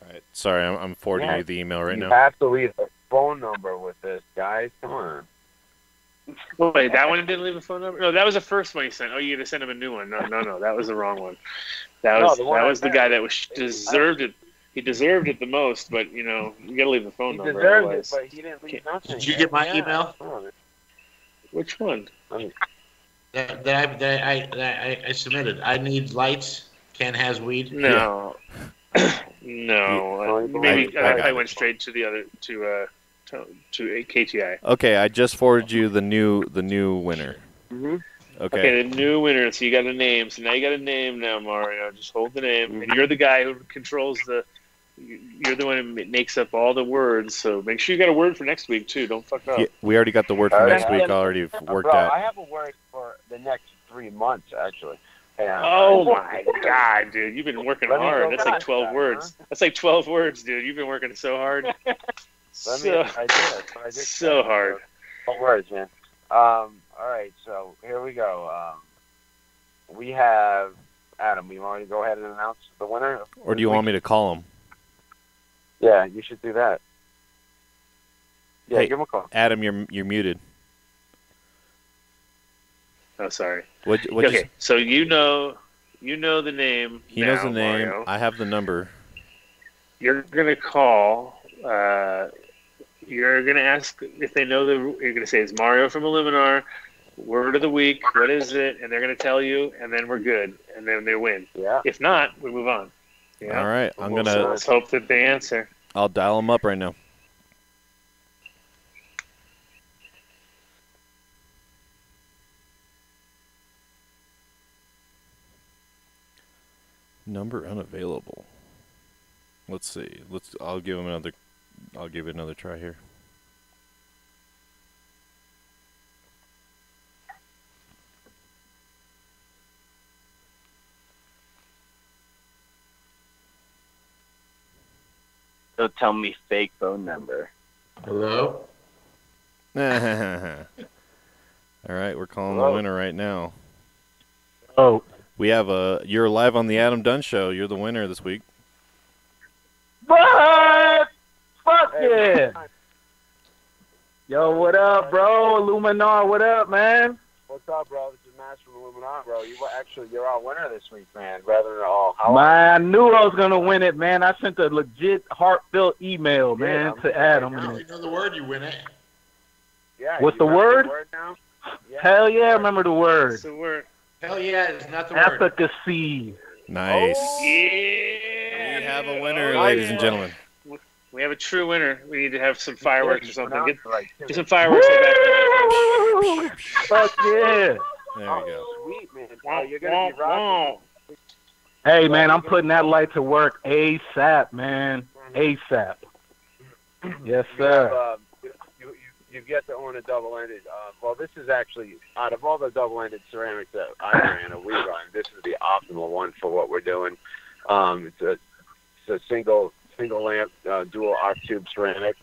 All right. Sorry, I'm forwarding you the email right you now. You have to leave a phone number with this, guys. Come on. Wait, that one didn't leave a phone number? No, that was the first one you sent. Oh, you had to send him a new one. No, that was the wrong one. That was the guy that deserved it. He deserved it the most, but you gotta leave the phone number. He deserved otherwise. it, but he didn't leave nothing. Did you get my email? Which one? That I submitted. I need lights. Ken has weed. No, no. Maybe I went straight to the other to KTI. Okay, I just forwarded you the new winner. Mm-hmm. Okay, the new winner. So you got a name. So now you got a name now, Mario. Just hold the name, and you're the guy who controls the. You're the one who makes up all the words. So make sure you got a word for next week too. Don't fuck up. Yeah, we already got the word for next week. Already worked out. I have a word for the next 3 months actually. Oh my God, dude! You've been working hard. That's like 12 words. Huh? That's like 12 words, dude. You've been working so hard. I did. So hard. 12 words, man. All right, so here we go. We have Adam. You want to go ahead and announce the winner? Or do you want me to call him? Yeah, you should do that. Yeah, Hey, give him a call. Adam, you're muted. Oh, sorry. Okay, so you know the name. He knows the name. Mario. I have the number. You're gonna call. You're gonna ask if they know You're gonna say it's Mario from Illuminar. Word of the week. What is it? And they're gonna tell you, and then we're good, and then they win. Yeah. If not, we move on. Yeah. All right, Let's hope that they answer. I'll dial him up right now. Number unavailable. Let's see. I'll give it another try here. Don't tell me fake phone number. Hello? All right, we're calling the winner right now. Oh. We have you're live on the Adam Dunn Show. You're the winner this week. What? Fuck yeah. Yo, what up, bro? Illuminar, what up, man? What's up, bro? This is Max from Illuminati, bro. You're our winner this week, man. Rather than all. Man, I knew I was gonna win it, man. I sent a legit, heartfelt email, man, to Adam. If you know the word, you win it. Yeah. What's the word? Now? Yeah. Hell yeah, I remember the word. What's the word? Hell yeah, it's not the word. Efficacy. Nice. Oh, yeah. We have a winner, ladies and gentlemen. We have a true winner. We need to have some fireworks or something. Get some fireworks. Woo! Fuck yeah. There we go. Sweet, man. Oh, you're going to be rocking. Hey, man, I'm putting that light to work ASAP, man. ASAP. Yes, sir. You get to own a double-ended. Well, this is actually, out of all the double-ended ceramics that I ran or we run, this is the optimal one for what we're doing. It's a single lamp, dual arc tube ceramic.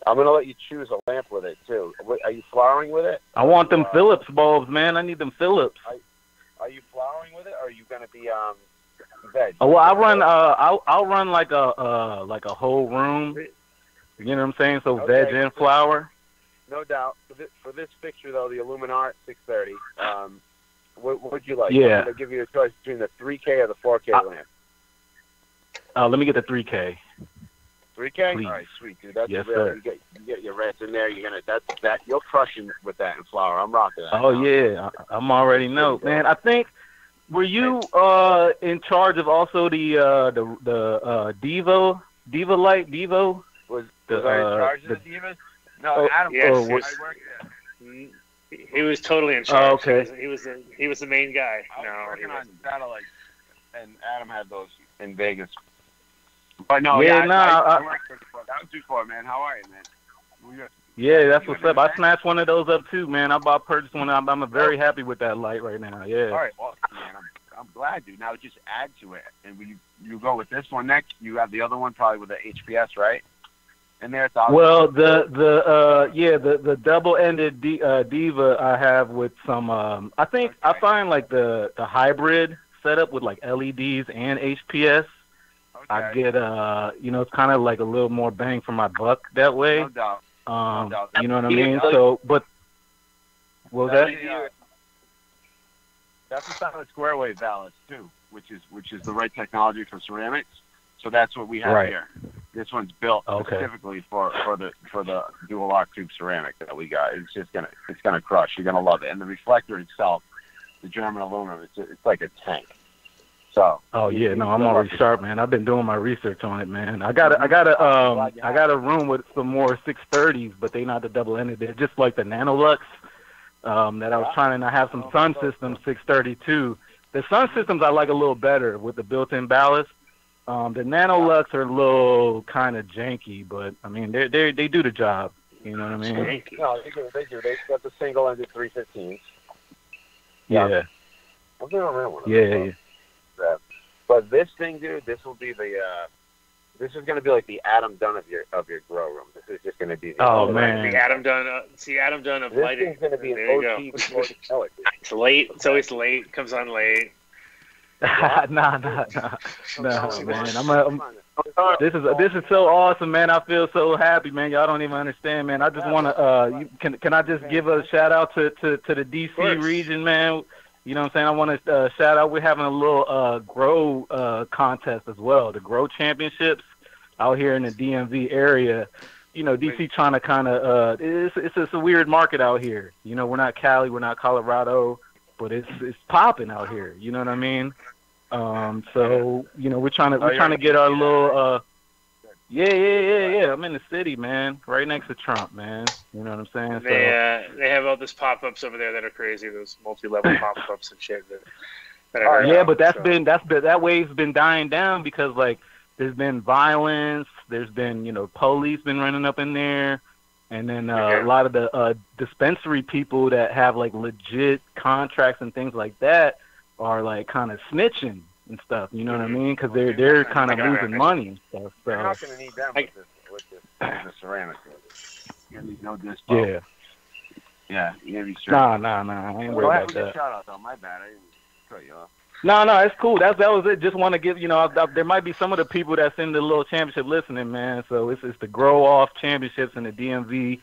I'm going to let you choose a lamp with it, too. Are you flowering with it? I want them Phillips bulbs, man. I need them Phillips. Are you flowering with it, or are you going to be veg? Oh, well, I'll run like a whole room. You know what I'm saying? So Okay. veg and flower. No doubt. For this fixture, though, the Illuminar 630, what would you like? Yeah. I'm going to give you a choice between the 3K or the 4K lamp. Let me get the 3K. 3K? Please. All right, sweet, dude. That's Yes, really, sir. you get your reds in there. You're gonna that you'll crush him with that in flour. I'm rocking that. Oh yeah, I'm already know, man. I think were you in charge of also the Devo light? Devo? the Was I in charge of the Divas? No, Adam. Yes, or he was, I worked there. he was totally in charge. Oh, okay. He was the main guy. I was No, he working on wasn't. satellite, and Adam had those in Vegas. But no, Yeah, I worked for before. That was before, man. How are you, man? Yeah, that's what's up. I snatched one of those up too, man. I purchased one. I'm very happy with that light right now. Yeah. All right, well, man, I'm glad, dude. Now just add to it, and when you go with this one next, you have the other one probably with the HPS, right? And there, it's well, the double-ended Diva I have with some. I think I find like the hybrid setup with like LEDs and HPS. Okay. I get it's kind of like a little more bang for my buck that way. No doubt. You know what I mean? So, but what was that? That's a solid square wave ballast too, which is the right technology for ceramics. So that's what we have here. This one's built specifically for the dual lock tube ceramic that we got. It's gonna crush. You're gonna love it. And the reflector itself, the German aluminum, it's like a tank. So. Oh yeah, no, I'm already sharp, man. I've been doing my research on it, man. I got a room with some more 630s, but they not the double-ended. They're just like the Nanolux that I was trying, and I have some Sun Systems 630 too. The Sun Systems I like a little better with the built-in ballast. The Nanolux are a little kind of janky, but I mean they do the job. You know what I mean? No, they do. They got the single-ended 315s. Yeah. I've been around one of Yeah. those. But this thing, dude, this will be this is going to be like the Adam Dunn of your grow room. This is just going to be the man. The Adam Dunn of this lighting. This thing's going to be there an you OG go. before It's late. It's always late. Comes on late. Nah, man. This is so awesome, man. I feel so happy, man. Y'all don't even understand, man. I just want to can I just give a shout out to the DC region, man. You know what I'm saying? I want to shout out. We're having a little grow contest as well. The grow championships out here in the DMV area. You know, DC trying to kind of it's a weird market out here. You know, we're not Cali, we're not Colorado, but it's popping out here. You know what I mean? So you know, we're trying to get our little yeah. I'm in the city, man, right next to Trump, man. You know what I'm saying? They have all those pop-ups over there that are crazy. Those multi-level pop-ups and shit. But that wave's been dying down because like there's been violence. There's been police been running up in there, and then a lot of the dispensary people that have like legit contracts and things like that are like kind of snitching and stuff. You know what I mean? Because they're kind of losing money and stuff. So. You're not going to need them with the ceramic. You're going to need no dispo. Yeah. Yeah, you got to be certain. Nah. I ain't worried about that. Shout out though. My bad. I didn't cut you off. No, it's cool. That was it. Just want to give, there might be some of the people that's in the little championship listening, man. So it's the Grow Off Championships in the DMV.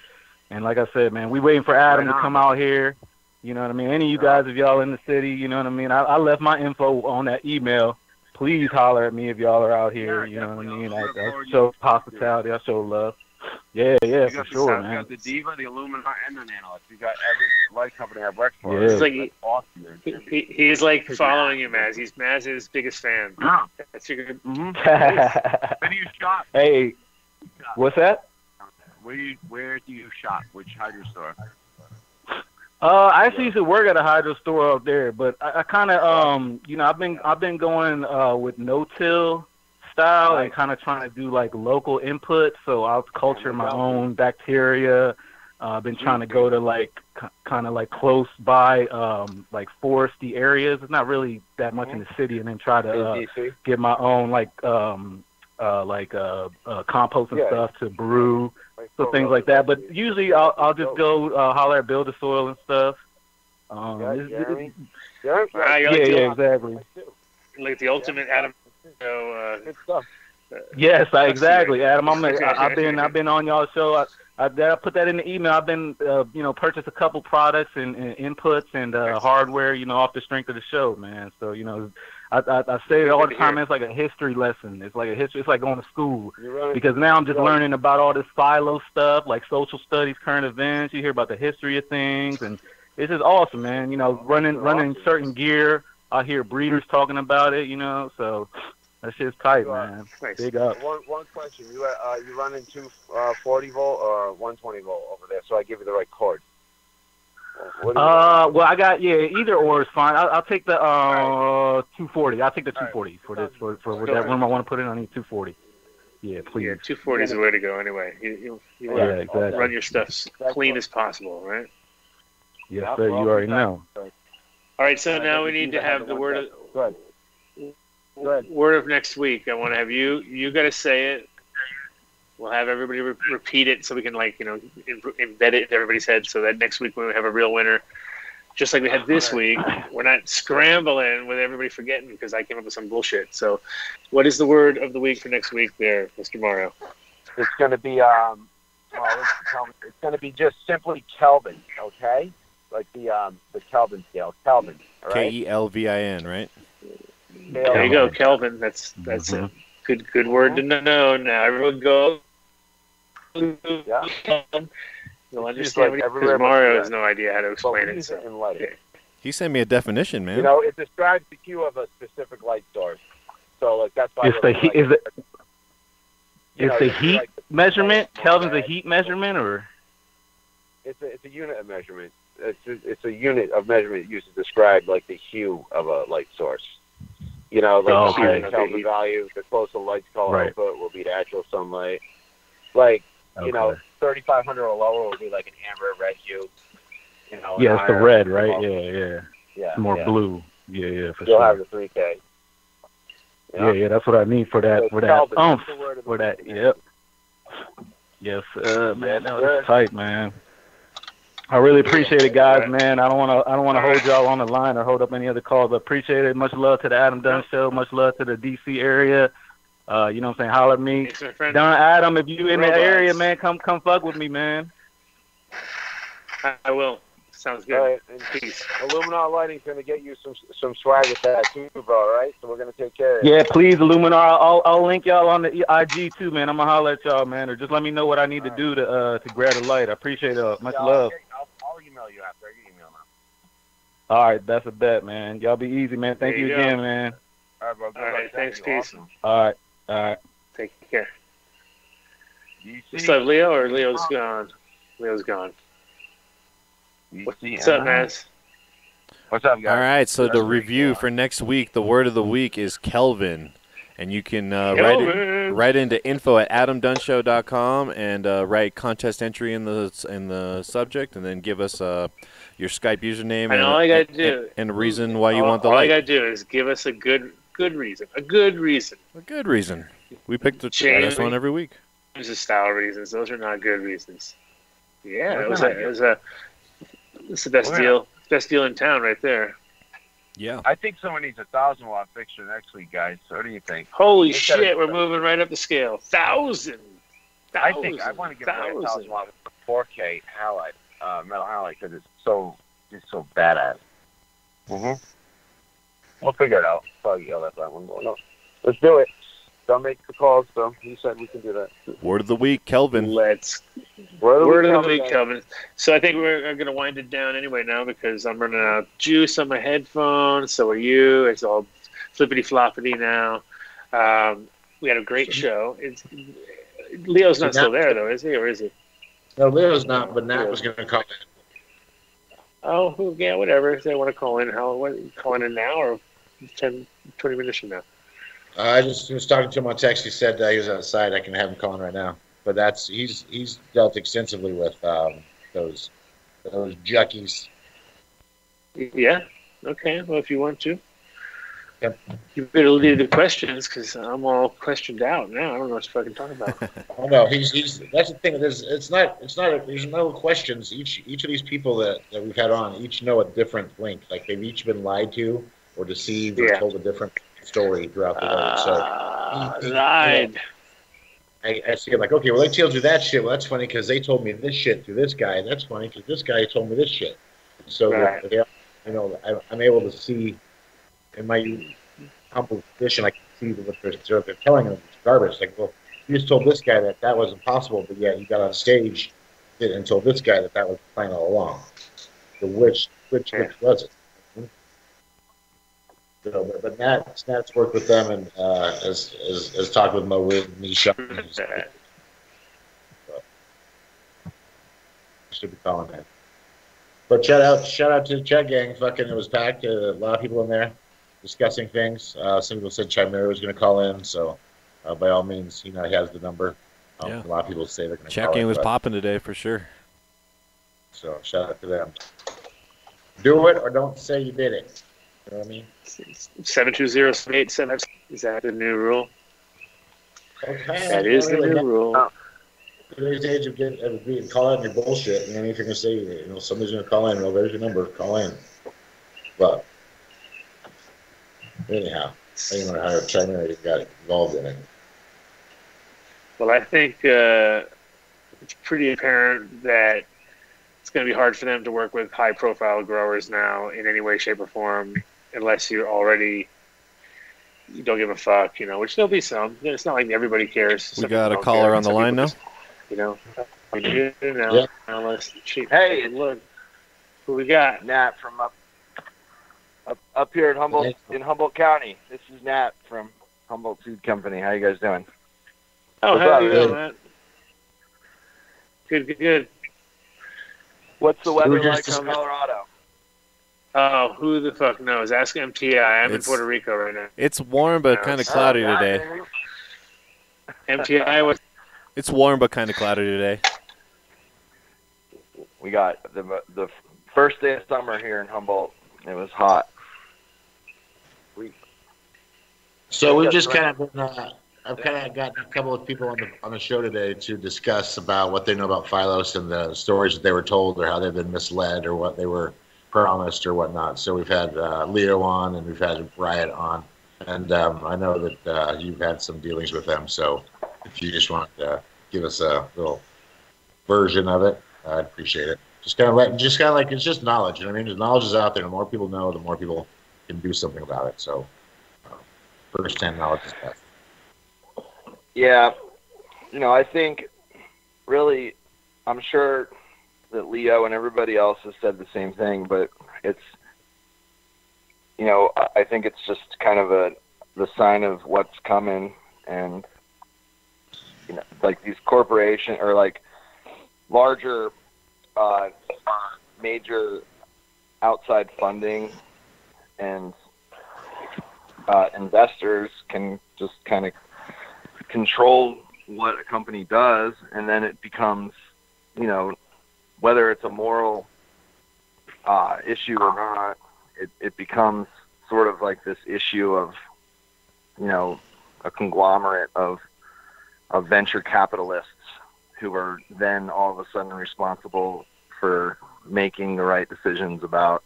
And like I said, man, we waiting for Adam to come out here. You know what I mean? Any of you guys, if y'all in the city, you know what I mean? I left my info on that email. Please holler at me if y'all are out here. You know what I mean? I show hospitality. I show love. Yeah, for sure, man. You got the Diva, the Illumina, and the Nanolux. You got every light company I've worked for. Yeah. It's like he's like following you, Maz. He's Maz's biggest fan. That's your good. Where do you shop? Hey, what's that? Where do you shop? Which hydro store? I actually used to work at a hydro store up there, but I kind of I've been going with no-till style and kind of trying to do like local input. So I'll culture my own bacteria. I've been trying to go to like kind of like close by like foresty areas. It's not really that much in the city, and then try to get my own like compost and stuff to brew. So things like that, but usually I'll just go holler at Build the Soil and stuff. Exactly. Like the ultimate Adam. Good stuff. Yes, exactly, Adam. I've been on y'all's show. I put that in the email. I've been purchased a couple products and inputs and hardware. Off the strength of the show, man. So I say it all the time. It's like a history lesson. It's like It's like going to school because now I'm just learning about all this philo stuff, like social studies, current events. You hear about the history of things, and it's just awesome, man. Running certain gear. I hear breeders talking about it. So That shit's tight, You, man. Nice. Big up. One question. You running 240 volt or 120 volt over there, so I give you the right cord. What do you Well, I got either or is fine. I'll take the 240. I'll take the 240 for this for that room I want to put in. I need 240. Yeah, please. Yeah, 240 is the way to go anyway. You want to exactly. run your stuff clean as possible, right? Yes, sir. You already know. All right, so now we need to have the word of Go ahead. word of next week. I want to have you got to say it. We'll have everybody repeat it so we can embed it in everybody's head so that next week when we have a real winner, just like we had this week, we're not scrambling with everybody forgetting because I came up with some bullshit. So what is the word of the week for next week there, Mr. Mario? It's going to be it's going to be just simply Kelvin, okay? Like the Kelvin scale, Kelvin. All right? Kelvin, right? There you go, Kelvin. That's a good word to know. Now everyone go. Yeah. You'll understand because Mario has no idea how to explain it. So. He sent me a definition, man. You know, it describes the hue of a specific light source. So, like, that's why. It's the heat measurement. Kelvin's a heat measurement, or? It's a unit of measurement. It's a unit of measurement used to describe like the hue of a light source. You know, like the Kelvin value, the closer light's color output will be the actual sunlight. Like, you know, 3,500 or lower will be like an amber red hue. You know, yeah, it's the red, right? Yeah. It's more blue. Yeah, for You'll sure. have the 3K. Yeah, that's what I need for that. For that. For that. Yep. Yes, man. That was tight, man. I really appreciate it, guys, man. I don't want to hold y'all on the line or hold up any other calls, but appreciate it. Much love to the Adam Dunn Show. Much love to the DC area. You know what I'm saying? Holler at me. Don Adam, if you in the area, man, come fuck with me, man. I will. Sounds good. All right, peace. Illuminar Lighting's going to get you some swag with that too, bro, all right? So we're going to take care of it. Yeah, please, Illuminar. I'll link y'all on the IG too, man. I'm going to holler at y'all, man. Or just let me know what I need to do to grab the light. I appreciate it. Much love. I'll email you after. I get email now. All right, that's a bet, man. Y'all be easy, man. Thank you again, man. All right, bro. All right, thanks, peace. Awesome. All right. Take care. So Leo or Leo's gone? Leo's gone. What's up, Naz? What's up, guys? All right, so the review for next week, the word of the week is Kelvin. And you can write into info@adamdunshow.com and write contest entry in the subject, and then give us your Skype username and all I got to do and reason why you want the light. All I got to do is give us a good reason. A good reason. A good reason. We pick the best one every week. Those are style reasons. Those are not good reasons. Yeah, it's the best deal. Best deal in town right there. Yeah. I think someone needs a 1,000-watt fixture next week, guys. So what do you think? Holy shit, we're moving right up the scale. 1,000. I think I want to give away a 1,000-watt 4K halide, metal halide, because it's so badass. We'll figure it out. Probably yell at that one. No, let's do it. Don't make the calls, though. He said we can do that. Word of the week, Kelvin. Let's. Word of the week, Kelvin. So I think we're going to wind it down anyway now because I'm running out of juice on my headphones. So are you. It's all flippity-floppity now. We had a great show. Leo's not still there, though, is he? Or is he? No, Leo's not, but Nat was going to call in. Oh, yeah, whatever. If they want to call in, call in now or 10, 20 minutes from now? I just was talking to him on text. He said he was outside. I can have him calling right now. But he's dealt extensively with those jockeys. Yeah. Okay. Well, if you want to, you better lead the questions because I'm all questioned out now. I don't know what to fucking talk about. Oh no, he's that's the thing. There's no questions. Each of these people that we've had on each know a different link. Like they've each been lied to or deceived or told a different story throughout the way. So lied. I see it like, okay, well, they told you that shit. Well, that's funny because they told me this shit through this guy. That's funny because this guy told me this shit. So, I'm able to see in my humble position, I can see what they're telling them. It's garbage. Like, well, you just told this guy that wasn't possible, but yet you got on stage and told this guy that was the plan all along. So which was it? So, but Nat's worked with them and has talked with Mo Wood, Misha. Should be calling that. But shout out to the chat gang. Fucking, it was packed. A lot of people in there discussing things. Some people said Chimera was going to call in, so by all means, he has the number. Yeah. A lot of people say they're going to call in. Chat gang was popping today for sure. So shout out to them. Do it or don't say you did it. You know what I mean? 720-877. Is that the new rule? Okay. That is the new rule. Today's age of being call out your bullshit. You know, if you're gonna say, somebody's gonna call in. Well, there's your number. Call in. But anyhow, I didn't know how China got involved in it. Well, I think it's pretty apparent that it's going to be hard for them to work with high-profile growers now in any way, shape, or form, unless you don't give a fuck, which there'll be some. It's not like everybody cares. We got a caller on the line now. We do now. Yeah. Now let's cheat. Hey, look who we got. Nat from up here in Humboldt County. This is Nat from Humboldt Seed Company. How you guys doing? Oh, how you doing, Matt? Good. What's the weather like in Colorado? Oh, who the fuck knows? Ask MTI. I'm in Puerto Rico right now. It's warm but kind of cloudy today. MTI was. It's warm but kind of cloudy today. We got the first day of summer here in Humboldt. It was hot. So we've just kind of been. I've kind of gotten a couple of people on the show today to discuss about what they know about Phylos and the stories that they were told, or how they've been misled, or what they were promised, or whatnot. So we've had Leo on, and we've had Riot on, and I know that you've had some dealings with them. So if you just want to give us a little version of it, I'd appreciate it. Just kind of like it's just knowledge. You know what I mean? The knowledge is out there. The more people know, the more people can do something about it. So first-hand knowledge is best. Yeah, I think really, I'm sure that Leo and everybody else has said the same thing, but it's, I think it's just kind of the sign of what's coming, and like these corporations or like larger, major outside funding and investors can just kind of control what a company does, and then it becomes, whether it's a moral issue or not, it becomes sort of like this issue of, a conglomerate of venture capitalists who are then all of a sudden responsible for making the right decisions about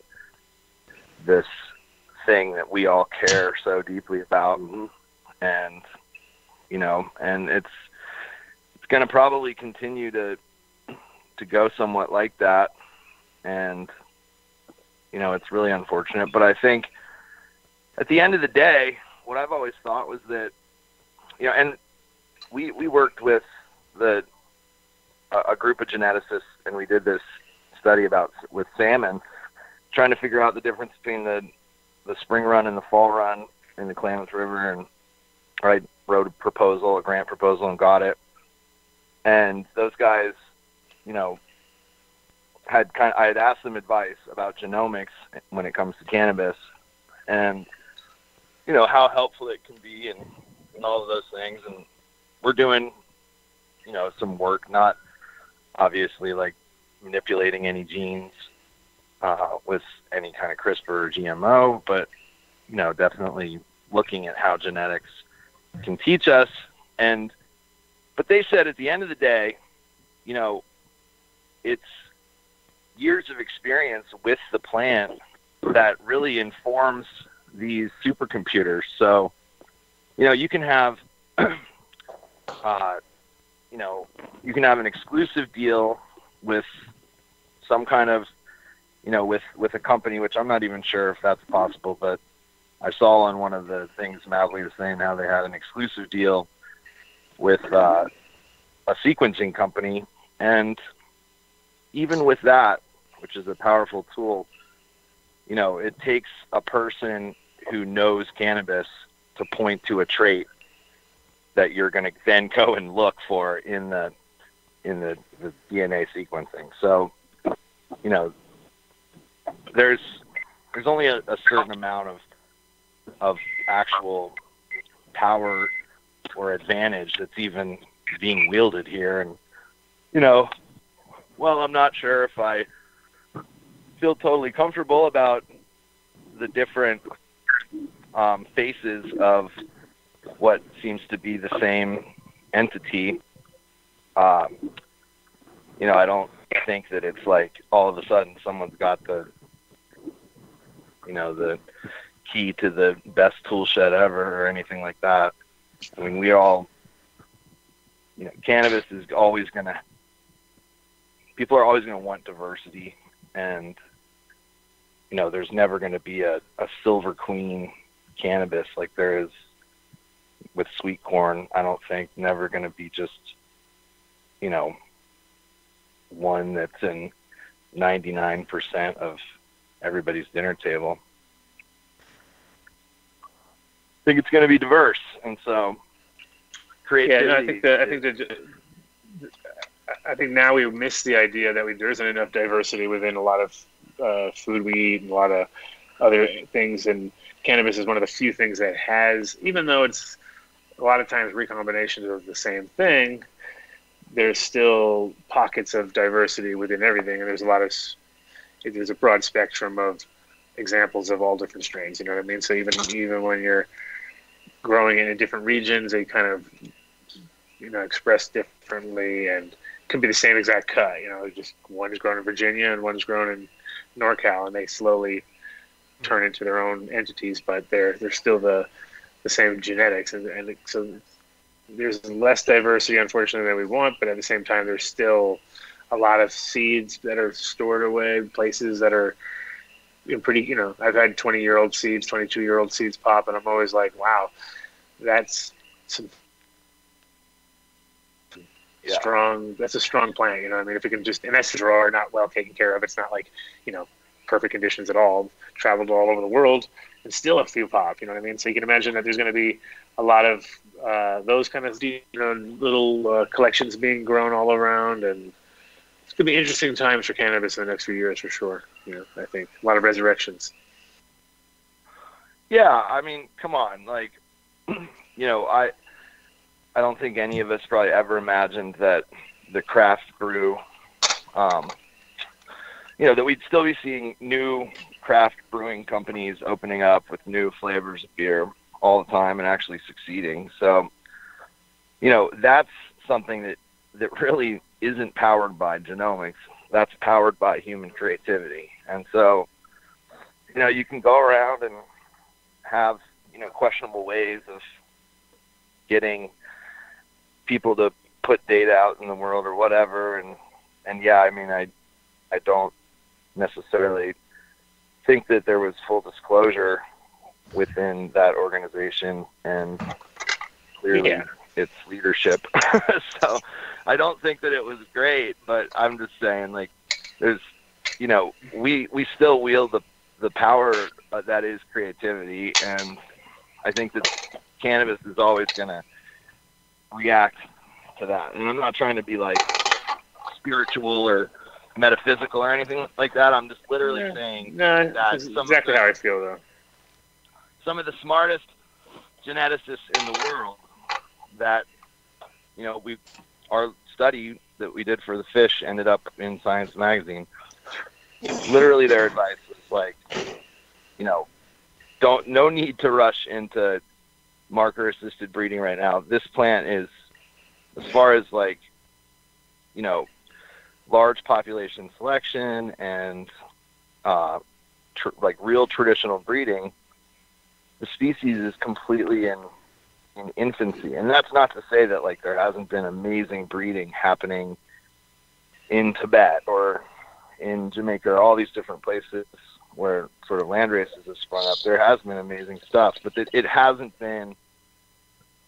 this thing that we all care so deeply about. And and it's going to probably continue to go somewhat like that. And, it's really unfortunate. But I think at the end of the day, what I've always thought was that, and we worked with a group of geneticists, and we did this study with salmon, trying to figure out the difference between the spring run and the fall run in the Klamath River. And I wrote a grant proposal, and got it. And those guys, I had asked them advice about genomics when it comes to cannabis, and how helpful it can be, and all of those things. And we're doing, some work, not obviously like manipulating any genes with any kind of CRISPR or GMO, but definitely looking at how genetics can teach us. But they said at the end of the day, it's years of experience with the plant that really informs these supercomputers. So, you can have, you can have an exclusive deal with some kind of, with a company, which I'm not even sure if that's possible, but I saw on one of the things Madly was saying how they had an exclusive deal with a sequencing company. And even with that, which is a powerful tool, it takes a person who knows cannabis to point to a trait that you're going to then go and look for in the DNA sequencing. So, you know, there's only a certain amount of actual power or advantage that's even being wielded here. And, you know, well, I'm not sure if I feel totally comfortable about the different faces of what seems to be the same entity. You know, I don't think that it's like all of a sudden someone's got the, you know, the key to the best tool shed ever or anything like that. I mean, we all, you know, cannabis is always going to, people are always going to want diversity, and, you know, there's never going to be a silver queen cannabis like there is with sweet corn. I don't think never going to be just, you know, one that's in 99% of everybody's dinner table. I think it's going to be diverse, and so creativity. Yeah, no, I think now we miss the idea that there isn't enough diversity within a lot of food we eat and a lot of other things, and cannabis is one of the few things that has, even though it's a lot of times recombinations of the same thing, there's still pockets of diversity within everything, and there's a broad spectrum of examples of all different strains. You know what I mean? So even when you're growing it in different regions, they kind of, you know, express differently, and could be the same exact cut. You know, just one is grown in Virginia and one is grown in NorCal, and they slowly turn into their own entities, but they're still the same genetics, and so there's less diversity, unfortunately, than we want, but at the same time, there's still a lot of seeds that are stored away, places that are pretty, you know, I've had 20-year-old seeds, 22-year-old seeds pop, and I'm always like, wow, that's some strong, that's a strong plant, you know what I mean? If it can just, and that's raw or not well taken care of, it's not like, you know, perfect conditions at all, traveled all over the world, and still a few pop, you know what I mean? So you can imagine that there's going to be a lot of those kind of, you know, little collections being grown all around, and it's going to be interesting times for cannabis in the next few years for sure. You know, I think a lot of resurrections. Yeah, I mean, come on, like, you know, I don't think any of us probably ever imagined that the craft brew, you know, that we'd still be seeing new craft brewing companies opening up with new flavors of beer all the time and actually succeeding. So, you know, that's something that really isn't powered by genomics. That's powered by human creativity. And so, you know, you can go around and have, you know, questionable ways of getting people to put data out in the world or whatever. And yeah, I mean, I don't necessarily think that there was full disclosure within that organization and clearly its leadership. So I don't think that it was great, but I'm just saying, like, there's, you know, we still wield the power that is creativity, and I think that cannabis is always going to react to that. And I'm not trying to be like spiritual or metaphysical or anything like that. I'm just literally saying that that's exactly how I feel, though. Some of the smartest geneticists in the world that, you know, our study that we did for the fish ended up in Science magazine. Literally their advice was like, you know, no need to rush into marker assisted breeding right now. This plant is, as far as like, you know, large population selection and like real traditional breeding, the species is completely in infancy. And that's not to say that like there hasn't been amazing breeding happening in Tibet or in Jamaica, or all these different places where sort of land races have sprung up. There has been amazing stuff, but it hasn't been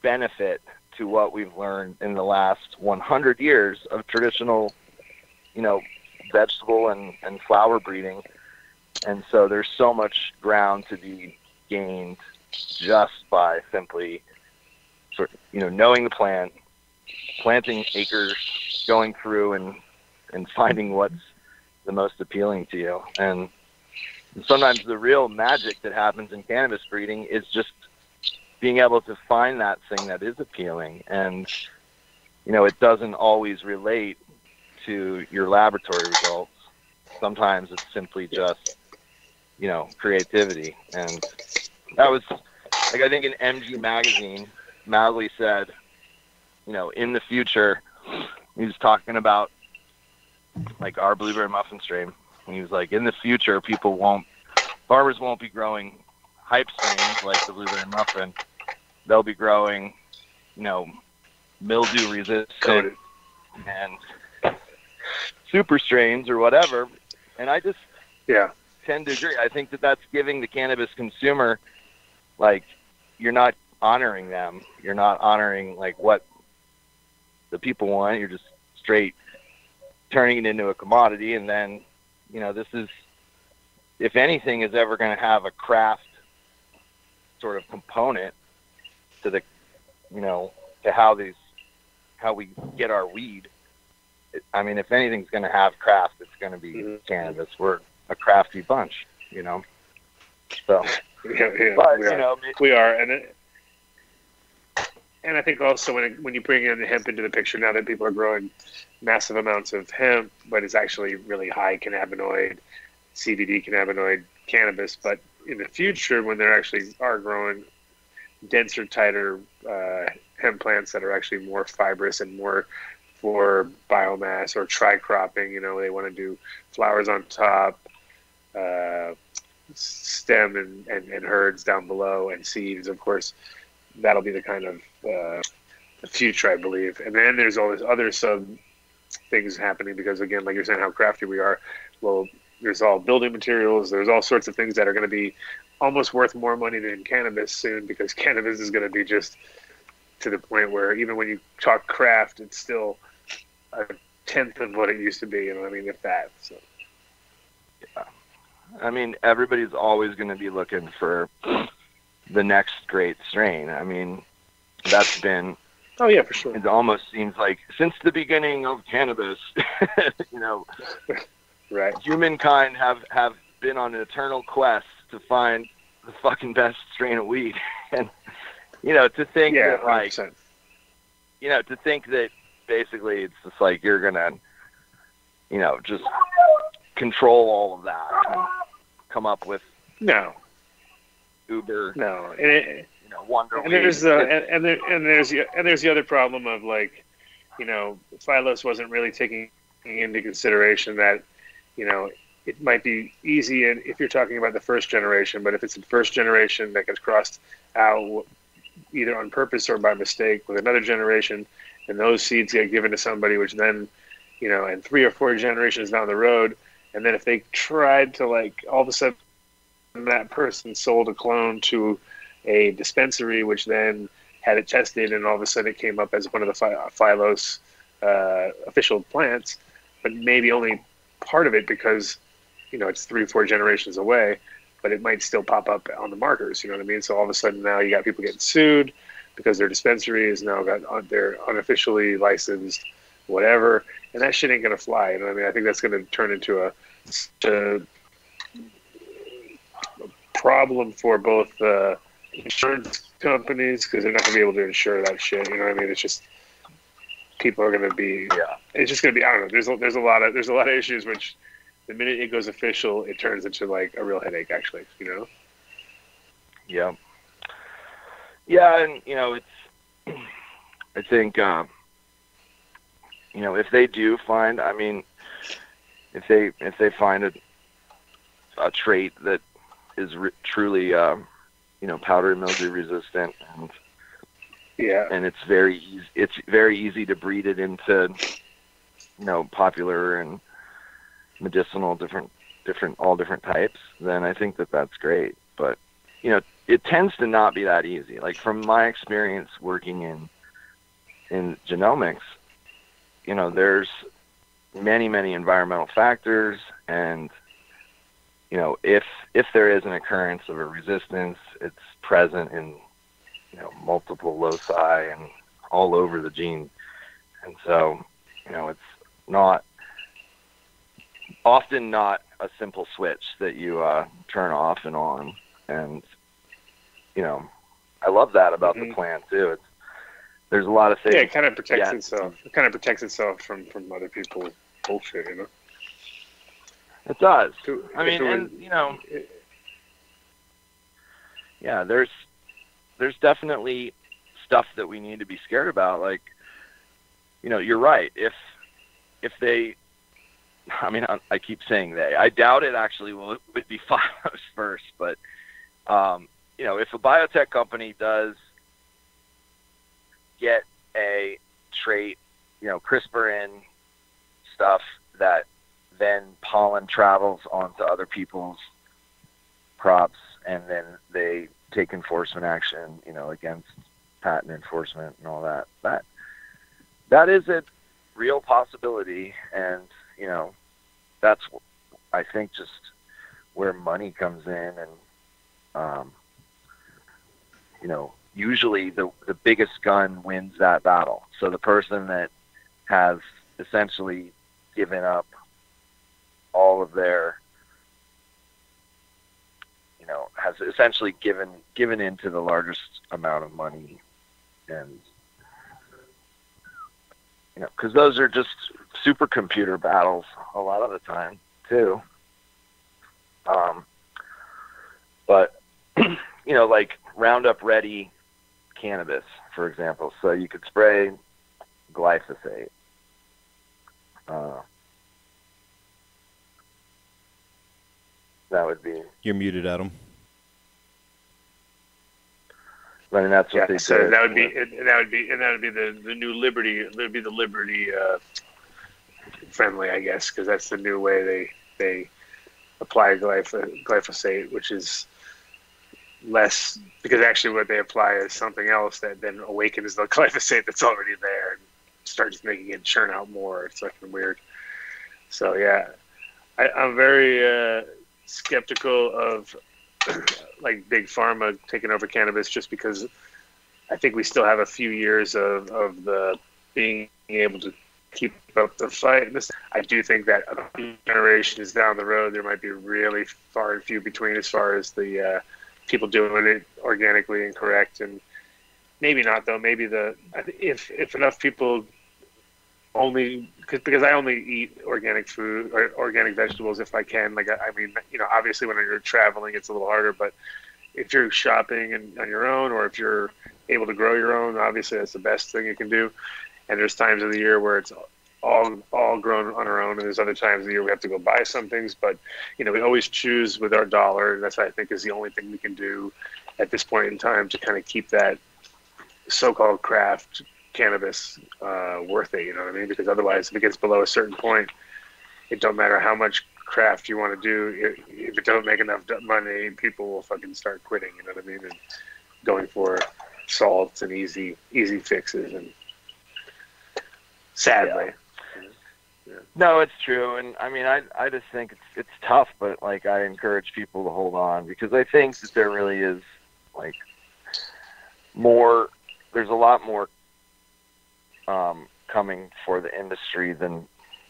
benefit to what we've learned in the last 100 years of traditional, you know, vegetable and flower breeding. And so there's so much ground to be gained just by simply knowing the plant, planting acres, going through and finding what's the most appealing to you. And sometimes the real magic that happens in cannabis breeding is just being able to find that thing that is appealing. And, it doesn't always relate to your laboratory results. Sometimes it's simply just, creativity. And that was, I think in MG Magazine, Mowgli said, in the future, he was talking about our blueberry muffin strain. And he was like, in the future, farmers won't be growing hype strains like the blueberry muffin. They'll be growing, mildew resistant and super strains or whatever. And I just tend to agree. I think that that's giving the cannabis consumer, you're not honoring them. You're not honoring what the people want. You're just straight turning it into a commodity. And then, this is, if anything is ever going to have a craft sort of component to the, to how we get our weed. If anything's going to have craft, it's going to be cannabis. We're a crafty bunch, So, we are, and I think also when you bring in the hemp into the picture, now that people are growing massive amounts of hemp, but it's actually really high cannabinoid, CBD cannabinoid cannabis. But in the future, when there actually are growing denser, tighter hemp plants that are actually more fibrous and more for biomass or tri-cropping, they want to do flowers on top, stem and herds down below, and seeds, of course. That'll be the kind of the future, I believe. And then there's all this other sub things happening because, again, like you're saying, how crafty we are. Well, there's all building materials. There's all sorts of things that are going to be almost worth more money than cannabis soon, because cannabis is going to be just to the point where even when you talk craft, it's still a tenth of what it used to be. If that. So. Yeah. Everybody's always going to be looking for the next great strain. That's been. Oh yeah, for sure. It almost seems like since the beginning of cannabis, right? Humankind have been on an eternal quest to find the fucking best strain of weed, and to think that 100%. To think that basically it's just you're gonna, just control all of that and come up with uber wonder and there's the other problem of Phylos wasn't really taking into consideration that it might be easy and if you're talking about the first generation, but if it's the first generation that gets crossed out either on purpose or by mistake with another generation, and those seeds get given to somebody, which then and 3 or 4 generations down the road, and then if they tried to all of a sudden that person sold a clone to a dispensary, which then had it tested, and all of a sudden it came up as one of the Phylos official plants, but maybe only part of it because it's 3 or 4 generations away, but it might still pop up on the markers. You know what I mean? So all of a sudden now you got people getting sued because their dispensary is now got their unofficially licensed whatever, and that shit ain't gonna fly. I think that's gonna turn into a problem for both insurance companies because they're not gonna be able to insure that shit. It's just people are gonna be. Yeah. It's just gonna be. I don't know. There's a lot of issues which the minute it goes official, it turns into a real headache. Actually, Yeah. Yeah, and it's. I think if they do find, if they find a trait that is truly powdery mildew resistant, and and it's very easy to breed it into popular and medicinal different types, then I think that's great. But it tends to not be that easy. From my experience working in genomics, there's many environmental factors, and if there is an occurrence of a resistance, it's present in multiple loci and all over the gene. And so, it's often not a simple switch that you turn off and on. And, I love that about the plant too. There's a lot of things. Yeah, it kind of protects itself. It kind of protects itself from other people's bullshit, It does. I mean, and yeah, there's definitely stuff that we need to be scared about. Like, you're right. If they, I keep saying they. I doubt it actually would be Phylos first, but if a biotech company does get a trait, CRISPR in stuff that then pollen travels onto other people's crops, and then they take enforcement action, against patent enforcement and all that. That is a real possibility, and that's, I think, just where money comes in, and usually the biggest gun wins that battle. So the person that has essentially given up all of their, has essentially given into the largest amount of money, and because those are just supercomputer battles a lot of the time too. But like Roundup Ready cannabis, for example. So you could spray glyphosate. That would be. You're muted, Adam. I mean, that's what they so did. that would be the new Liberty. It would be the Liberty friendly, I guess, because that's the new way they apply glyphosate, which is less, because actually what they apply is something else that then awakens the glyphosate that's already there and starts making it churn out more. It's fucking weird. So yeah, I'm very skeptical of like big pharma taking over cannabis, just because I think we still have a few years of the being able to keep up the fight. I do think that a few generations down the road, there might be really far and few between as far as the people doing it organically and correct. And maybe not though. Maybe if enough people only, because I only eat organic food or organic vegetables if I can. Like, I mean, obviously when you're traveling, it's a little harder, but if you're shopping and on your own, or if you're able to grow your own, obviously that's the best thing you can do. And there's times of the year where it's all grown on our own, and there's other times of the year we have to go buy some things. But we always choose with our dollar, and that's what I think is the only thing we can do at this point in time to kind of keep that so-called craft cannabis worth it. You know what I mean? Because otherwise, if it gets below a certain point, it don't matter how much craft you want to do. If it don't make enough money, people will fucking start quitting. You know what I mean? And going for salts and easy fixes, and sadly. Yeah. No, it's true. And I mean, I just think it's tough, but like, I encourage people to hold on, because I think that there really is like there's a lot more coming for the industry than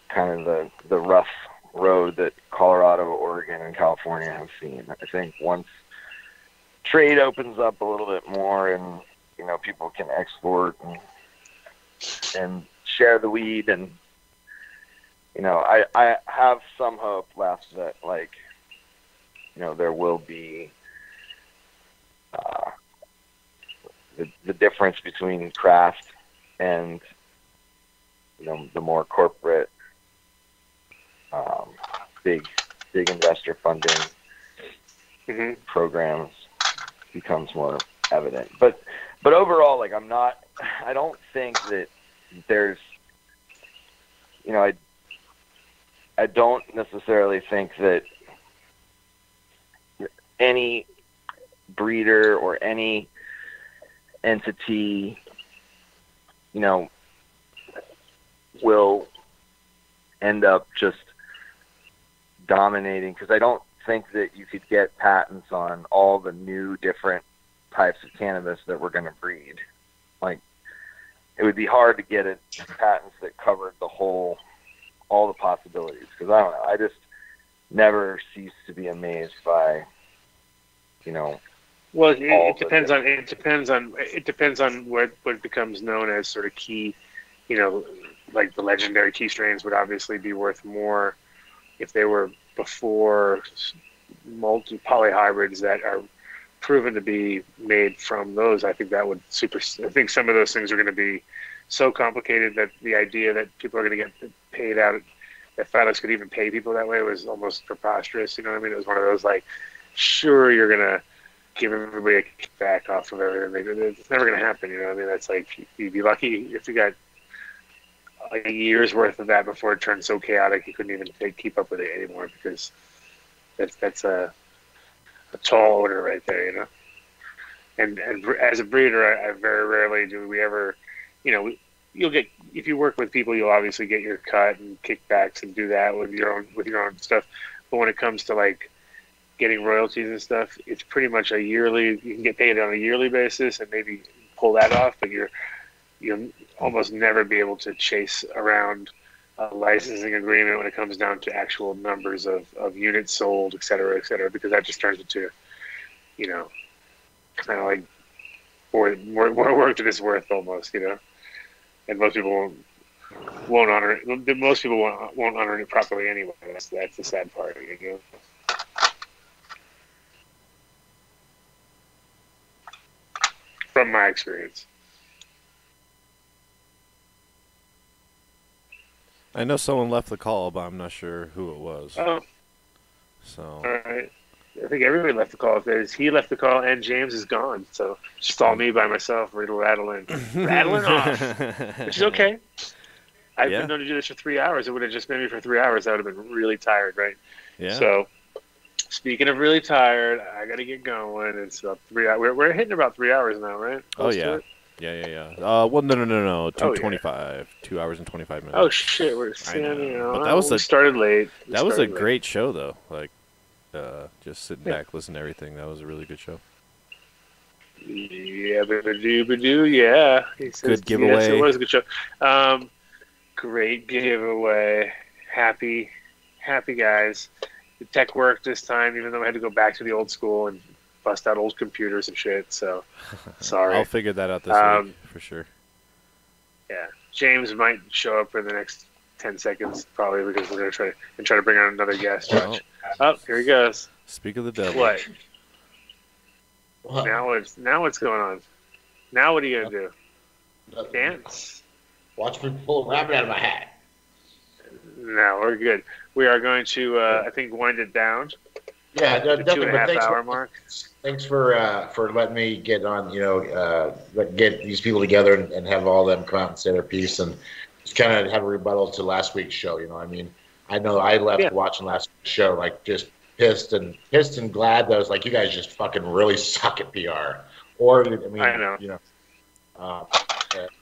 kind of the rough road that Colorado, Oregon, and California have seen. I think once trade opens up a little bit more, and people can export and share the weed, and I have some hope left that there will be the difference between craft and the more corporate big investor funding programs becomes more evident. But overall, like, I don't think that there's, I don't necessarily think that any breeder or any entity, will end up just dominating, because I don't think that you could get patents on all the new different types of cannabis that we're going to breed. Like, it would be hard to get patents that covered all the possibilities. Because I don't know, I just never cease to be amazed by, Well, it depends on what becomes known as sort of key, like the legendary key strains would obviously be worth more if they were before polyhybrids that are proven to be made from those. I think that would I think some of those things are going to be so complicated that the idea that people are going to get paid out, that Phylos could even pay people that way, was almost preposterous. You know what I mean? It was one of those, like, sure, you're going to give everybody a kickback off of everything. It's never going to happen. You know what I mean? That's like, you'd be lucky if you got like a year's worth of that before it turned so chaotic you couldn't even keep up with it anymore, because that's a tall order right there, And as a breeder, I very rarely do we ever, you'll get, if you work with people, you'll obviously get your cut and kickbacks and do that with your own stuff. But when it comes to like getting royalties and stuff, it's pretty much a yearly. You can get paid on a yearly basis and maybe pull that off, but you'll almost never be able to chase around a licensing agreement when it comes down to actual numbers of units sold, et cetera, because that just turns into, kind of like more work than it's worth almost, And most people won't honor it. Most people won't honor it properly anyway. That's the sad part, From my experience. I know someone left the call, but I'm not sure who it was. Oh. So. All right. I think everybody left the call. He left the call, and James is gone. So it's just all me by myself, rattling off, which is okay. I've been known to do this for 3 hours. It would have just been me for 3 hours. I would have been really tired, right? Yeah. So speaking of really tired, I got to get going. It's about 3 hours. We're hitting about 3 hours now, right? Close to it? Yeah. Well, no. 2:25. 2 hours and 25 minutes. Oh shit, we're standing. But that was we started late. That was a great show, though. Like, just sitting back, listening to everything. That was a really good show. Yeah, yeah. Good giveaway. Yes, it was a good show. Great giveaway. Happy guys. The tech worked this time, even though I had to go back to the old school and bust out old computers and shit. So, sorry. I'll figure that out this week for sure. Yeah, James might show up for the next 10 seconds probably, because we're gonna try to bring on another guest. Oh, here he goes. Speak of the devil. What? Now what's going on? Now what are you gonna do? Dance? Watch me pull a rabbit out of my hat. No, we're good. We are going to, I think, wind it down. Yeah, definitely. 2.5 hour mark. Thanks for letting me get on. Get these people together and have all of them come out and say their piece, and just kind of have a rebuttal to last week's show. I know I left watching last week's show like just pissed and glad that I was like, you guys just fucking really suck at PR. Or I know.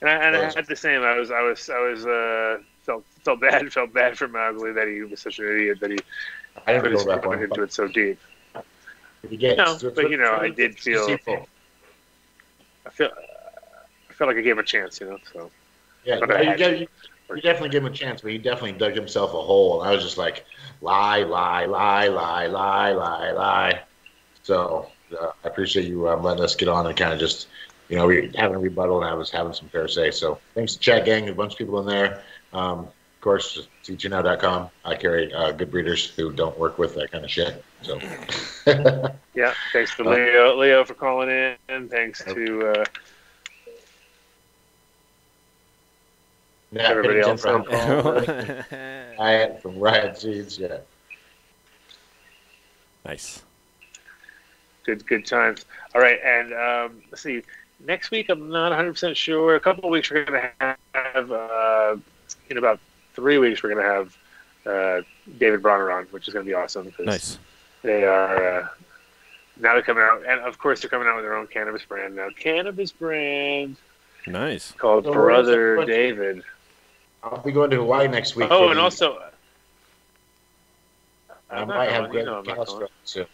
And I had the same. I was felt bad for Mowgli that he was such an idiot that he put his foot into it so deep. I did feel. I felt like I gave him a chance, So. Yeah, you definitely gave him a chance, but he definitely dug himself a hole. And I was just like, lie. So I appreciate you letting us get on and kind of just, we were having a rebuttal, and I was having some fair say. So thanks to Chat Gang, a bunch of people in there. Of course, CTNow.com. I carry good breeders who don't work with that kind of shit. So yeah, thanks to Leo for calling in, and thanks to everybody else on call. From Riot Seeds, yeah. Nice. Good times. All right, and let's see. Next week, I'm not 100% sure. A couple of weeks, we're going to have, in about 3 weeks, we're going to have David Bronner on, which is going to be awesome. Nice. They are, now they're coming out, and of course, they're coming out with their own cannabis brand now. Cannabis brand. Nice. Called Brother David. I'll be going to Hawaii next week. Oh, and also, I might have Greg McAllister soon.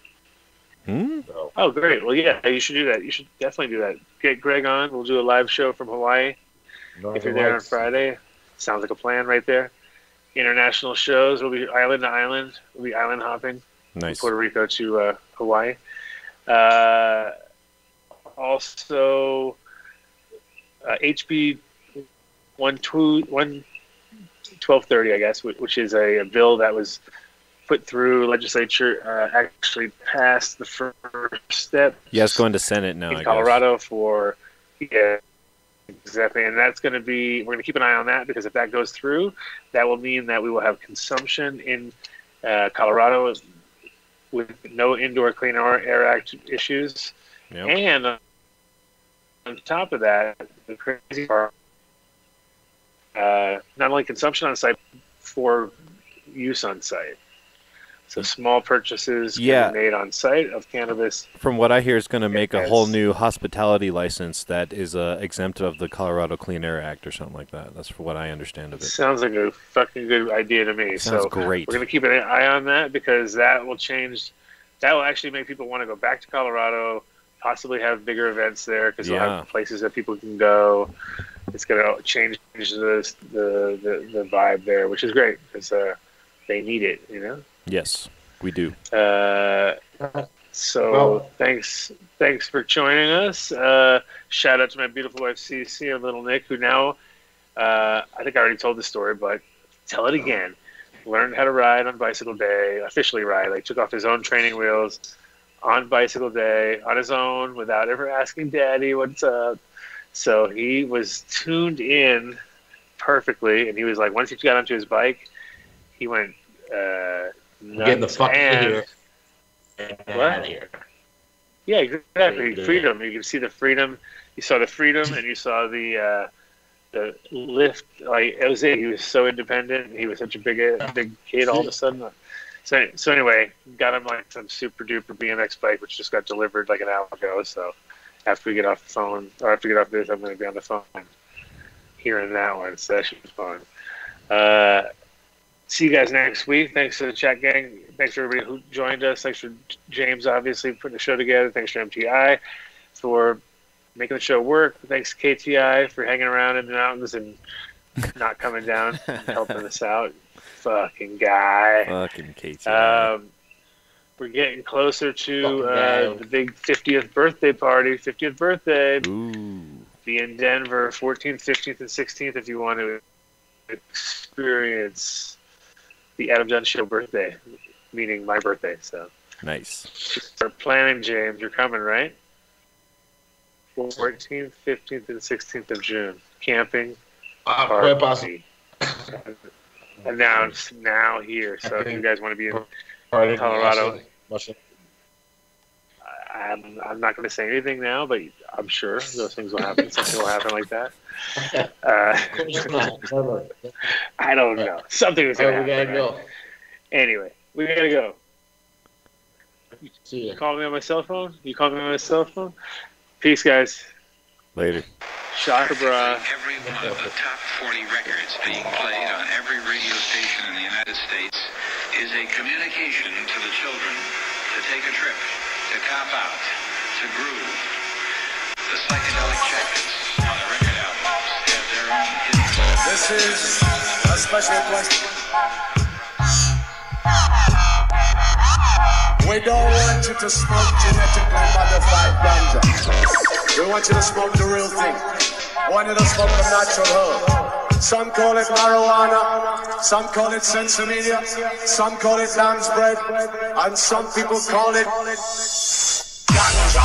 So. Oh, great. Well, yeah, you should do that. You should definitely do that. Get Greg on. We'll do a live show from Hawaii. If you're there on Friday, sounds like a plan right there. International shows. We'll be island to island. We'll be island hopping. Nice. From Puerto Rico to Hawaii. Also, HB 1230, I guess, which is a bill that was put through legislature, actually passed the first step. Yeah, it's going to Senate now, in Colorado for, yeah, exactly. And that's going to be, we're going to keep an eye on that, because if that goes through, that will mean that we will have consumption in Colorado with no Indoor Clean Air Act issues. Yep. And on top of that, the crazy part, not only consumption on site, for use on site. So small purchases can be made on site of cannabis. From what I hear, it's going to make a whole new hospitality license that is exempt of the Colorado Clean Air Act or something like that. That's what I understand of it. Sounds like a fucking good idea to me. Sounds great. We're going to keep an eye on that, because that will change. That will actually make people want to go back to Colorado, possibly have bigger events there, because you'll have places that people can go. It's going to change the vibe there, which is great, because they need it, you know? Yes, we do. Thanks for joining us. Shout out to my beautiful wife, Cece, and little Nick, who now, I think I already told the story, but tell it again. Learned how to ride on bicycle day, officially ride. Like, took off his own training wheels on bicycle day, on his own, without ever asking Daddy what's up. So he was tuned in perfectly, and he was like, once he got onto his bike, he went nuts. Get the fuck out of here. Yeah, exactly. Freedom. You can see the freedom. You saw the freedom, and you saw the lift. Like, it was it. He was so independent. He was such a big kid all of a sudden. So anyway, got him like some super duper BMX bike, which just got delivered like an hour ago. So after we get off the phone, or after we get off this, I'm going to be on the phone hearing that one. So that should be fun. See you guys next week. Thanks to the chat gang. Thanks for everybody who joined us. Thanks for James, obviously, putting the show together. Thanks for MTI for making the show work. Thanks to KTI for hanging around in the mountains and not coming down and helping us out. Fucking guy. Fucking KTI. We're getting closer to the big 50th birthday party. 50th birthday. Ooh. Be in Denver, 14th, 15th, and 16th if you want to experience the Adam Dunn Show birthday, meaning my birthday. So nice. Start planning, James. You're coming, right? 14th, 15th, and 16th of June. Camping. Party. Announced now here. So if you guys want to be in Colorado, I'm not going to say anything now, but I'm sure those things will happen. Something will happen like that. I don't know. Something was going to happen. We gotta go. Anyway, we gotta go. See ya. You call me on my cell phone? You call me on my cell phone? Peace, guys. Later. Shaka bra. Every one of the top 40 records being played on every radio station in the United States is a communication to the children to take a trip, to cop out, to groove. The psychedelic jackets on the record albums have their own hidden. This is a special question. We don't want you to smoke genetically modified ganja. We want you to smoke the real thing. We want you to smoke the natural herb. Some call it marijuana, some call it sensimedia, some call it lamb's bread, and some people call it ganja.